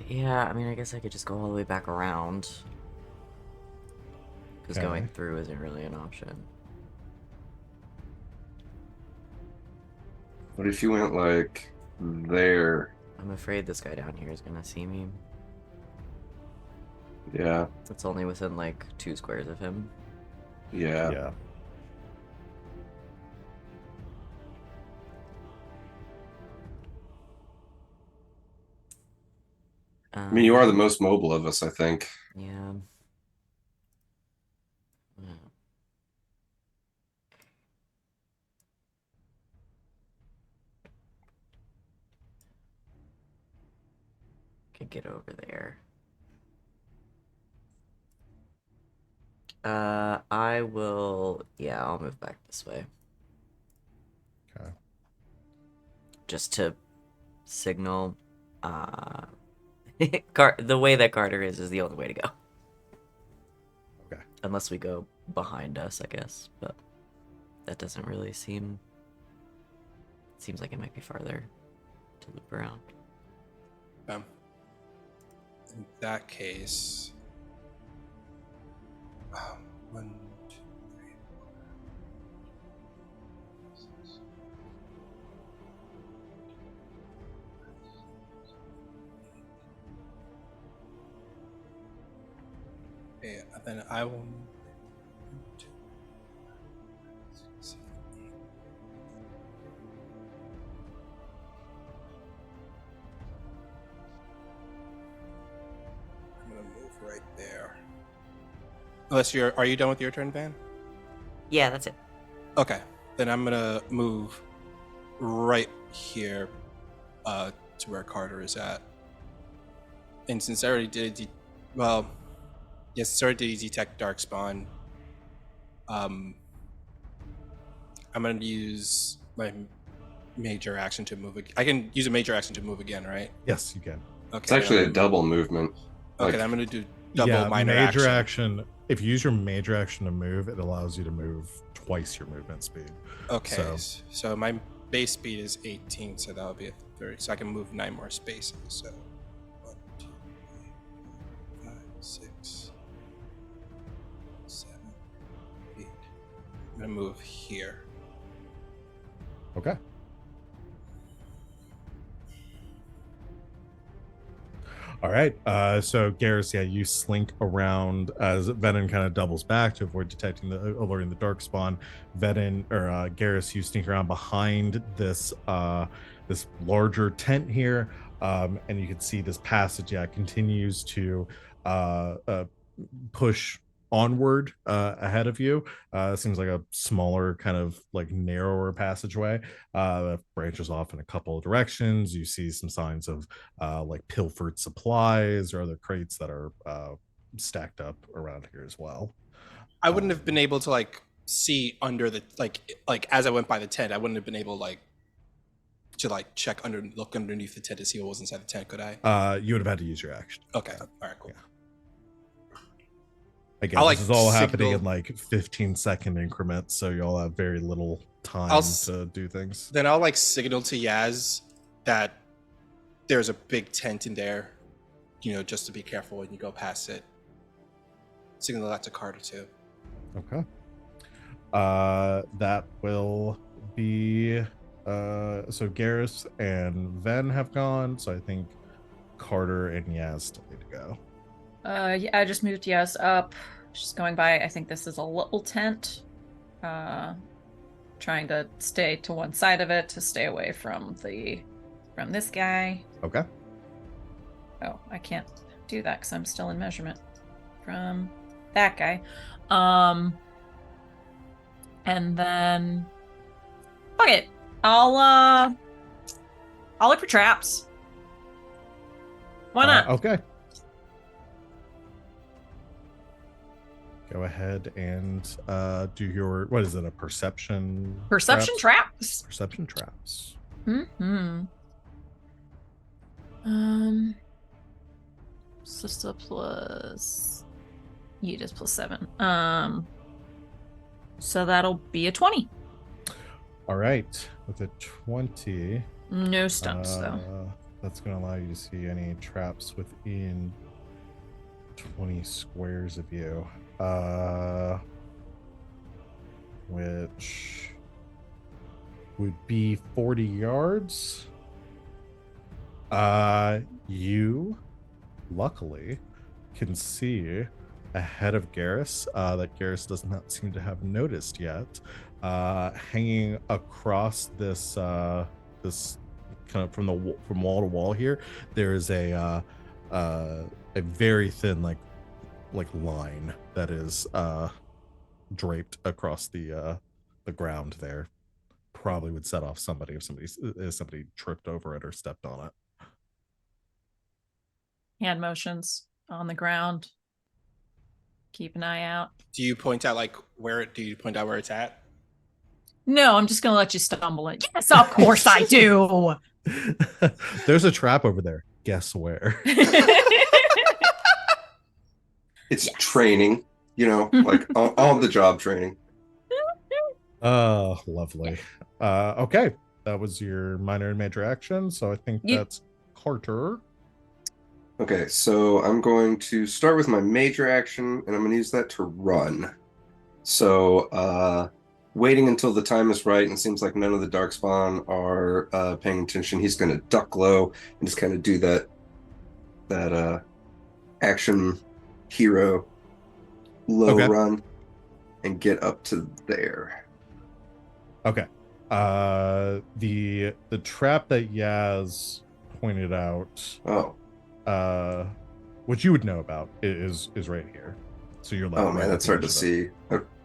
yeah, I mean, I guess I could just go all the way back around. Because going Okay. through isn't really an option. What if you went like there? I'm afraid this guy down here is gonna see me. Yeah, It's only within like 2 squares of him. yeah. Yeah. I mean, you are the most mobile of us, I think. Yeah. Could get over there. I will. Yeah, I'll move back this way. Okay. Just to signal. The way that Carter is the only way to go. Okay. Unless we go behind us, I guess. But that doesn't really seem. Seems like it might be farther to loop around. In that case, 1, 2, 3, 4, 6. Okay, then I will. 1, 2, 6, 7, 8. I'm gonna move right there. Unless are you done with your turn, Van? Yeah, that's it. Okay, then I'm gonna move right here, to where Carter is at. And since I already did, since I already did detect darkspawn, I'm gonna use my major action to move. I can use a major action to move again, right? Yes, you can. Okay. It's actually a double movement. Okay, Like, then I'm gonna do double Yeah, minor major action. If you use your major action to move, it allows you to move twice your movement speed. Okay, so my base speed is 18, so that would be a 30. So I can move 9 more spaces. So 1, 2, 3, 4, 5, 6, 7, 8. I'm gonna move here. Okay. All right. So Garas, yeah, you slink around as Venehn kind of doubles back to avoid detecting the alerting the dark spawn. Venehn or Garas, you sneak around behind this this larger tent here, and you can see this passage. Yeah, continues to push onward ahead of you. Seems like a smaller, kind of like narrower passageway that branches off in a couple of directions. You see some signs of like pilfered supplies or other crates that are stacked up around here as well. I wouldn't have been able to see under the like as I went by the tent. I wouldn't have been able to look underneath the tent to see what was inside the tent. Could I? You would have had to use your action. Okay. All right. Cool. Yeah. Again, this is all happening in like 15-second increments, so y'all have very little time to do things. Then I'll signal to Yaz that there's a big tent in there, just to be careful when you go past it. Signal that to Carter too. Okay. That will the so Garas and Ven have gone, so I think Carter and Yaz still need to go. Yeah, I just moved Yes up. She's going by. I think this is a little tent. Trying to stay to one side of it to stay away from this guy. Okay. Oh, I can't do that because I'm still in measurement from that guy. And then fuck it. I'll look for traps. Why not? Okay. Go ahead and do your, what is it, a perception? Perception traps. Perception traps. Sister plus Yeet plus 7. So that'll be a 20. All right. With a 20. No stunts though. That's going to allow you to see any traps within 20 squares of you. Which would be 40 yards. You luckily can see ahead of Garas that Garas does not seem to have noticed yet. Hanging across this this kind of from wall to wall here, there is a very thin like line that is draped across the ground there. Probably would set off somebody if somebody tripped over it or stepped on it. Hand motions on the ground. Keep an eye out. Do you point out where it's at? No, I'm just gonna let you stumble it. Yes, of course I do. There's a trap over there. Guess where? It's training, like on the job training. Oh, lovely. Okay, that was your minor and major action. So I think that's Carter. Okay, so I'm going to start with my major action, and I'm going to use that to run. So, waiting until the time is right, and it seems like none of the Darkspawn are paying attention. He's going to duck low and just kind of do that action hero low run and get up to there. Okay. The trap that Yaz pointed out. Which you would know about is right here. So you're like, oh man, that's hard to see.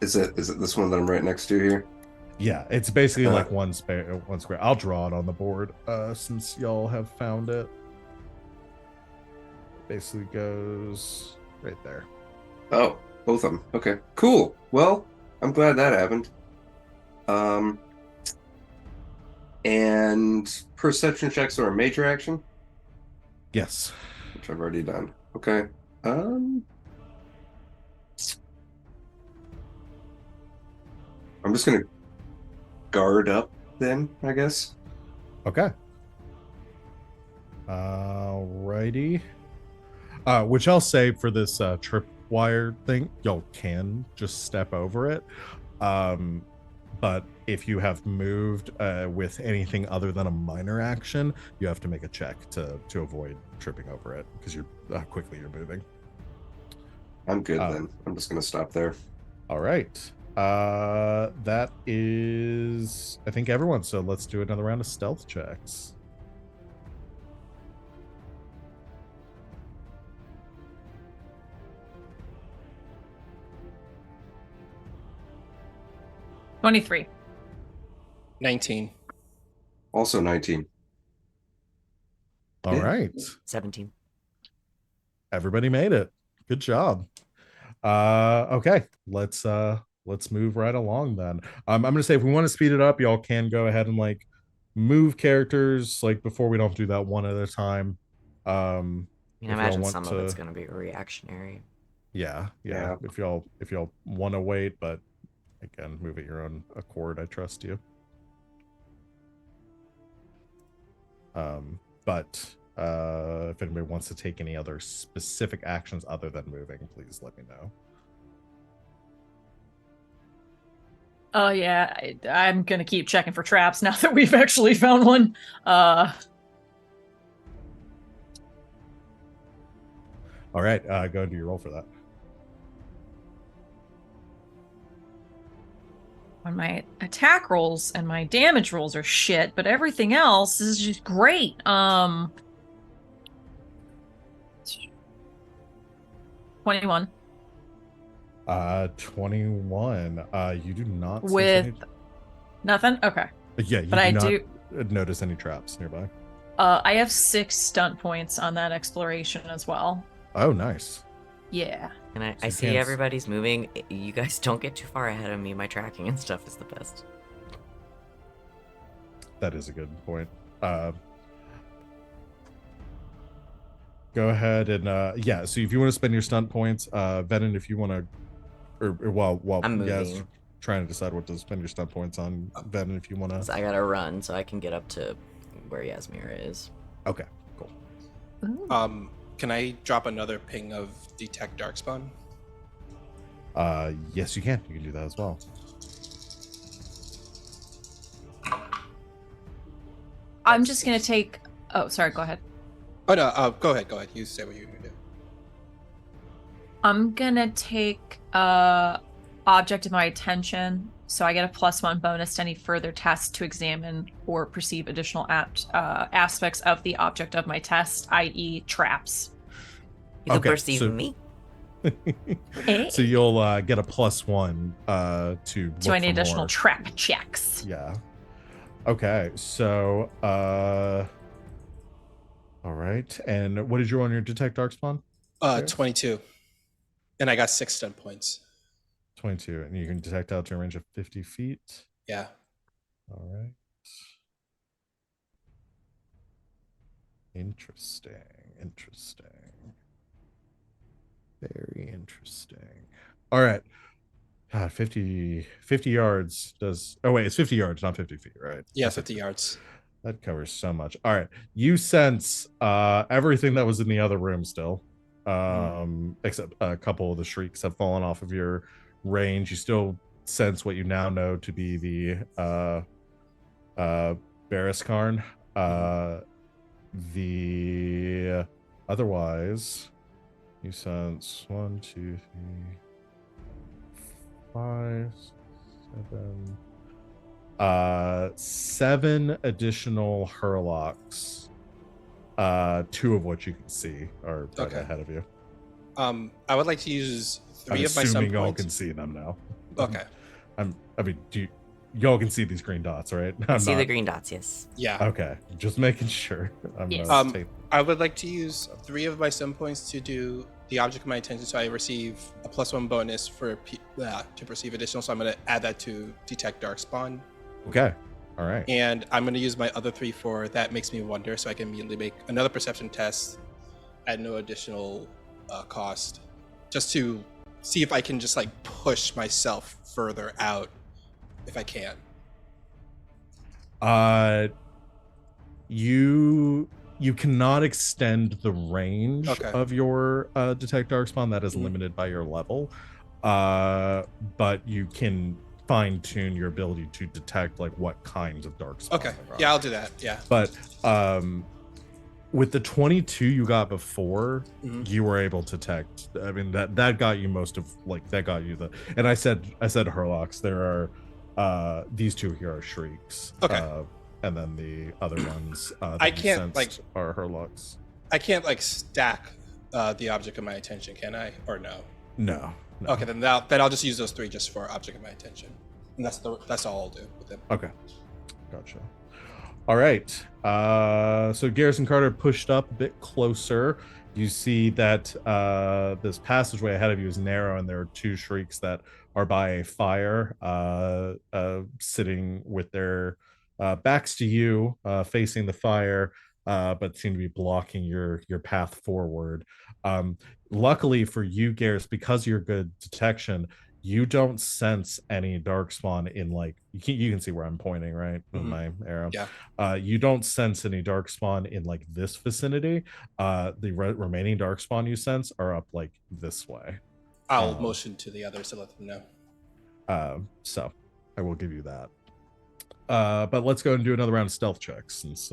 Is it this one that I'm right next to here? Yeah, it's basically like one square. I'll draw it on the board since y'all have found it. Basically goes right there. Oh, both of them. Okay, cool. Well, I'm glad that happened. And perception checks are a major action? Yes. Which I've already done. Okay. I'm just gonna guard up then, I guess. Okay. Alrighty. Which I'll say for this tripwire thing, y'all can just step over it. But if you have moved with anything other than a minor action, you have to make a check to avoid tripping over it because you're quickly you're moving. I'm good then. I'm just gonna stop there. All right. That is, I think, everyone. So let's do another round of stealth checks. $23. 19. Also 19. All right. 17. Everybody made it. Good job. Okay, let's move right along then. I'm gonna say if we want to speed it up, y'all can go ahead and like move characters like before we don't do that one at a time. I imagine some of it's gonna be reactionary. Yeah. If y'all want to wait, but again, move at your own accord. I trust you. But if anybody wants to take any other specific actions other than moving, please let me know. Oh yeah, I'm gonna keep checking for traps now that we've actually found one. All right, go into your roll for that. On my attack rolls and my damage rolls are shit, but everything else is just great. 21 21. You do not sense with any. nothing. Okay, Yeah, you but do I not do. notice any traps nearby. I have 6 stunt points on that exploration as well. Oh, nice. Yeah. And I you see can't everybody's moving. You guys don't get too far ahead of me. My tracking and stuff is the best. That is a good point. Go ahead and yeah. So if you want to spend your stunt points, Venehn, if you want to, or while I'm you guys moving. trying to decide what to spend your stunt points on, Venehn, if you want 'Cause to. I gotta run so I can get up to where Yasmera is. Okay, cool. Ooh. Can I drop another ping of detect darkspawn? Yes, you can. You can do that as well. I'm just gonna take. Oh, sorry. Go ahead. Oh no, go ahead. You say what you're gonna do. I'm gonna take object of my attention, so I get a +1 bonus to any further test to examine or perceive additional aspects of the object of my test, i.e., traps. You can Okay, perceive so- me. So you'll get a +1 to To look any for additional more. trap checks. Yeah. Okay, so all right. And what did you roll on your detect darkspawn? Yes. 22, and I got 6 stun points. 22, and you can detect out to a range of 50 feet. Yeah. All right. Interesting. Very interesting. All right. God, 50 yards does. Oh, wait, it's 50 yards, not 50 feet, right? Yeah, That's 50 yards. That covers so much. All right. You sense everything that was in the other room still. Except a couple of the shrieks have fallen off of your range. You still sense what you now know to be the Barriscarn. The otherwise, you sense 1, 2, 3, 5, 7. 7 additional Hurlocks. 2 of which you can see are right Okay. ahead of you. I would like to use 3 I'm of my stun assuming y'all points. can see them now. Okay. I mean, y'all can see these green dots, right? I see the green dots, yes. Yeah. Okay, just making sure. Yes. I would like to use 3 of my stun points to do the object of my attention, so I receive a +1 bonus for to perceive additional. So I'm going to add that to detect darkspawn. Okay. All right. And I'm going to use my other 3 for that makes me wonder, so I can immediately make another perception test at no additional cost, just to see if I can just like push myself further out, if I can. You cannot extend the range Okay. of your detect darkspawn. That is Mhm. limited by your level. But you can fine tune your ability to detect like what kinds of darkspawn. Okay. there are. Yeah, I'll do that. Yeah. But with the 22 you got before, Mhm. you were able to detect. I mean that got you most of like that got you the. And I said Hurlocks. There are these 2 here are shrieks. Okay. And then the other ones that I you can't, sensed are Hurlocks. I can't like stack the object of my attention, can I? Or no? No. Okay, then I'll just use those 3 just for object of my attention, and that's all I'll do with them. Okay. Gotcha. All right. So Garrison Carter pushed up a bit closer. You see that this passageway ahead of you is narrow, and there are 2 shrieks that are by a fire, sitting with their backs to you, facing the fire, but seem to be blocking your path forward. Luckily for you, Garrus, because you're good detection, you don't sense any darkspawn in like you can see where I'm pointing, right? With my arrow. Yeah. You don't sense any darkspawn in like this vicinity. The remaining darkspawn you sense are up like this way. I'll motion to the others to let them know. So I will give you that. But let's go and do another round of stealth checks since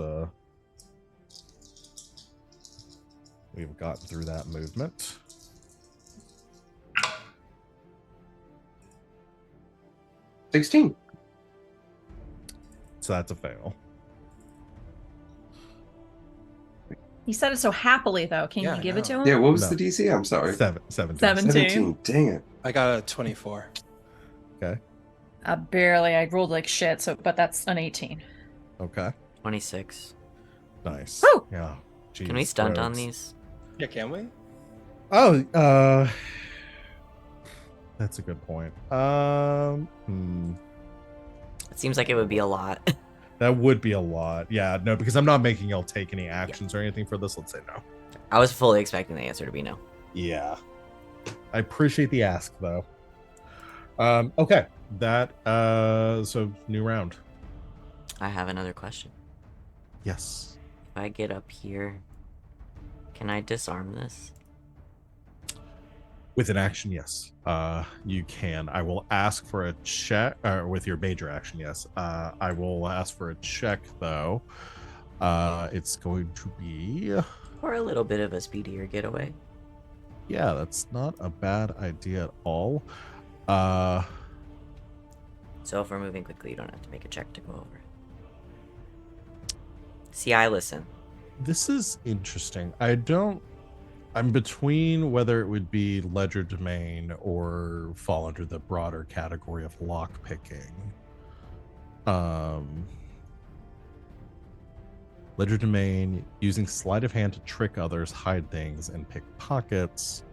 we've gotten through that movement. $16. So that's a fail. He said it so happily, though. Can Yeah, you I give it to know. him? Yeah, what was No. the DC? I'm sorry. 17. 17. Dang it. I got a 24. Okay. Barely. I rolled like shit, but that's an 18. Okay. 26. Nice. Woo! Yeah. Can we Jeez, stunt on rogues. these? Yeah, can we? Oh, that's a good point. It seems like it would be a lot. That would be a lot. Yeah, no, because I'm not making y'all take any actions or anything for this. Let's say no. I was fully expecting the answer to be no. Yeah. I appreciate the ask though. Okay. That so new round. I have another question. Yes. If I get up here, can I disarm this? With an action, yes. You can. I will ask for a check with your major action, yes. I will ask for a check though. It's going to be Or a little bit of a speedier getaway? yeah, that's not a bad idea at all. So if we're moving quickly, you don't have to make a check to go over it. See, I listen. This is interesting. I'm between whether it would be ledger domain or fall under the broader category of lock picking. Ledger domain, using sleight of hand to trick others, hide things, and pick pockets.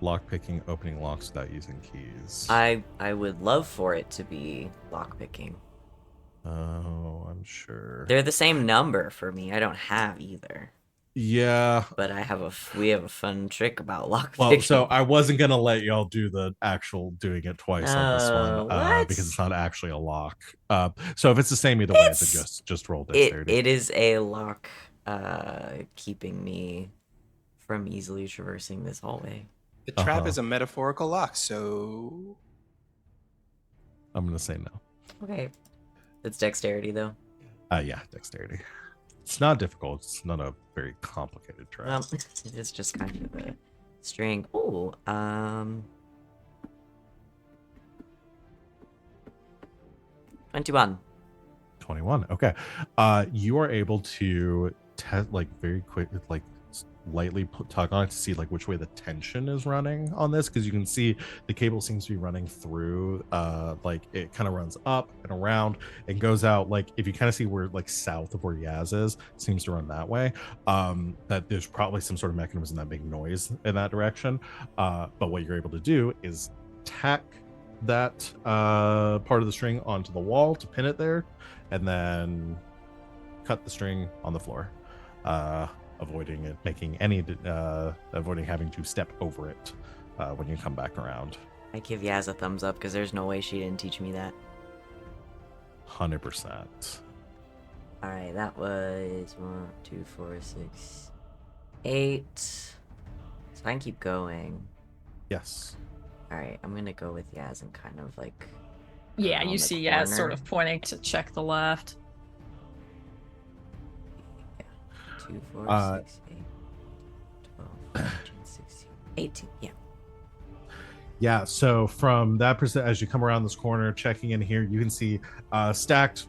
Lock picking, opening locks without using keys. I would love for it to be lockpicking. Oh, I'm sure. They're the same number for me. I don't have either. Yeah. But we have a fun trick about lockpicking. Well, so I wasn't gonna let y'all do the actual doing it twice on this one what? because it's not actually a lock. So if it's the same either way, then just roll dexterity. It is a lock, keeping me from easily traversing this hallway. The trap is a metaphorical lock, so I'm gonna say no. Okay, it's dexterity though. Yeah, dexterity. It's not difficult. It's not a very complicated trap. Well, it is just kind of a string. Oh, 21. 21. Okay. You are able to very quick, lightly tug on it to see which way the tension is running on this, because you can see the cable seems to be running through it kind of runs up and around and goes out. If you kind of see where south of where Yaz is, it seems to run that way. That there's probably some sort of mechanism that make noise in that direction. But what you're able to do is tack that part of the string onto the wall to pin it there, and then cut the string on the floor, avoiding having to step over it when you come back around. I give Yaz a thumbs up because there's no way she didn't teach me that. 100%. All right, that was 1, 2, 4, 6, 8. So I can keep going. Yes. All right, I'm gonna go with Yaz and kind of Yeah, around you the see Yaz corner. sort of pointing to check the left. 2, 4, 6, 8, 12, 13, 16, 18. Yeah. Yeah, so from that percent, as you come around this corner, checking in here, you can see stacked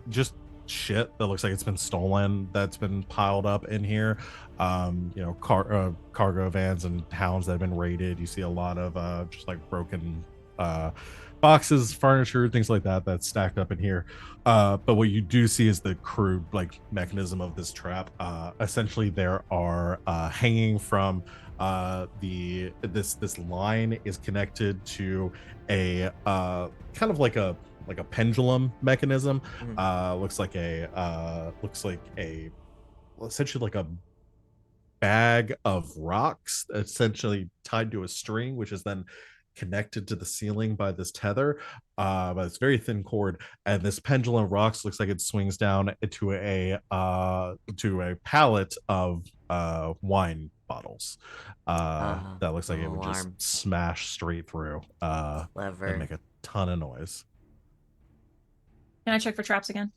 just shit that looks like it's been stolen that's been piled up in here. Cargo vans and hounds that have been raided. You see a lot of just broken boxes, furniture, things like that that's stacked up in here. But what you do see is the crude mechanism of this trap. Essentially, there are hanging from this line is connected to a kind of like a pendulum mechanism. Looks like essentially a bag of rocks essentially tied to a string, which is then connected to the ceiling by this tether, but it's very thin cord, and this pendulum of rocks looks like it swings down to a pallet of wine bottles that looks like it would just alarm. smash straight through and Clever. make a ton of noise. Can I check for traps again?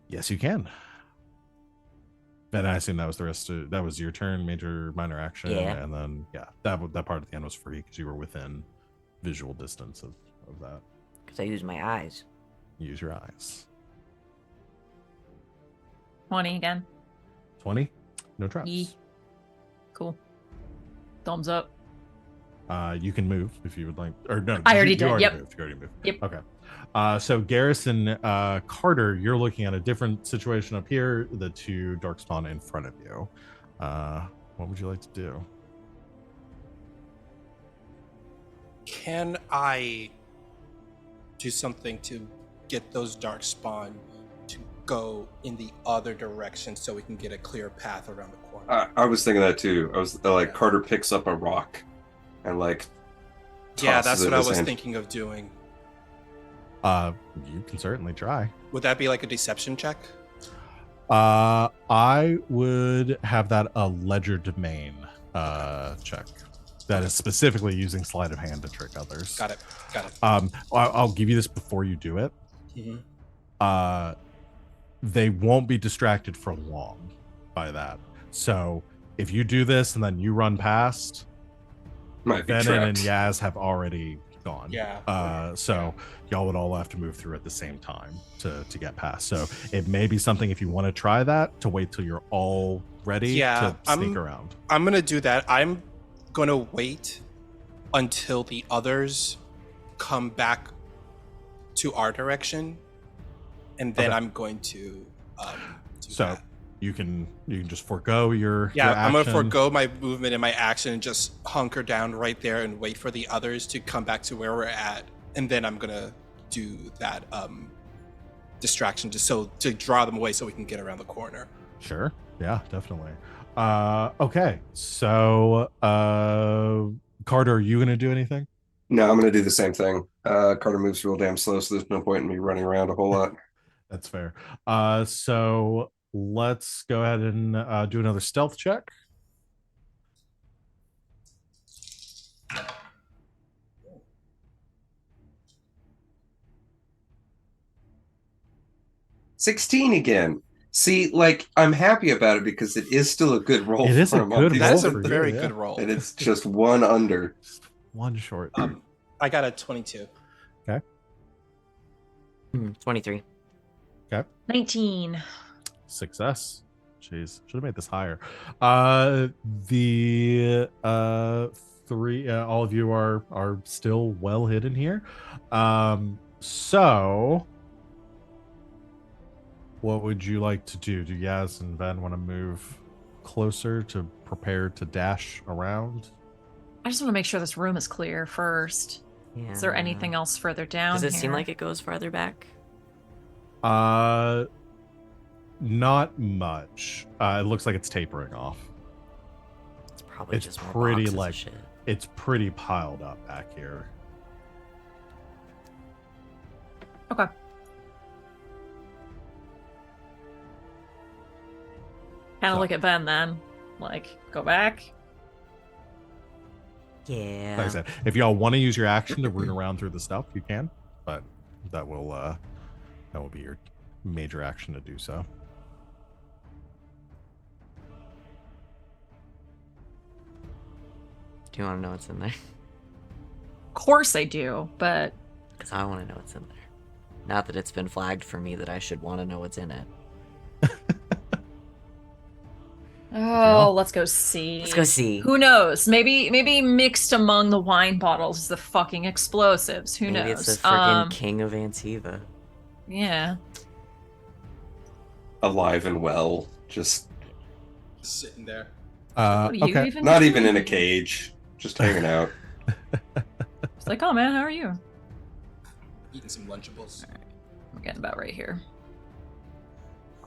Yes, you can. And I assume that was the rest of that was your turn, major minor action, Yeah. and then that part at the end was free because you were within visual distance of that. Because I use my eyes. Use your eyes. 20 again. 20? No traps. Yee. Cool. Thumbs up. You can move if you would like, or no, I already did. You already Yep. moved. You already moved. Yep. Okay. So Garrison, Carter, you're looking at a different situation up here. The two darkspawn in front of you. What would you like to do? Can I do something to get those dark spawn to go in the other direction so we can get a clear path around the corner? I was thinking that too. I was like, Carter picks up a rock and like. Yeah, that's tosses it what in I his was hand. thinking of doing. You can certainly try. Would that be like a deception check? I would have that a ledger domain check. That is specifically using sleight of hand to trick others. Got it. I'll give you this before you do it. Mm-hmm. They won't be distracted for long by that. So if you do this and then you run past, Might be Venehn and trapped. Yaz have already gone. Yeah. So y'all would all have to move through at the same time to get past. So it may be something, if you want to try that, to wait till you're all ready to sneak around. I'm gonna do that. I'm gonna wait until the others come back to our direction, and then Okay. I'm going to do So that. you can just forego your Yeah, your I'm gonna action. forego my movement and my action and just hunker down right there and wait for the others to come back to where we're at, and then I'm gonna do that distraction just to draw them away so we can get around the corner. Sure. Yeah, definitely. Okay. So Carter, are you gonna do anything? No, I'm gonna do the same thing. Carter moves real damn slow, so there's no point in me running around a whole lot. That's fair. So let's go ahead and do another stealth check. $16 again. See, like I'm happy about it because it is still a good roll. It is for a him on good these roll That's a for you, very yeah. good roll. and it's just one under. Just one short. I got a 22. 23. 19. Success. Jeez, should have made this higher. The three, all of you are still well hidden here. So what would you like to do? Do Yaz and Ven want to move closer to prepare to dash around? I just want to make sure this room is clear first. Yeah. Is there anything else further down Does it here? seem like it goes farther back? Not much. It looks like it's tapering off. It's probably It's just more pretty, boxes of like- shit. It's pretty piled up back here. Okay. Kind of So- look at Ben then. Like, go back. Yeah. Like I said, if y'all want to use your action to root around through the stuff, you can, but that will be your major action to do so. Do you want to know what's in there? Of course I do, but Because I want to know what's in there. Not that it's been flagged for me that I should want to know what's in it. let's go see. Let's go see. Who knows? Maybe mixed among the wine bottles is the fucking explosives. Who Maybe knows? it's the freaking king of Antiva. Yeah. Alive and well, just Sitting there. What are you Okay. even not doing? even in a cage, just hanging out. It's like, oh man, how are you? Eating some Lunchables. I'm getting about right here.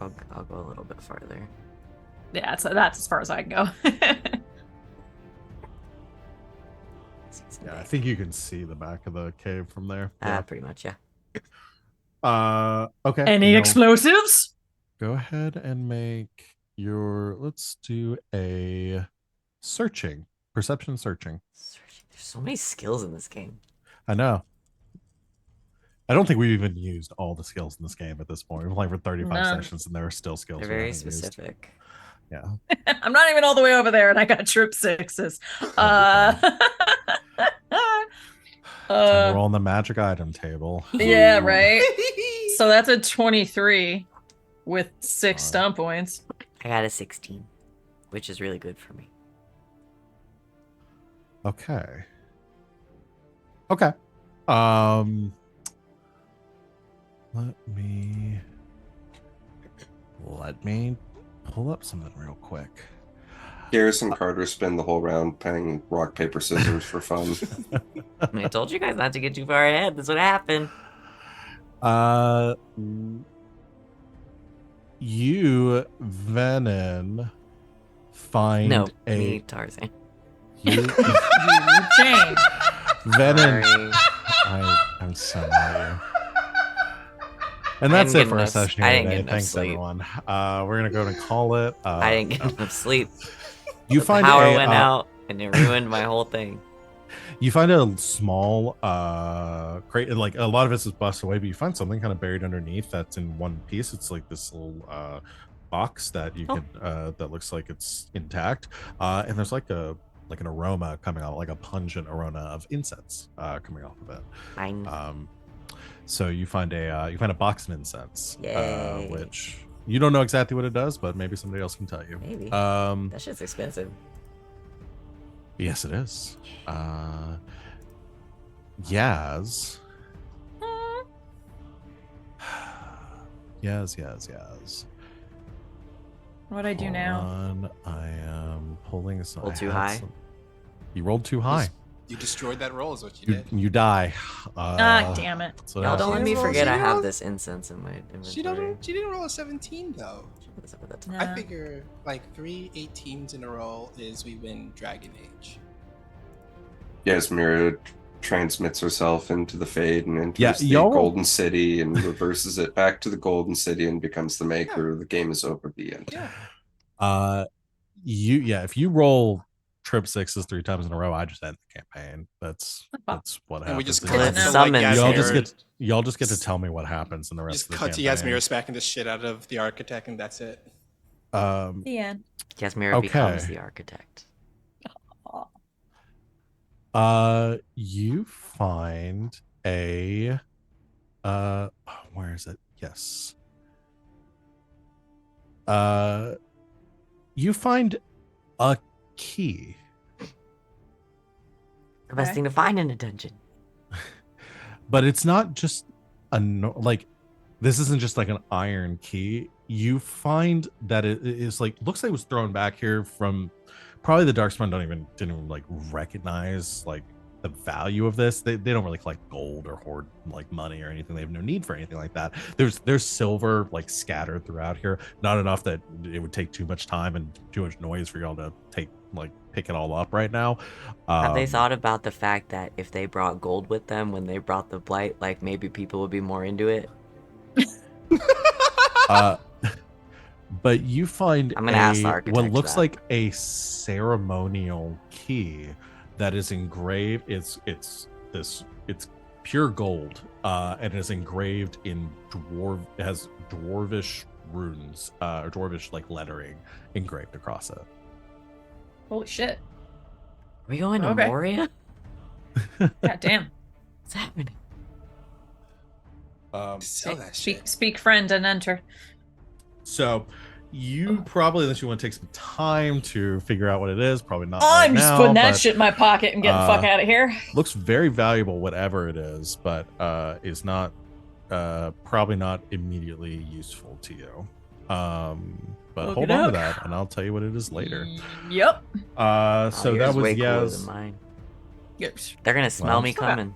I'll go a little bit farther. Yeah, that's as far as I can go. Yeah, I think you can see the back of the cave from there. Yeah. Pretty much, yeah. Okay. Any no. explosives? Go ahead and make your. Let's do a perception searching. There's so many skills in this game. I know. I don't think we've even used all the skills in this game at this point. We've played for 35 No. sessions, and there are still skills They're we very haven't used. specific. Yeah. I'm not even all the way over there, and I got troop 6s. Time to Uh, roll on the magic item table. yeah, right. So that's a 23 with 6 Alright. stun points. I got a 16, which is really good for me. Okay. Okay. Let me pull up something real quick. Garrus and Carter spend the whole round playing rock, paper, scissors for fun. I told you guys not to get too far ahead. That's what happened. You, Venehn, find No, a me, Tarzan. you, Jane. Venehn. Sorry. I'm so mad at you. And I that's didn't it get for our enough- session I here didn't get today. enough Thanks, sleep. everyone. We're gonna go and call it. I didn't get enough sleep. You The find power a went out, and it ruined my whole thing. you find a small crate. Like a lot of it is busted away, but you find something kind of buried underneath that's in one piece. It's like this little box that you can that looks like it's intact, and there's like an aroma coming out, like a pungent aroma of incense coming off of it. Fine. So you find a box of incense, Yay. which you don't know exactly what it does, but maybe somebody else can tell you. Maybe. That shit's expensive. Yes, it is. Yaz. Yaz. What'd I do now? On. I am pulling some. Rolled I too had high? You rolled too high. You destroyed that roll, is what you did. You die. Damn it. So Y'all don't let me She forget I rolled- have this incense in my inventory. She didn't roll a 17 though. What's up with that? No. I figure like 3 18s in a row is we win Dragon Age. Yasmera transmits herself into the Fade and enters the y'all- Golden City and reverses it back to the Golden City and becomes the maker. The game is over. The end. Yeah. If you roll trip sixes 3 times in a row, I just end the campaign. That's what happens. And we just It's cut like- Well, to summons like y'all her. y'all just get to tell me what happens in the rest Just of the cut to campaign. Yasmira smacking the shit out of the architect, and that's it. The end. Yasmera becomes Okay. the architect. You find a where is it? Yes. You find a key. The best Okay. thing to find in a dungeon. But it's not just this isn't just like an iron key. You find that it is like looks like it was thrown back here from probably the Darkspawn didn't even like recognize like the value of this. They don't really collect gold or hoard like money or anything. They have no need for anything like that. There's silver like scattered throughout here, not enough that it would take too much time and too much noise for y'all to pick it all up right now. Have they thought about the fact that if they brought gold with them when they brought the blight, like maybe people would be more into it? But you find I'm gonna ask the what architect looks that. like a ceremonial key that is engraved. It's pure gold, and is engraved in it has dwarvish runes, or dwarvish like lettering engraved across it. Holy shit. Are we going to Okay. Moria? God damn. What's happening? Sell that shit. Speak friend and enter. So you probably, unless you want to take some time to figure out what it is, probably not. I'm right just now, putting that but shit in my pocket and getting the fuck out of here. looks very valuable, whatever it is, but is not probably not immediately useful to you. But hold on to that, and I'll tell you what it is later. Yep. So yours that is was way cooler than Yaz. mine. Yes. They're gonna smell Well, me coming.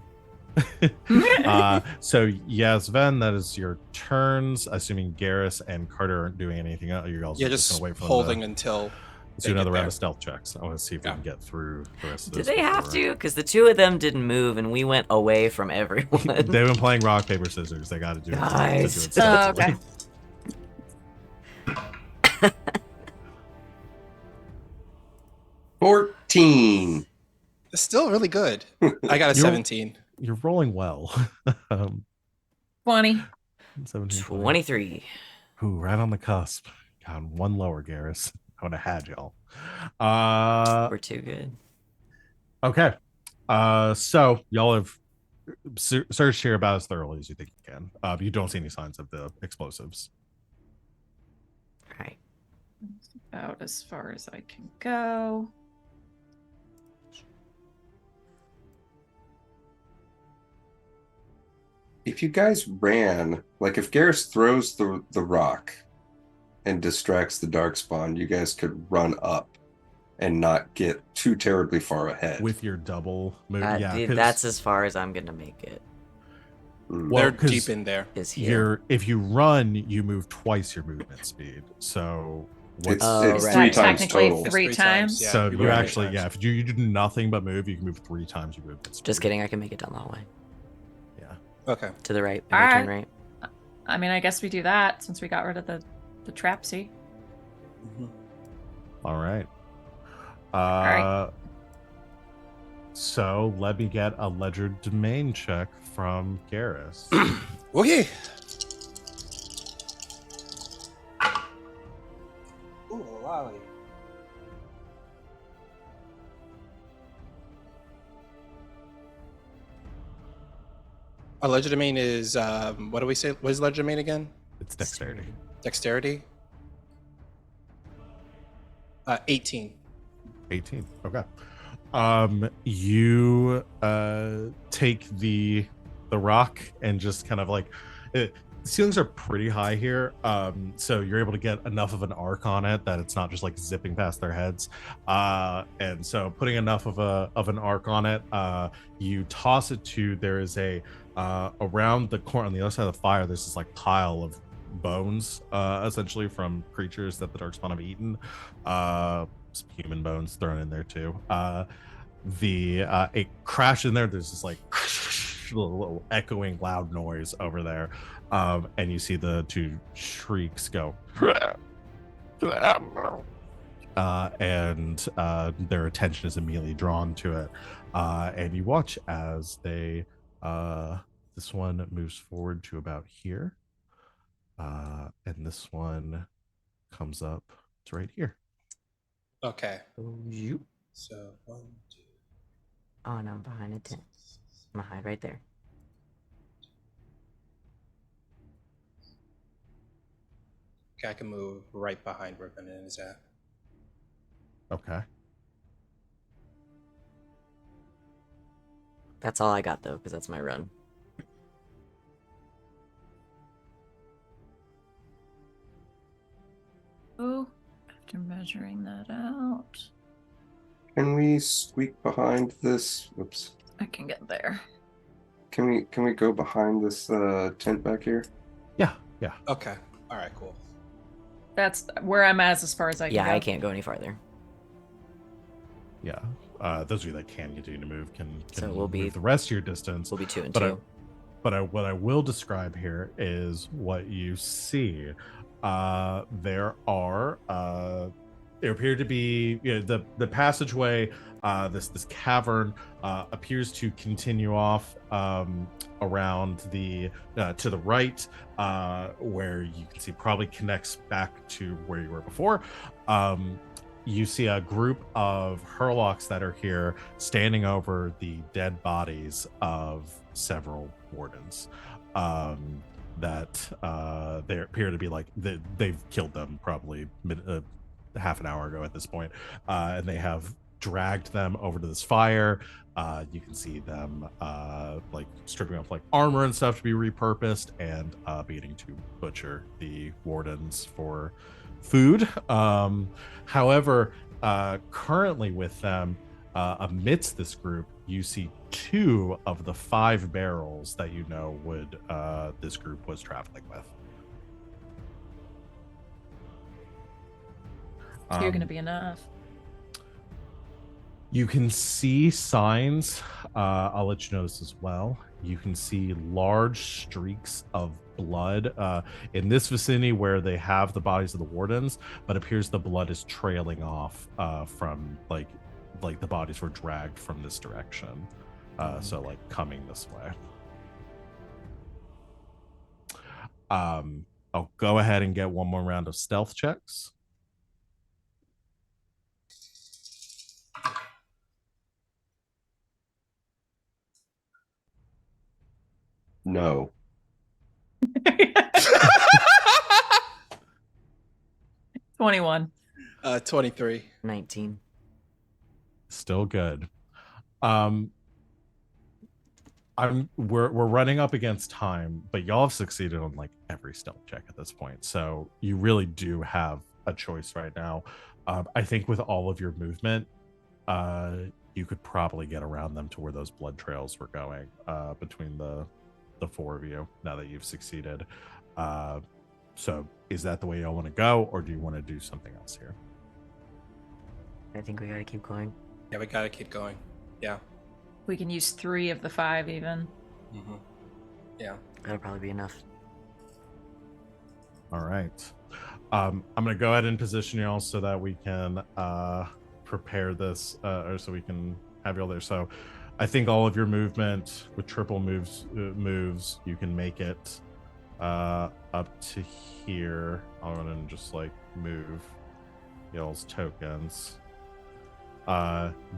So Yasven, that is your turns. Assuming Garas and Carter aren't doing anything else, you're also Yeah, just just gonna wait for holding them until to they do another get round there. of stealth checks. I want to see if we Yeah. can get through the rest of Did this. they have before- to? Because the two of them didn't move, and we went away from everyone. They've been playing rock paper scissors. They got to do it. Nice. To do it stealthily. Okay. $14. It's still really good. I got a You're- 17. You're rolling well. 20. 17, 20. 23. Ooh, right on the cusp. God, one lower, Garrus. I would have had y'all. We're too good. Okay. So y'all have searched here about as thoroughly as you think you can. You don't see any signs of the explosives. All right. About as far as I can go. If you guys ran, like if Garrus throws the rock and distracts the darkspawn, you guys could run up and not get too terribly far ahead. With your double move. Yeah, Dude, 'cause- that's as far as I'm gonna make it. Mm. Well, They're 'cause deep in there. Is heal. if you run, you move twice your movement speed. So It's, Oh, it's right. three Is that times technically total. It's three times? Yeah, so you you move three actually, times. yeah, if you do nothing but move, you can move 3 times your movement speed. Just kidding. I can make it down the hallway. Yeah. Okay. To the right. All And I turn right. right. I mean, I guess we do that since we got rid of the trapsy. All right. right. So let me get a ledger domain check from Garrus. Okay. Ooh, lolly. A ledger domain is what do we say? What is ledger domain again? It's dexterity. Dexterity. 18. 18. Okay. You take the rock and just kind of like the ceilings are pretty high here, so you're able to get enough of an arc on it that it's not just like zipping past their heads, and so putting enough of an arc on it, you toss it to, there is a around the corner on the other side of the fire, there's this like pile of bones, essentially from creatures that the darkspawn have eaten, some human bones thrown in there too. It crashed in there. There's this like little echoing loud noise over there, and you see the 2 shrieks go, and their attention is immediately drawn to it, and you watch as they this one moves forward to about here, and this one comes up to right here. Okay. You. So 1, 2. Oh, no, I'm behind a tent. I'm gonna hide right there. Okay, I can move right behind where Venehn is at. Okay. That's all I got though, because that's my run. Oh, after measuring that out, Can we squeak behind this? Whoops. I can get there. Can we go behind this tent back here? Yeah. Okay. All right. Cool. That's where I'm at as far as I can Yeah, go. I can't go any farther. Yeah. Those of you that can continue to move can So we'll be- move the rest of your distance. We'll be 2 and But 2. what I will describe here is what you see. There appear to be, the passageway. This cavern appears to continue off around the to the right, where you can see probably connects back to where you were before. You see a group of Hurlocks that are here standing over the dead bodies of several wardens. That they appear to be like they've killed them probably half an hour ago at this point, and they have dragged them over to this fire. You can see them like stripping off like armor and stuff to be repurposed, and beginning to butcher the wardens for food. However, currently with them, amidst this group, you see 2 of the 5 barrels that you know would this group was traveling with. So you're going to be enough. You can see signs. I'll let you know this as well. You can see large streaks of blood in this vicinity where they have the bodies of the wardens, but appears the blood is trailing off from like the bodies were dragged from this direction. So like coming this way. I'll go ahead and get one more round of stealth checks. No. 21. 23. 19. Still good. We're running up against time, but y'all have succeeded on like every stealth check at this point, so you really do have a choice right now. I think with all of your movement, you could probably get around them to where those blood trails were going, between the four of you, now that you've succeeded. So is that the way y'all want to go, or do you want to do something else here? I think we gotta keep going. Yeah, we gotta keep going. Yeah. We can use 3 of the 5 even. Mm-hmm. Yeah. That'll probably be enough. All right. I'm gonna go ahead and position y'all so that we can prepare this, or so we can have y'all there. So I think all of your movement with triple moves, you can make it up to here. I'm gonna just like move y'all's tokens.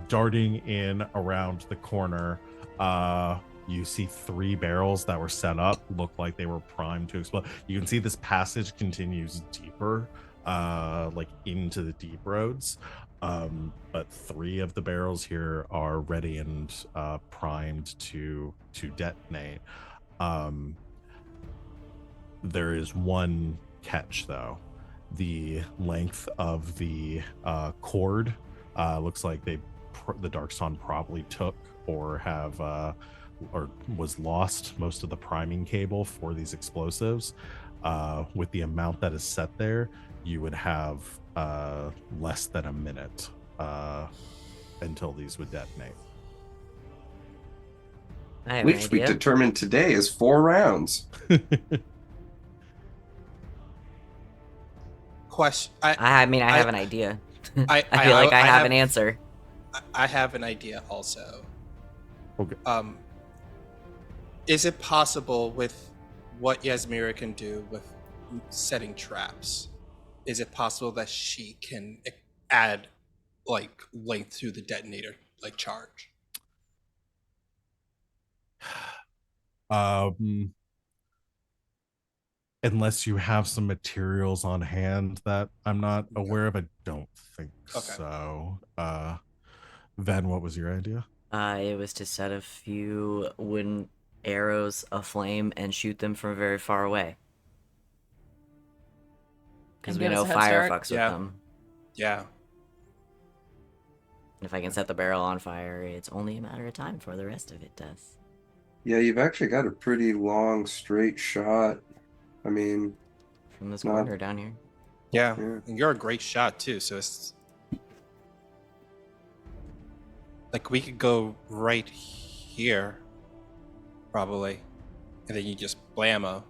Darting in around the corner, you see 3 barrels that were set up, look like they were primed to explode. You can see this passage continues deeper, like into the deep roads. But 3 of the barrels here are ready and primed to detonate. There is one catch though. The length of the cord looks like the Darkstone probably took or have or was lost most of the priming cable for these explosives. With the amount that is set there, you would have less than a minute until these would detonate. I have Which an we idea. determined today is 4 rounds. Question. I mean, I have an idea. I feel like I have an answer. I have an idea also. Okay. Is it possible with what Yasmera can do with setting traps? Is it possible that she can add like length to the detonator, like charge? Unless you have some materials on hand that I'm not aware of, I don't think Okay. so. Venn, what was your idea? It was to set a few wooden arrows aflame and shoot them from very far away. Because And we give us know a head fire start. fucks Yeah. with them. Yeah. And if I can set the barrel on fire, it's only a matter of time before the rest of it does. Yeah, you've actually got a pretty long, straight shot. I mean, From this Not- corner down here. Yeah. Yeah. And you're a great shot too, so it's like we could go right here, probably, and then you just blammo,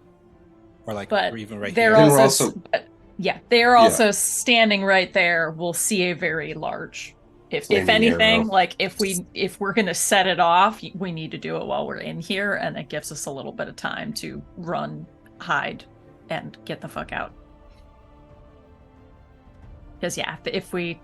or like, But or even right they're here. Then we're also, also- but, yeah, they're Yeah. also standing right there. We'll see a very large. If Flaming anything, arrow. like if we're gonna set it off, we need to do it while we're in here, and it gives us a little bit of time to run, hide, and get the fuck out. Because yeah, if we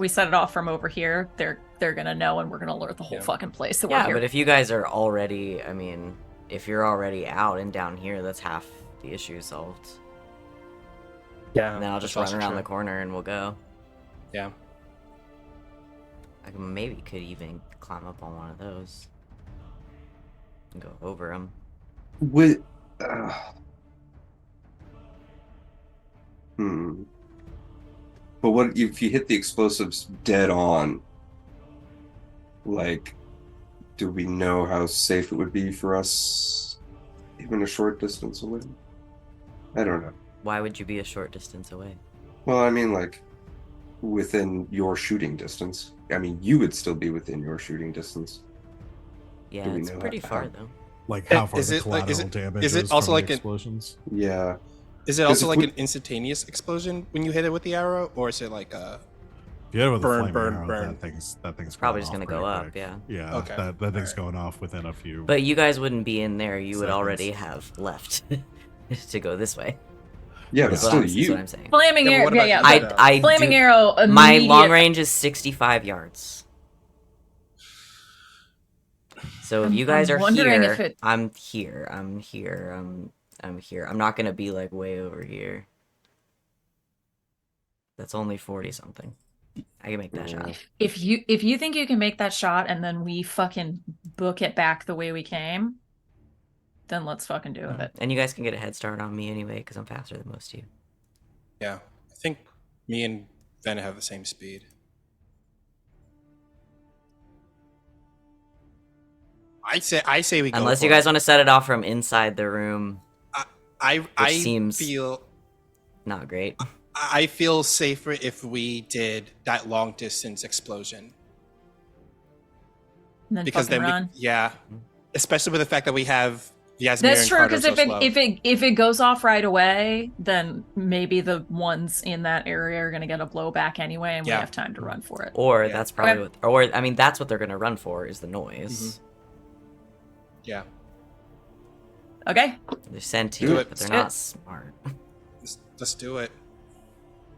set it off from over here, they're gonna know, and we're gonna alert the whole Yeah. fucking place that Yeah, we're here. but if you guys are already, I mean, if you're already out and down here, that's half the issue solved. Yeah. And then I'll just that's run also around true. the corner and we'll go. Yeah. I maybe could even climb up on one of those and go over them. with But what if you hit the explosives dead on? Like, do we know how safe it would be for us, even a short distance away? I don't know. Why would you be a short distance away? Well, I mean, like, within your shooting distance. I mean, you would still be within your shooting distance. Yeah, Do we it's know pretty how- far though. Like how far Is the it like- collateral is it- damage is it is also from like the an- explosions? Yeah. Is it 'Cause also if like we- an instantaneous explosion when you hit it with the arrow, or is it like a If you hit it with Burn, a flaming burn, arrow, burn. that thing's Probably going just off gonna go pretty up, quick. yeah. Yeah, Okay. that thing's Alright. going off within a few. But you guys wouldn't be in there. You would Seconds. already have left. to go this way. Yeah, but Is what still is what you. I'm saying. Flaming Yeah, but arrow. what Yeah, about yeah. you? but I flaming do, arrow. my long immediate- range is 65 yards. So if you guys I'm are wondering here, if it- I'm here. I'm here. I'm here. I'm not gonna be like way over here. That's only 40 something. I can make that shot. If you think you can make that shot and then we fucking book it back the way we came, then let's fucking do it. And you guys can get a head start on me anyway, because I'm faster than most of you. Yeah, I think me and Venehn have the same speed. I say we go. Unless for you guys it. want to set it off from inside the room, I seems- feel not great. I feel safer if we did that long distance explosion And then because fucking then run. especially with the fact that we have Yasmera That's and true, Carter because so if slow. it goes off right away, then maybe the ones in that area are gonna get a blowback anyway, and we Yeah. have time to run for it. Or Yeah. that's probably Okay. what, or I mean, that's what they're gonna run for is the noise. Yeah, Okay. They're sentient, Do it. but they're Do it. not smart. let's do it.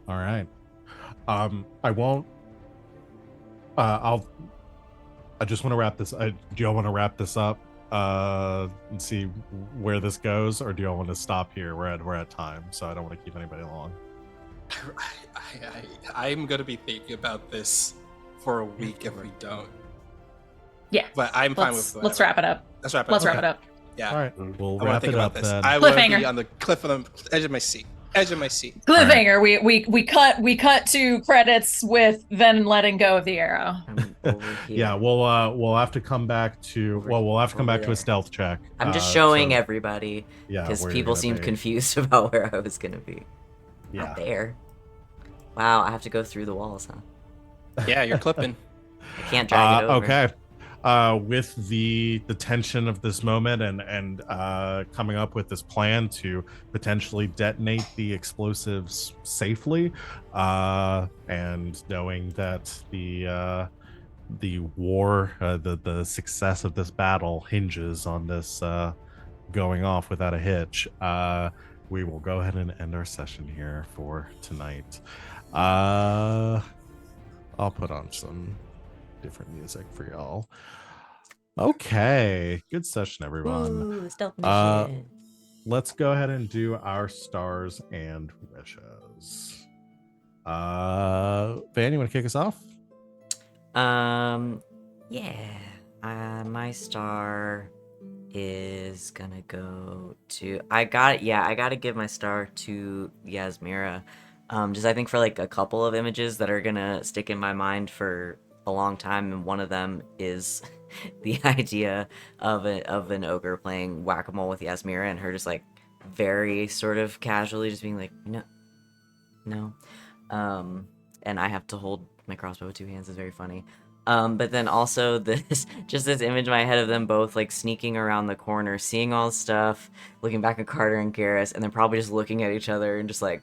All right. I won't. I just want to wrap this. Do y'all want to wrap this up? And see where this goes, or do y'all want to stop here? We're at time, so I don't want to keep anybody long. I'm gonna be thinking about this for a week if we don't. Yeah. But I'm fine Let's with. let's wrap it up. Let's wrap it. Let's up. wrap it up. Yeah. All right, we'll I want to wrap think it about up this. then. I want to be Cliffhanger. on the cliff of the edge of my seat. Edge of my seat. Cliffhanger. We cut to credits with then letting go of the arrow. I'm over here. Yeah, we'll have to come back to. Over- Well, we'll have to come over back to there. a stealth check. I'm just showing so, everybody yeah, because where you're people gonna seemed be. confused about where I was gonna be. Yeah. Not there. Wow, I have to go through the walls, huh? Yeah, you're clipping. I can't drag it over. Okay. With the tension of this moment and coming up with this plan to potentially detonate the explosives safely, and knowing that the war, the success of this battle hinges on this going off without a hitch, we will go ahead and end our session here for tonight. I'll put on some different music for y'all. Okay, good session, everyone. Ooh, stealth Uh, mission. Let's go ahead and do our stars and wishes. Van, you want to kick us off? Yeah. My star is gonna go to. I gotta give my star to Yasmera. Just I think for like a couple of images that are gonna stick in my mind for a long time, and one of them is the idea of an ogre playing whack-a-mole with Yasmera, and her just like very sort of casually just being like, no, and I have to hold my crossbow with two hands is very funny. But then also this image in my head of them both like sneaking around the corner, seeing all this stuff, looking back at Carter and Garas, and then probably just looking at each other and just like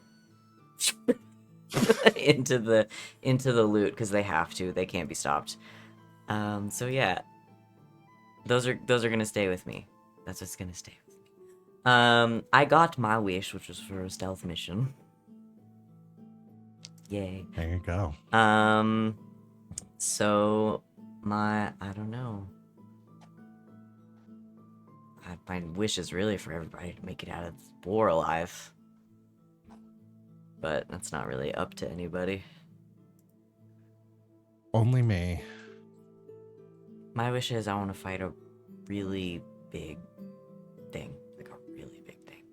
into the loot because they have to. They can't be stopped. So yeah, those are gonna stay with me. That's what's gonna stay with me. I got my wish, which was for a stealth mission. Yay. There you go. So I don't know. My wish is really for everybody to make it out of this war alive. But that's not really up to anybody. Only me. My wish is I want to fight a really big thing. Like a really big thing.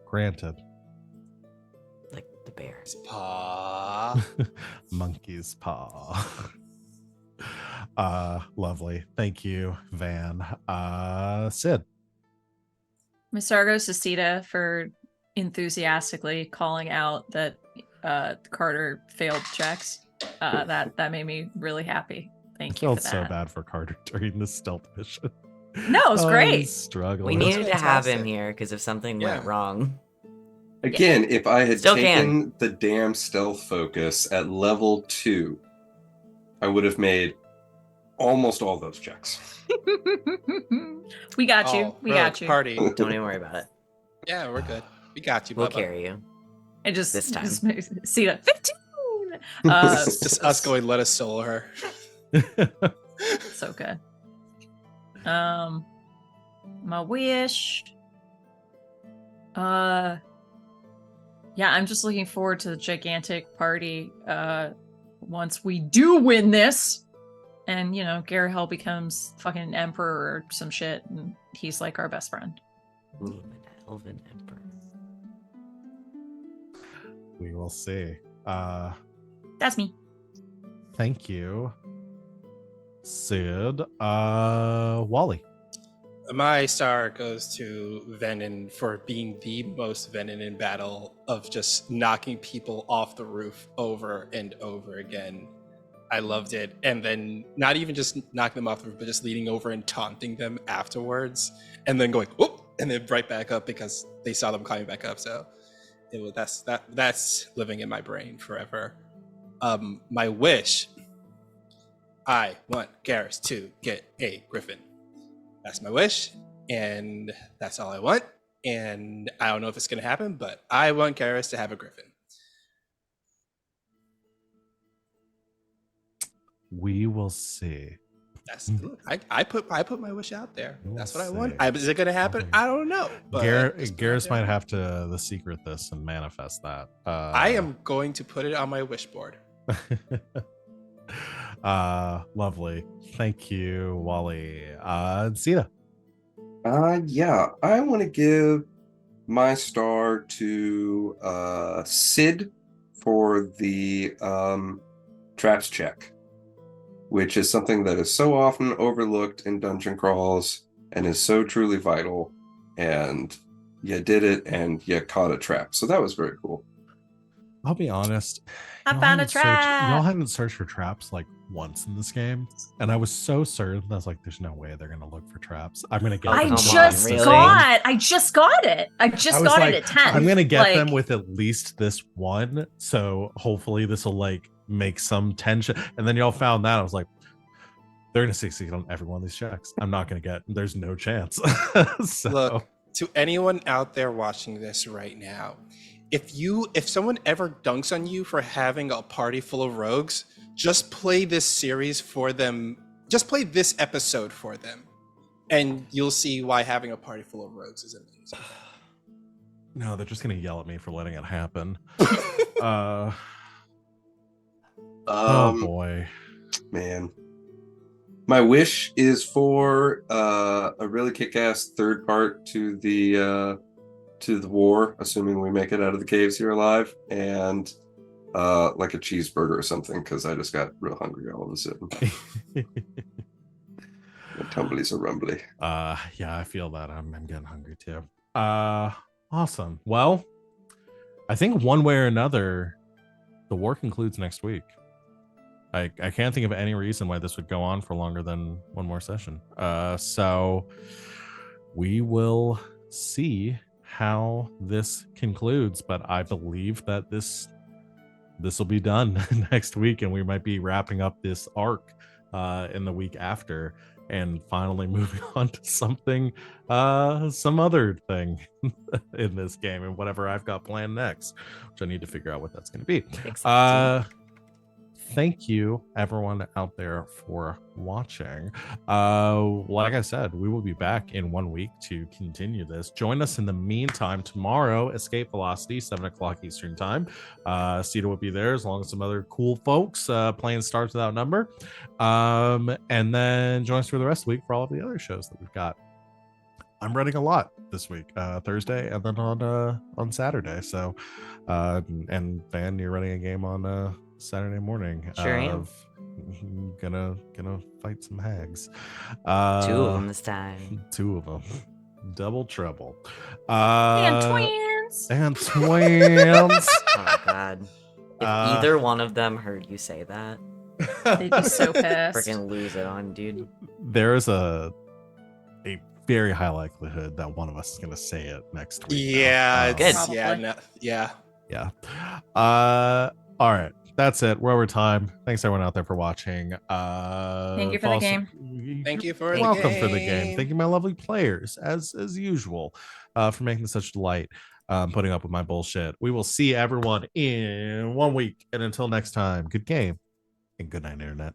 Granted. Like the bear. Paw. Monkey's paw. Lovely. Thank you, Van. Sid. My star goes to Sita for enthusiastically calling out that Carter failed checks. That made me really happy. Thank I you felt for so that. bad for Carter during the stealth mission. No, it was great. He's We struggling. needed to have him fantastic. here because if something Yeah. went wrong. Again, if I had Still taken the damn stealth focus at level 2, I would have made almost all those checks. We got you. Oh, We rogue got you. Party. Don't even worry about it. Yeah, we're good. We got you, We'll Bubba. carry you. I just This time. see that 15. It's just us going, let us solo her. It's okay. My wish. Yeah, I'm just looking forward to the gigantic party. Once we do win this, and Garahel becomes fucking emperor or some shit, and he's like our best friend. Ooh, an elven emperor. We will see. That's me. Thank you, Sid. Wally. My star goes to Venehn for being the most Venehn in battle of just knocking people off the roof over and over again. I loved it. And then not even just knocking them off the roof, but just leaning over and taunting them afterwards, and then going, whoop, and then right back up because they saw them climbing back up. So it was that's living in my brain forever. My wish, I want Garas to get a griffin. That's my wish, and that's all I want. And I don't know if it's going to happen, but I want Garas to have a griffin. We will see. That's I put my wish out there. We'll That's what I see. want. Is it going to happen? I don't know. But Garrus might have to the secret this and manifest that. I am going to put it on my wish board. Lovely. Thank you, Wally. Sita. Yeah, I want to give my star to Sid for the traps check, which is something that is so often overlooked in dungeon crawls and is so truly vital. And you did it, and you caught a trap. So that was very cool. I'll be honest. I found a trap. Y'all haven't searched for traps like once in this game, and I was so certain. I was like, "There's no way they're gonna look for traps. I'm gonna get I them." just really? got it. I just was got like, it at 10. I'm gonna get them with at least this one, so hopefully this will like make some tension. And then y'all found that. I was like, they're gonna succeed on every one of these checks. I'm not gonna get. There's no chance. So. Look, to anyone out there watching this right now, if someone ever dunks on you for having a party full of rogues, just play this series for them. Just play this episode for them, and you'll see why having a party full of rogues is amazing. No, they're just gonna yell at me for letting it happen. Oh boy, man. My wish is for a really kick-ass third part to the war, assuming we make it out of the caves here alive, and like a cheeseburger or something, because I just got real hungry all of a sudden. My tumblies are rumbly. Yeah, I feel that. I'm getting hungry too. Awesome. Well, I think one way or another, the war concludes next week. I can't think of any reason why this would go on for longer than one more session. So we will see how this concludes, but I believe that this will be done next week, and we might be wrapping up this arc in the week after and finally moving on to something some other thing in this game and whatever I've got planned next, which I need to figure out what that's going to be. Thank you everyone out there for watching. Like I said, we will be back in 1 week to continue this. Join us in the meantime tomorrow, Escape Velocity, 7:00 Eastern time. Cedar will be there as long as some other cool folks playing Stars Without Number, and then join us for the rest of the week for all of the other shows that we've got. I'm running a lot this week, Thursday and then on Saturday. So and Van, you're running a game on Saturday morning. Sure am. Gonna fight some hags. 2 of them this time. 2 of them. Double trouble. And twins. And twins. Oh god. If either one of them heard you say that, They'd be so pissed. freaking lose it on, dude. There's a very high likelihood that one of us is gonna say it next week. Yeah, though. Good. yeah, no, yeah. Yeah. All right. that's it. We're over time. Thanks everyone out there for watching. Thank you for the game. Thank you for You're the welcome game. for the game. Thank you, my lovely players, as usual, for making this such a delight. Putting up with my bullshit. We will see everyone in 1 week, and until next time, good game and good night, internet.